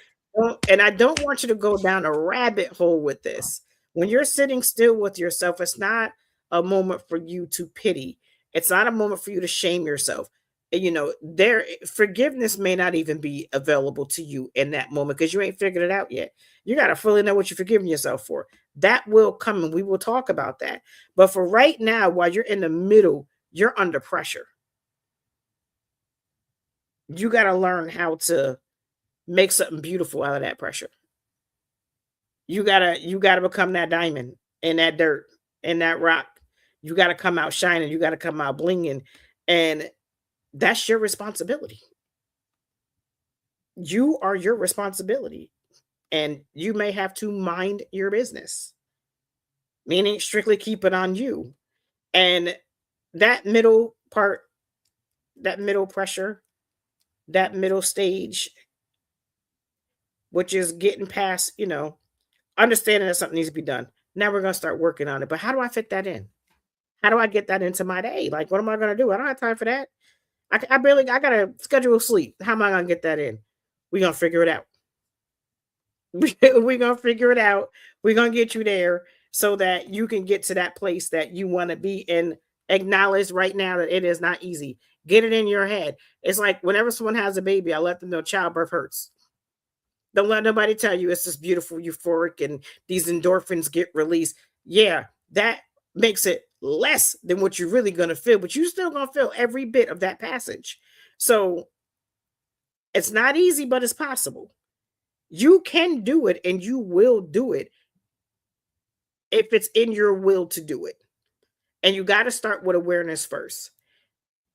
and I don't want you to go down a rabbit hole with this. When you're sitting still with yourself, it's not a moment for you to pity. It's not a moment for you to shame yourself. Forgiveness may not even be available to you in that moment because you ain't figured it out yet. You got to fully know what you're forgiving yourself for. That will come, and we will talk about that. But for right now, while you're in the middle, you're under pressure. You got to learn how to make something beautiful out of that pressure. You gotta become that diamond in that dirt, in that rock. You got to come out shining. You got to come out blinging. And that's your responsibility. You are your responsibility. And you may have to mind your business, meaning strictly keep it on you. And that middle part, that middle pressure, that middle stage, which is getting past, understanding that something needs to be done. Now we're going to start working on it. But how do I fit that in? How do I get that into my day? Like, what am I going to do? I don't have time for that. I got to schedule sleep. How am I going to get that in? We're going to figure it out. We're going to figure it out. We're going to get you there so that you can get to that place that you want to be, and acknowledge right now that it is not easy. Get it in your head. It's like whenever someone has a baby, I let them know childbirth hurts. Don't let nobody tell you it's this beautiful, euphoric, and these endorphins get released. Yeah, that makes it less than what you're really going to feel, but you're still going to feel every bit of that passage. So it's not easy, but it's possible. You can do it, and you will do it if it's in your will to do it. And you got to start with awareness first.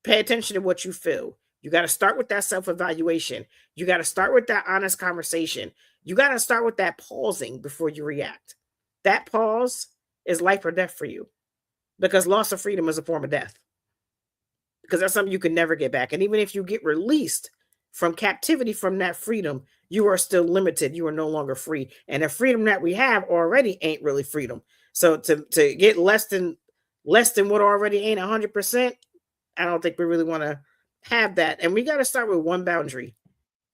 Pay attention to what you feel. You got to start with that self-evaluation. You got to start with that honest conversation. You got to start with that pausing before you react. That pause is life or death for you, because loss of freedom is a form of death, because that's something you can never get back. And even if you get released from captivity from that freedom, you are still limited. You are no longer free. And the freedom that we have already ain't really freedom. So to get less than what already ain't 100%, I don't think we really want to have that. And we got to start with one boundary,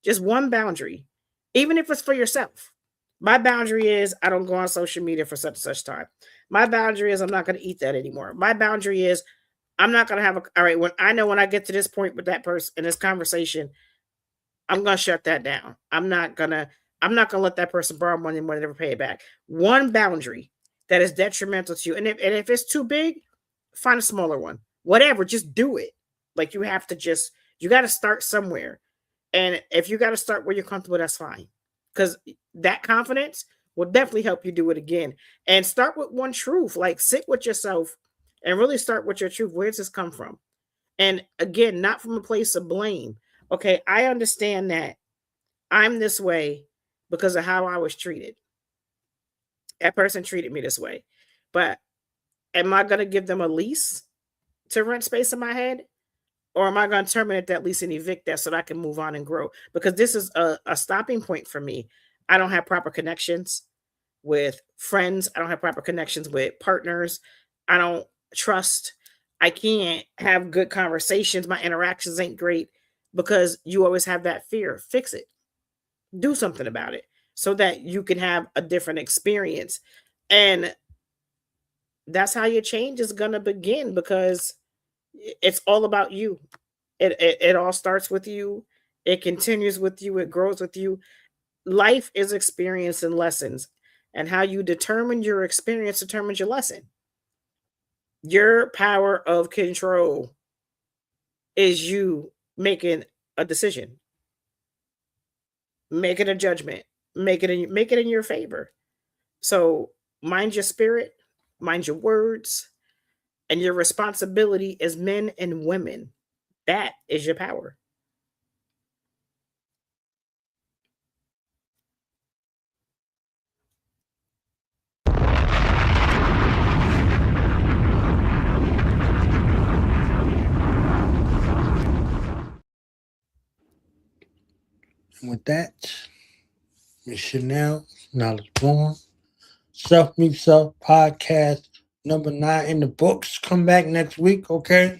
just one boundary, even if it's for yourself. My boundary is I don't go on social media for such and such time. My boundary is I'm not going to eat that anymore. My boundary is I'm not going to have all right, when I get to this point with that person in this conversation, I'm going to shut that down. I'm not going to let that person borrow money and never pay it back. One boundary that is detrimental to you. And if it's too big, find a smaller one. Whatever, just do it. Like you got to start somewhere. And if you got to start where you're comfortable, that's fine. Because that confidence will definitely help you do it again. And start with one truth. Like sit with yourself and really start with your truth. Where does this come from? And again, not from a place of blame. Okay, I understand that I'm this way because of how I was treated. That person treated me this way. But am I going to give them a lease to rent space in my head? Or am I going to terminate that lease and evict that so that I can move on and grow? Because this is a stopping point for me. I don't have proper connections with friends. I don't have proper connections with partners. I don't trust. I can't have good conversations. My interactions ain't great because you always have that fear. Fix it. Do something about it so that you can have a different experience. And that's how your change is going to begin, because it's all about you. It all starts with you. It continues with you. It grows with you. Life is experience and lessons. And how you determine your experience determines your lesson. Your power of control is you making a decision, making a judgment, make it in your favor. So mind your spirit, mind your words, and your responsibility as men and women. That is your power. And with that, Miss Chanel, Knowledge Born, Self Meet Self podcast number 9 in the books. Come back next week, okay?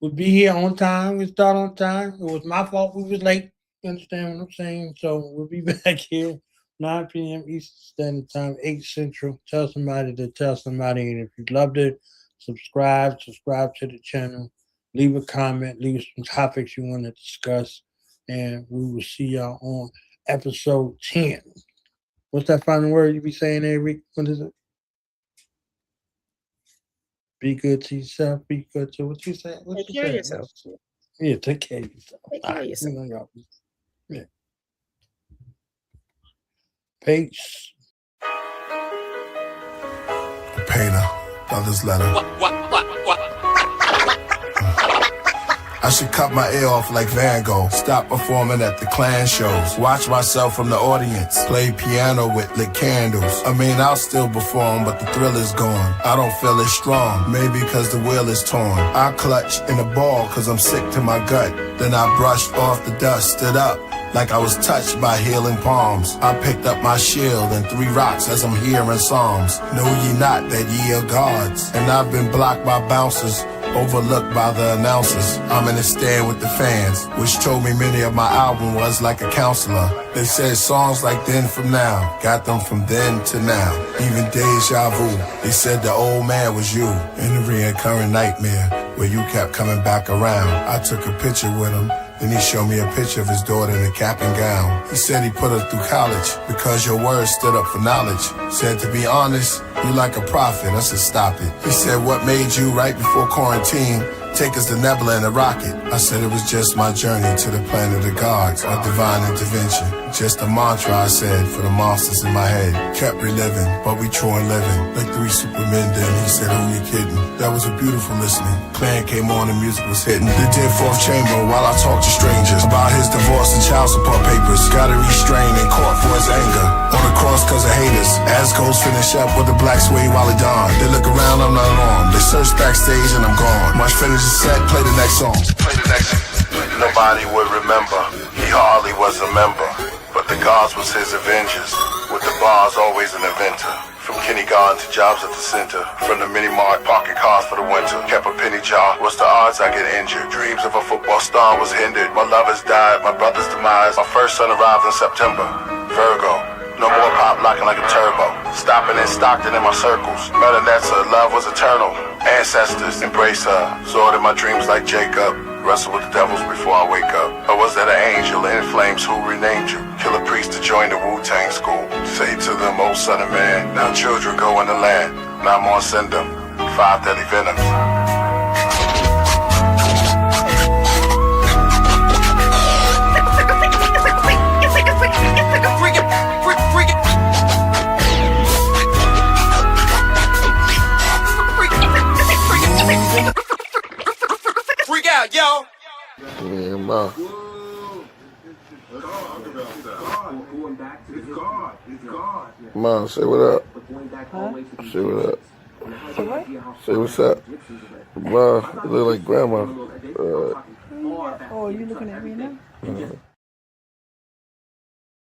We'll be here on time. We start on time. It was my fault we was late. You understand what I'm saying? So we'll be back here 9 p.m. Eastern Standard Time, 8 Central. Tell somebody to tell somebody. And if you loved it, subscribe to the channel. Leave a comment. Leave some topics you want to discuss. And we will see y'all on episode 10. What's that final word you be saying every week? What is it? Be good to yourself. Be good to what you say. Take care of yourself. Yeah, take care of yourself. Take care of yourself. Yeah. Peace. Painter, brother's letter. I should cut my ear off like Van Gogh. Stop performing at the Klan shows. Watch myself from the audience. Play piano with lit candles. I mean, I'll still perform, but the thrill is gone. I don't feel as strong, maybe cause the wheel is torn. I clutch in a ball cause I'm sick to my gut. Then I brushed off the dust, stood up like I was touched by healing palms. I picked up my shield and 3 rocks as I'm hearing psalms. Know ye not that ye are gods? And I've been blocked by bouncers, overlooked by the announcers. I'm in the stand with the fans, which told me many of my album was like a counselor. They said songs like Then From Now, got them from then to now. Even deja vu, they said the old man was you. In the reoccurring nightmare, where you kept coming back around. I took a picture with him. Then he showed me a picture of his daughter in a cap and gown. He said he put her through college because your words stood up for knowledge. Said, to be honest, you like a prophet. I said, stop it. He said, what made you right before quarantine take us to Nebula in a rocket? I said, it was just my journey to the planet of gods, or divine intervention. Just a mantra, I said, for the monsters in my head. Kept reliving, but we true and living. Like 3 supermen then, he said, who you kidding? That was a beautiful listening. Clan came on and music was hitting. They did 4th chamber while I talked to strangers about his divorce and child support papers. Got to restrain in court for his anger. On the cross cause of haters. As goes finish up with the black suede Wally Don. They look around, I'm not on. They search backstage and I'm gone. Watch finish the set, play the next song. Play the next song. Nobody would remember. He hardly was a member. But the gods was his avengers. With the bars always an inventor. From kindergarten to jobs at the center. From the mini mart parking cars for the winter. Kept a penny jar. What's the odds I get injured? Dreams of a football star was hindered. My lovers died, my brother's demise. My first son arrived in September. Virgo. No more pop locking like a turbo. Stopping in Stockton in my circles. Metanetza, love was eternal. Ancestors, embrace her. Sword in my dreams like Jacob. Wrestle with the devils before I wake up. Or was that an angel in flames who renamed you? Kill a priest to join the Wu-Tang school. Say to them, oh son of man, now children go in the land. Now I'm on send them 5 deadly venoms. Freak out, yo! Yeah, man. Man, say what up. Huh? Say what up. So what? Say what's up. Man, you look like grandma. Oh, are you looking at me now?